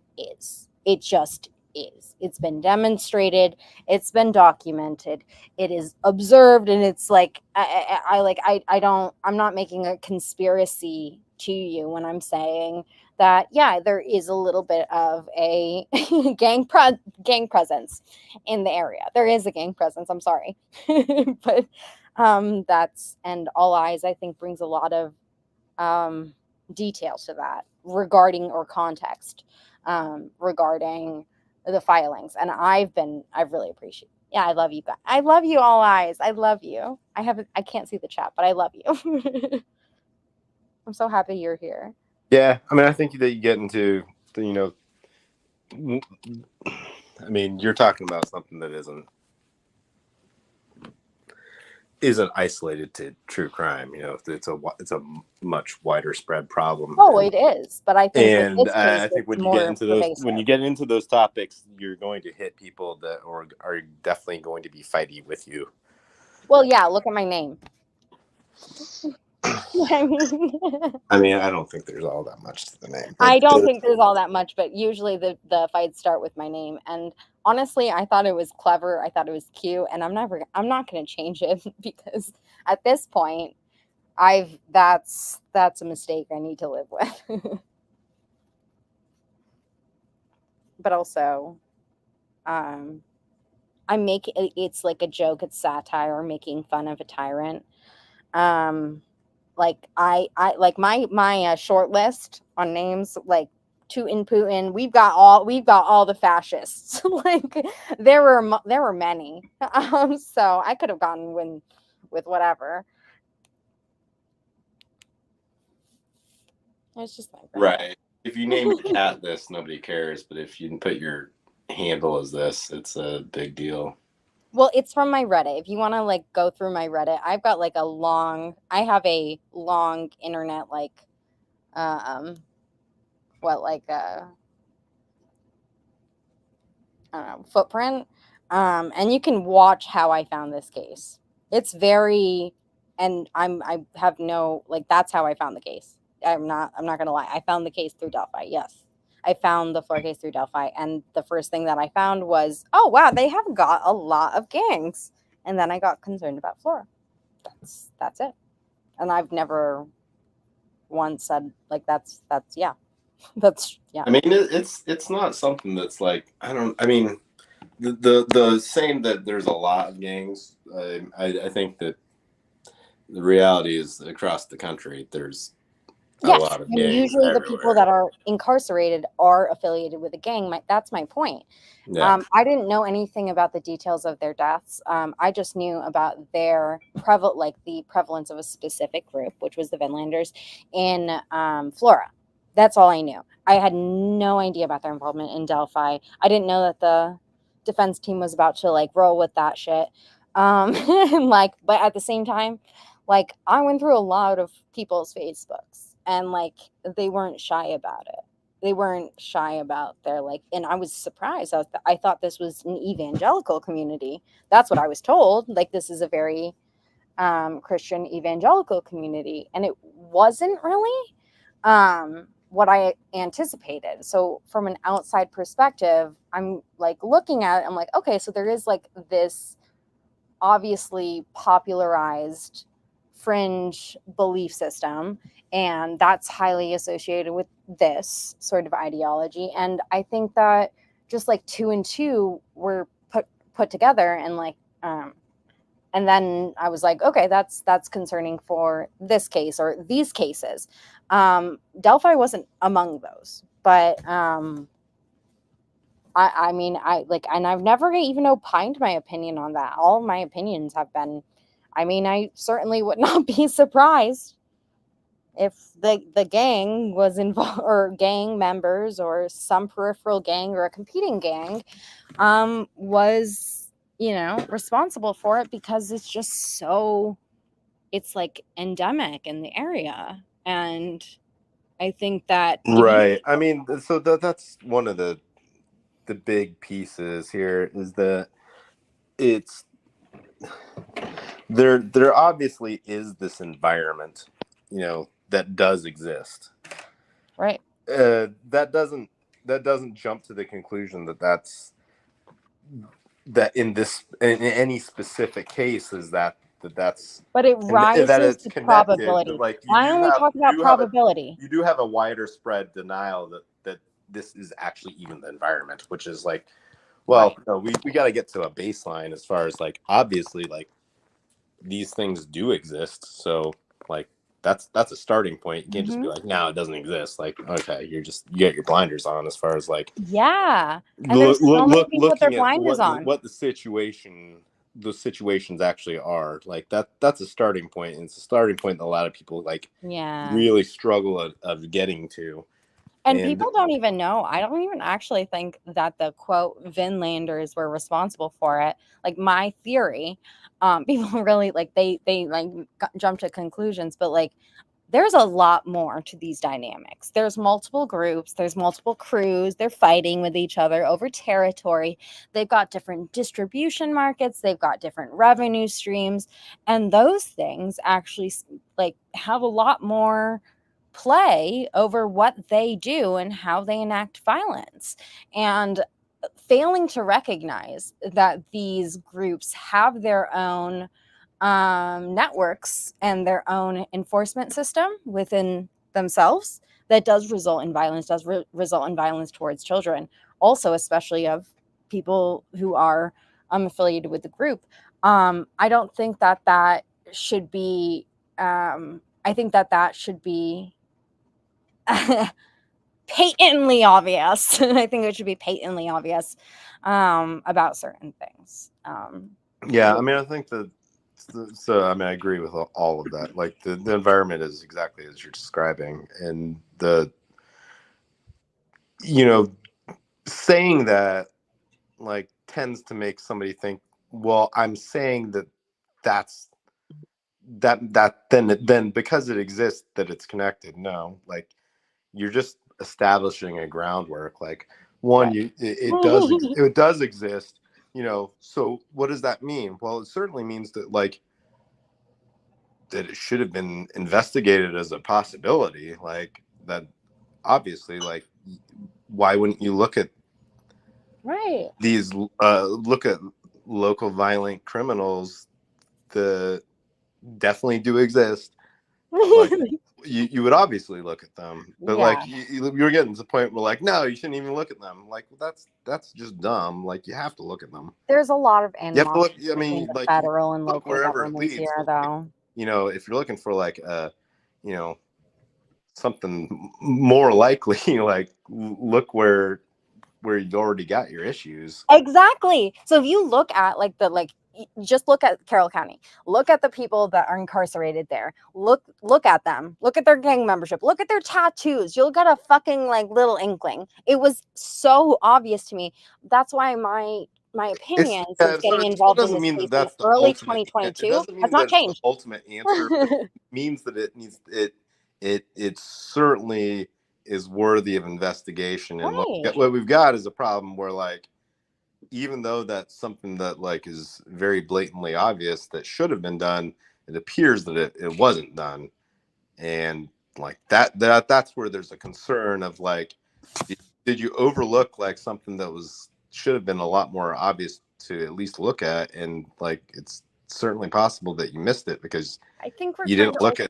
E: just is. It's been demonstrated, it's been documented, it is observed, and it's like I'm not making a conspiracy to you when I'm saying that, yeah, there is a little bit of a gang presence in the area. There is a gang presence. I'm sorry. But And All Eyes, I think, brings a lot of detail to that regarding, or context regarding the filings. And I've really appreciated. Yeah, I love you guys. I love you, All Eyes. I love you. I can't see the chat, but I love you. I'm so happy you're here.
A: Yeah, I mean, I think that you get into the, you know, I mean, you're talking about something that isn't isolated to true crime. You know, it's a much wider spread problem.
E: Oh, it is, but I think
A: and
E: with this case,
A: I think
E: it's
A: when you
E: more
A: get into
E: pervasive.
A: when you get into those topics, you're going to hit people that are definitely going to be fighty with you.
E: Well, yeah, look at my name.
A: I mean, I don't think there's all that much to the name.
E: I don't think there's all that much, but usually the fights start with my name. And honestly, I thought it was clever. I thought it was cute, and I'm not going to change it because at this point, that's a mistake I need to live with. But also, it's like a joke. It's satire, making fun of a tyrant. Like I like my short list on names, like Putin. We've got all the fascists. Like there were many. So I could have gotten with whatever. It's just like
A: right. If you name your cat this, nobody cares. But if you put your handle as this, it's a big deal.
E: Well, it's from my Reddit. If you want to like go through my Reddit, I've got like I have a long internet like footprint. And you can watch how I found this case. It's very, and I have no, like, that's how I found the case. I'm not gonna lie. I found the case through Delphi. Yes. I found the Flora case through Delphi, and the first thing that I found was, oh wow, they have got a lot of gangs. And then I got concerned about Flora. That's it. And I've never once said like that's yeah. That's yeah.
A: I mean, it's not something that's like, I mean, the saying that there's a lot of gangs, I think that the reality is across the country there's a lot of gangs.
E: Usually
A: everywhere.
E: the people that are incarcerated are affiliated with a gang. That's my point.
A: Yeah.
E: I didn't know anything about the details of their deaths. I just knew about their the prevalence of a specific group, which was the Vinlanders in Flora. That's all I knew. I had no idea about their involvement in Delphi. I didn't know that the defense team was about to like roll with that shit. And like, but at the same time, like I went through a lot of people's Facebooks, and like they weren't shy about it. They weren't shy about their like, and I was surprised. I thought this was an evangelical community. That's what I was told. Like this is a very Christian evangelical community, and it wasn't really what I anticipated. So from an outside perspective, I'm like looking at it. I'm like, okay, so there is like this obviously popularized fringe belief system, and that's highly associated with this sort of ideology. And I think that just like 2 and 2 were put together, and like and then I was like, okay, that's concerning for this case or these cases. Delphi wasn't among those, but I mean, I like, and I've never even opined my opinion on that. All of my opinions have been, I mean, I certainly would not be surprised if the gang was involved, or gang members, or some peripheral gang or a competing gang was, you know, responsible for it, because it's just so, it's like endemic in the area. And I think that
A: Right. I mean, so that's one of the big pieces here, is that it's there obviously is this environment, you know, that does exist.
E: Right.
A: That doesn't jump to the conclusion that in any specific case is that's,
E: but it rises
A: that it's
E: to
A: connected.
E: probability.
A: Like
E: I only talk about probability.
A: You do have a wider spread denial that this is actually even the environment, which is like, well, right. No, we got to get to a baseline as far as like, obviously, like these things do exist. So like that's a starting point. You can't just be like, no, it doesn't exist. Like, okay, you get your blinders on as far as like,
D: yeah. And there's so many people with their
A: looking at
D: blinders on.
A: what the situations actually are. Like that's a starting point, and it's a starting point that a lot of people like really struggle of getting to.
D: And people don't even know. I don't even actually think that the quote Vinlanders were responsible for it. Like my theory, people really like they like jump to conclusions, but like there's a lot more to these dynamics. There's multiple groups, there's multiple crews, they're fighting with each other over territory. They've got different distribution markets, they've got different revenue streams, and those things actually like have a lot more play over what they do and how they enact violence. And failing to recognize that these groups have their own networks and their own enforcement system within themselves that does result in violence, result in violence towards children, also especially of people who are affiliated with the group. I don't think that should be I think that should be patently obvious. I think it should be patently obvious about certain things.
A: Yeah, I mean, I think that. So, I mean, I agree with all of that. Like the environment is exactly as you're describing, and saying that like tends to make somebody think, well, I'm saying then because it exists that it's connected. No, like you're just establishing a groundwork. Like one, it does exist. So what does that mean? Well, it certainly means that like that it should have been investigated as a possibility. Like that, obviously, like why wouldn't you look at these look at local violent criminals that definitely do exist? Like you would obviously look at them, but like you're getting to the point where like, no, you shouldn't even look at them. Like that's just dumb. Like you have to look at them.
D: There's a lot of
A: animosity between the
D: federal and local governments here, though.
A: If you're looking for like something more likely, like look where you've already got your issues.
D: Exactly. So if you look at just look at Carroll County, look at the people that are incarcerated there, look at them, look at their gang membership, look at their tattoos, you'll get a fucking like little inkling. It was so obvious to me. That's why my opinion since getting involved in this case in early 2022 has not changed.
A: The ultimate answer. It means that it certainly is worthy of investigation. And what we've got is a problem where like, even though that's something that like is very blatantly obvious that should have been done, it appears that it wasn't done. And like that's where there's a concern of like, did you overlook like something that should have been a lot more obvious to at least look at? And like it's certainly possible that you missed it because
D: I think
A: you didn't look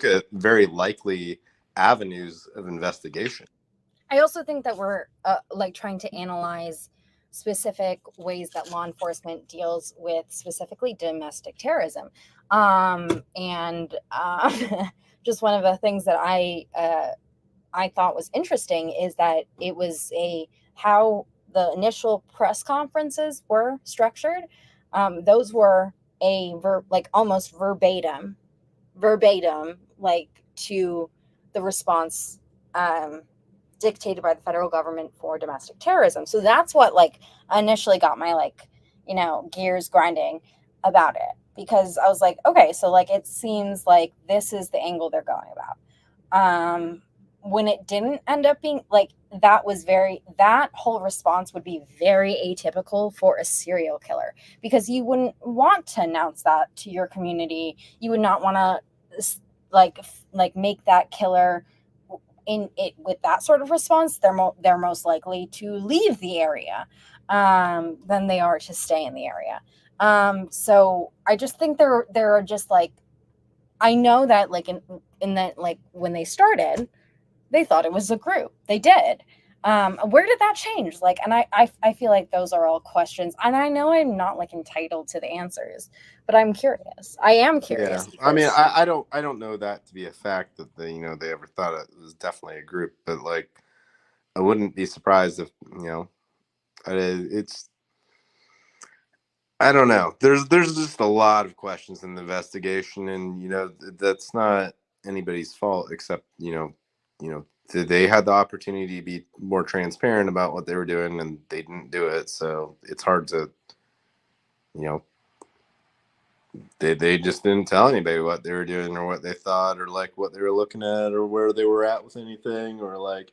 A: at very likely avenues of investigation.
D: I also think that we're like trying to analyze specific ways that law enforcement deals with specifically domestic terrorism. Just one of the things that I thought was interesting is that it was how the initial press conferences were structured. Those were almost verbatim, like to the response dictated by the federal government for domestic terrorism. So that's what like initially got my gears grinding about it, because I was like, okay, so like it seems like this is the angle they're going about. When it didn't end up being like that whole response would be very atypical for a serial killer, because you wouldn't want to announce that to your community. You would not want to like make that killer in it with that sort of response. They're most likely to leave the area than they are to stay in the area. So I just think there are just like, I know that like in that like when they started, they thought it was a group. They did.
E: Where did that change? Like, and I feel like those are all questions, and I know I'm not like entitled to the answers, but I'm curious. I am curious.
A: I mean,
E: because-
A: I don't know that to be a fact that they, you know, they ever thought it was definitely a group, but like, I wouldn't be surprised if, you know, it's, I don't know. There's just a lot of questions in the investigation, and you know, that's not anybody's fault except, you know, they had the opportunity to be more transparent about what they were doing, and they didn't do it. So it's hard to, you know, they just didn't tell anybody what they were doing or what they thought or like what they were looking at or where they were at with anything or like,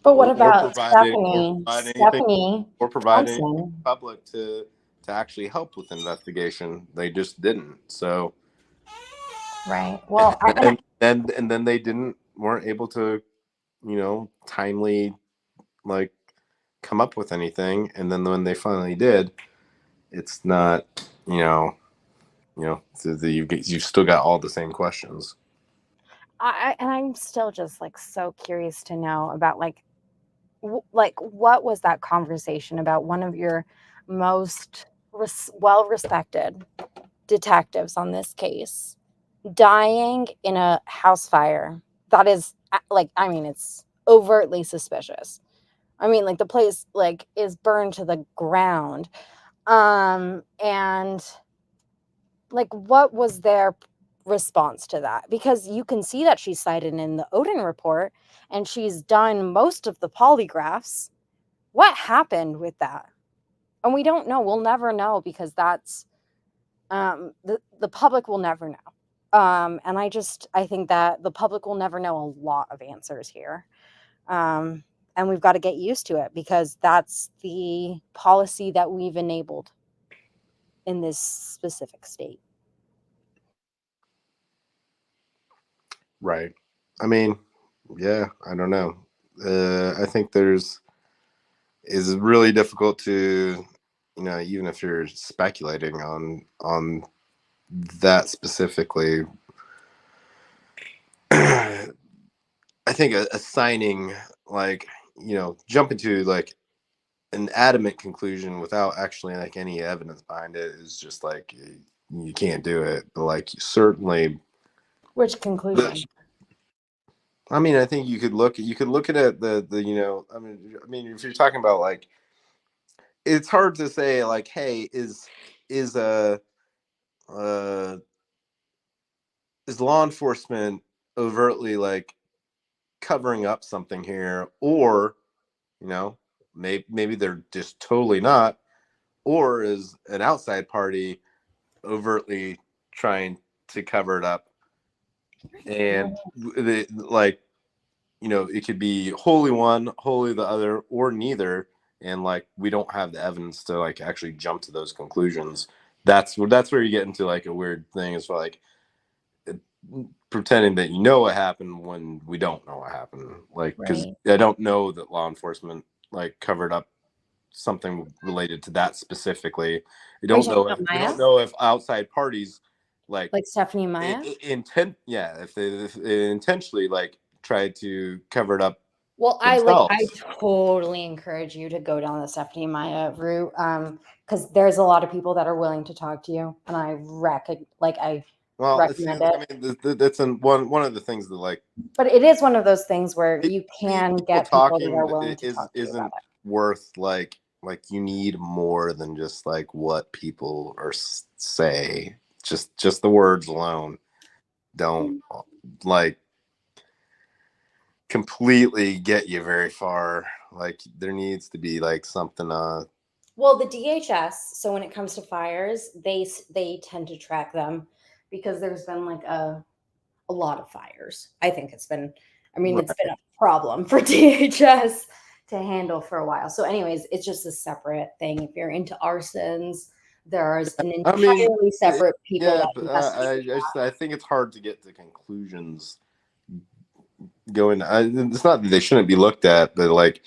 E: But what
A: or
E: about
A: providing anything
E: Stephanie
A: or providing
E: Thompson?
A: public to actually help with investigation. They just didn't. So
E: Right. Well, I,
A: and then they weren't able to, you know, timely like come up with anything. And then when they finally did, it's not, you've still got all the same questions.
E: and I'm still just like so curious to know about like what was that conversation about one of your most well-respected detectives on this case dying in a house fire that is like, I mean, it's overtly suspicious. I mean, like the place like is burned to the ground. And like what was their response to that? Because you can see that she's cited in the Odin report and she's done most of the polygraphs. What happened with that? And we don't know. We'll never know because that's the public will never know. And I think that the public will never know a lot of answers here. And we've got to get used to it because that's the policy that we've enabled in this specific state.
A: Right. I mean, yeah, I don't know. I think is really difficult to, you know, even if you're speculating on that specifically. I think assigning like, you know, jumping to like an adamant conclusion without actually like any evidence behind it is just like you can't do it. But like certainly,
E: Which conclusion?
A: I mean, I think you could look at it the you know, I mean if you're talking about like, it's hard to say like, hey, is a uh is law enforcement overtly like covering up something here, or you know, maybe they're just totally not, or is an outside party overtly trying to cover it up, and like, you know, it could be wholly one, wholly the other, or neither, and like we don't have the evidence to like actually jump to those conclusions. That's where you get into like a weird thing. Is like pretending that you know what happened when we don't know what happened. Like, because I don't know that law enforcement like covered up something related to that specifically. We don't know if outside parties like
E: Stephanie Maya
A: if they intentionally like tried to cover it up.
E: Well,
A: themselves.
E: I totally encourage you to go down the Stephanie Maya route, because there's a lot of people that are willing to talk to you, and I recommend it.
A: I mean, that's one of the things that like.
E: But it is one of those things where you can get people that are willing to talk to you about it.
A: Worth like you need more than just like what people are say. Just the words alone don't like completely get you very far. Like there needs to be like something
E: well, the DHS, so when it comes to fires, they tend to track them because there's been like a lot of fires. I think it's been it's been a problem for DHS to handle for a while. So anyways, it's just a separate thing. If you're into arsons, there's an entirely separate people that investigate
A: I think it's hard to get to conclusions going. It's not that they shouldn't be looked at, but like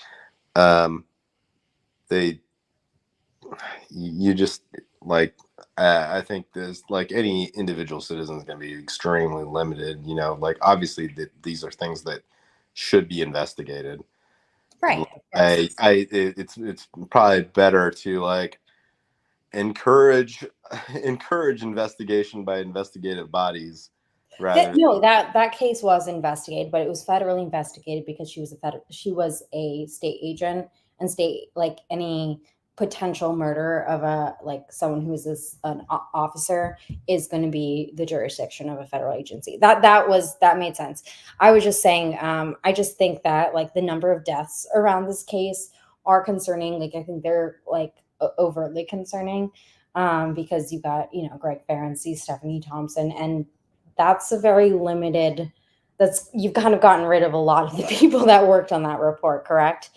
A: you just like I think there's like any individual citizen is going to be extremely limited. You know, like obviously these are things that should be investigated,
E: Right. Of course.
A: It's probably better to like encourage investigation by investigative bodies rather.
E: That case was investigated, but it was federally investigated because she was a state agent, and state, like, any potential murder of someone who is an officer is going to be the jurisdiction of a federal agency. That made sense. I was just saying, I just think that like the number of deaths around this case are concerning. Like I think they're like overtly concerning, because you got, Greg Ferenczi, Stephanie Thompson, and that's a very limited. You've kind of gotten rid of a lot of the people that worked on that report, correct?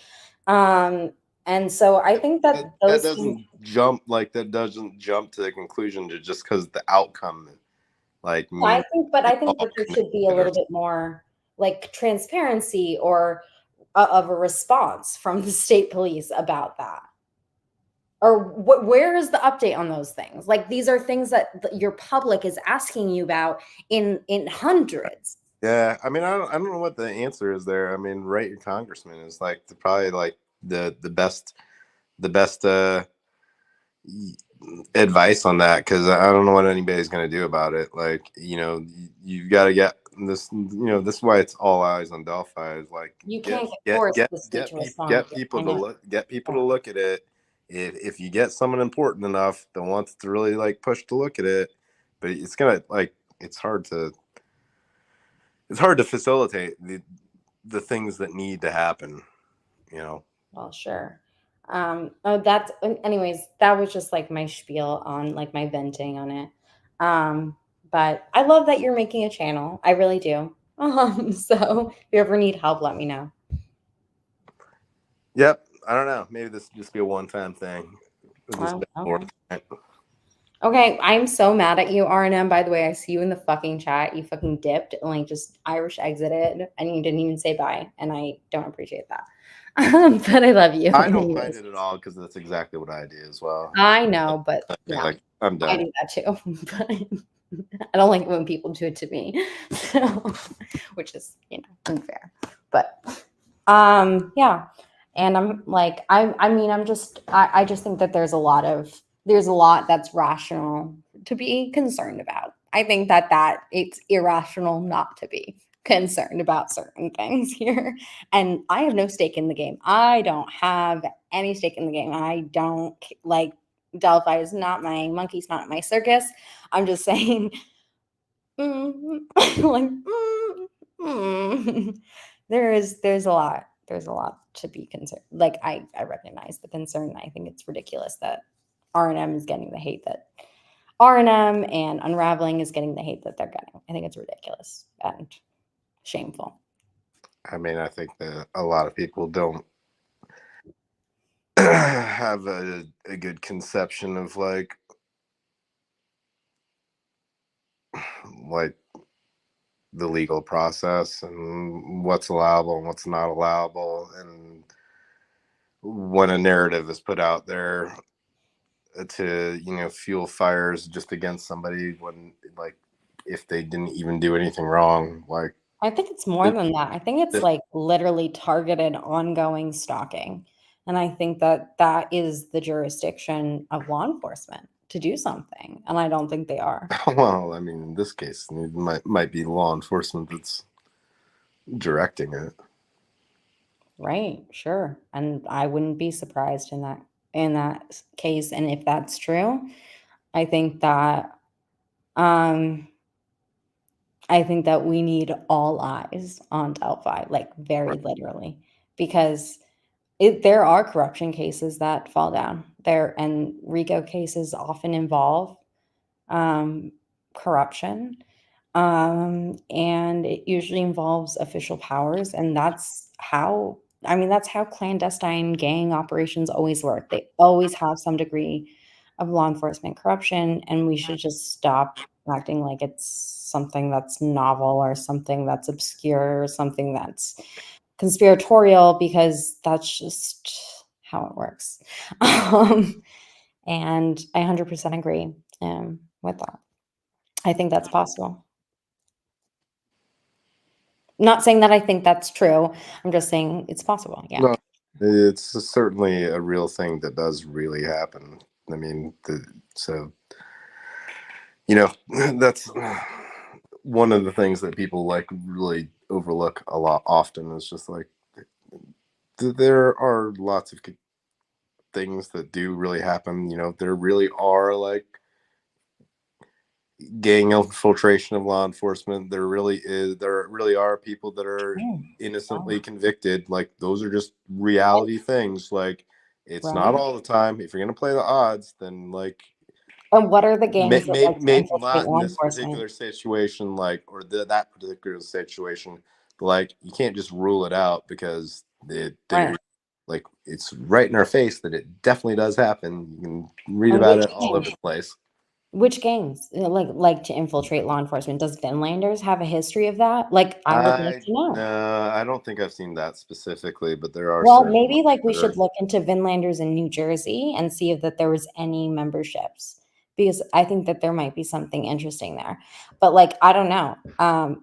E: And so I think that
A: doesn't jump to the conclusion to just because the outcome, like,
E: I think that there should be a little bit more like transparency or of a response from the state police about that. Or where is the update on those things? Like, these are things that your public is asking you about in hundreds.
A: Yeah, I mean, I don't know what the answer is there. I mean, write your congressman is like probably like the best advice on that, because I don't know what anybody's going to do about it. Like, you've got to get this. This is why it's all eyes on Delphi. Is like
E: you can't get
A: people to look at it. If you get someone important enough that wants to really like push to look at it, but it's gonna like it's hard to facilitate the things that need to happen.
E: Well, sure. Anyways, that was just like my spiel on like my venting on it. But I love that you're making a channel. I really do. So if you ever need help, let me know.
A: Yep. I don't know. Maybe this will just be a one-time thing.
E: Okay, I'm so mad at you, R&M. By the way, I see you in the fucking chat. You fucking dipped and like just Irish exited, and you didn't even say bye, and I don't appreciate that. But I love you.
A: I don't mind it at all, because that's exactly what I do as well.
E: I know, but
A: yeah, like, I'm done.
E: I do that too. But I don't like it when people do it to me, so, which is unfair. But yeah, and I'm like I just think that there's a lot that's rational to be concerned about. I think that it's irrational not to be concerned about certain things here. And I have no stake in the game. I don't have any stake in the game. I don't like Delphi is not my monkey's not my circus. I'm just saying there's a lot to be concerned. Like I recognize the concern. I think it's ridiculous that R&M is getting the hate that R&M and Unraveling is getting the hate that they're getting. I think it's ridiculous and shameful.
A: I mean, I think that a lot of people don't have a good conception of like the legal process and what's allowable and what's not allowable, and when a narrative is put out there to fuel fires just against somebody, when like if they didn't even do anything wrong. Like,
E: I think it's more than that. I think it's like literally targeted ongoing stalking, and I think that is the jurisdiction of law enforcement to do something, and I don't think they are.
A: Well, I mean, in this case, it might be law enforcement that's directing it.
E: Right, sure. And I wouldn't be surprised in that case. And if that's true, I think that we need all eyes on Delphi, like very literally, because there are corruption cases that fall down there, and RICO cases often involve corruption. And it usually involves official powers, and that's how clandestine gang operations always work. They always have some degree of law enforcement corruption, and we should just stop acting like it's something that's novel or something that's obscure or something that's conspiratorial, because that's just how it works. And I 100% agree with that. I think that's possible. Not saying that I think that's true. I'm just saying it's possible. Yeah.
A: No, It's certainly a real thing that does really happen. I mean, so you know, that's one of the things that people like really overlook a lot often is just like there are lots of things that do really happen. You know, there really are like gang infiltration of law enforcement. There really are people that are innocently convicted. Like those are just reality things. Like it's not all the time. If you're gonna play the odds, then like
E: And what are the gangs that like to infiltrate
A: not in
E: law
A: this particular
E: enforcement?
A: situation, like or that particular situation. But like you can't just rule it out because they're like it's right in our face that it definitely does happen. You can read
E: And
A: about
E: which
A: it all over the place.
E: Which gangs like to infiltrate law enforcement? Does Finlanders have a history of that? Like, I would like to know.
A: No, I don't think I've seen that specifically, but there are
E: Well,
A: certain
E: maybe
A: ones
E: like we
A: that are.
E: should look into Vinlanders in New Jersey and see if that there was any memberships because I think that there might be something interesting there. But like, I don't know.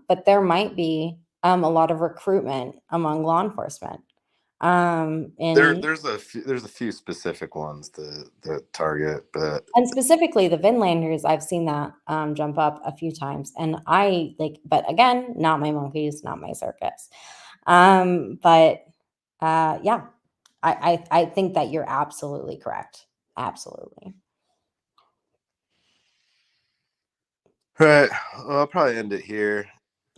E: But there might be a lot of recruitment among law enforcement. In
A: There's a few specific ones that target, but
E: And specifically the Vinlanders, I've seen that jump up a few times. And I like, but again, not my monkeys, not my circus. But yeah, I think that you're absolutely correct. Absolutely.
A: right. Well, I'll probably end it here.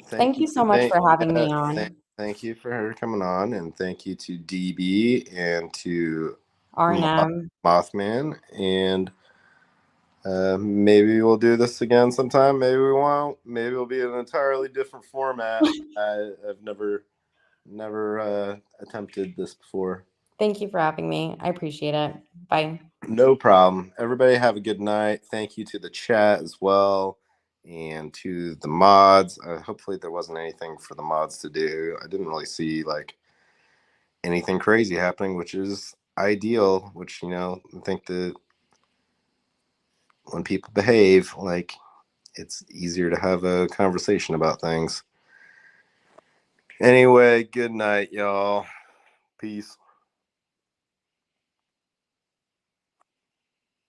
E: Thank you so much for having me on.
A: Thank you for coming on, and thank you to DB and to
E: Arnhem.
A: Mothman, and maybe we'll do this again sometime. Maybe we won't. Maybe it'll be an entirely different format. I've never attempted this before.
E: Thank you for having me. I appreciate it. Bye.
A: No problem. Everybody have a good night. Thank you to the chat as well and to the mods. Hopefully there wasn't anything for the mods to do. I didn't really see like anything crazy happening, which is ideal, which, you know, I think that when people behave, like it's easier to have a conversation about things. Anyway, good night, y'all. Peace.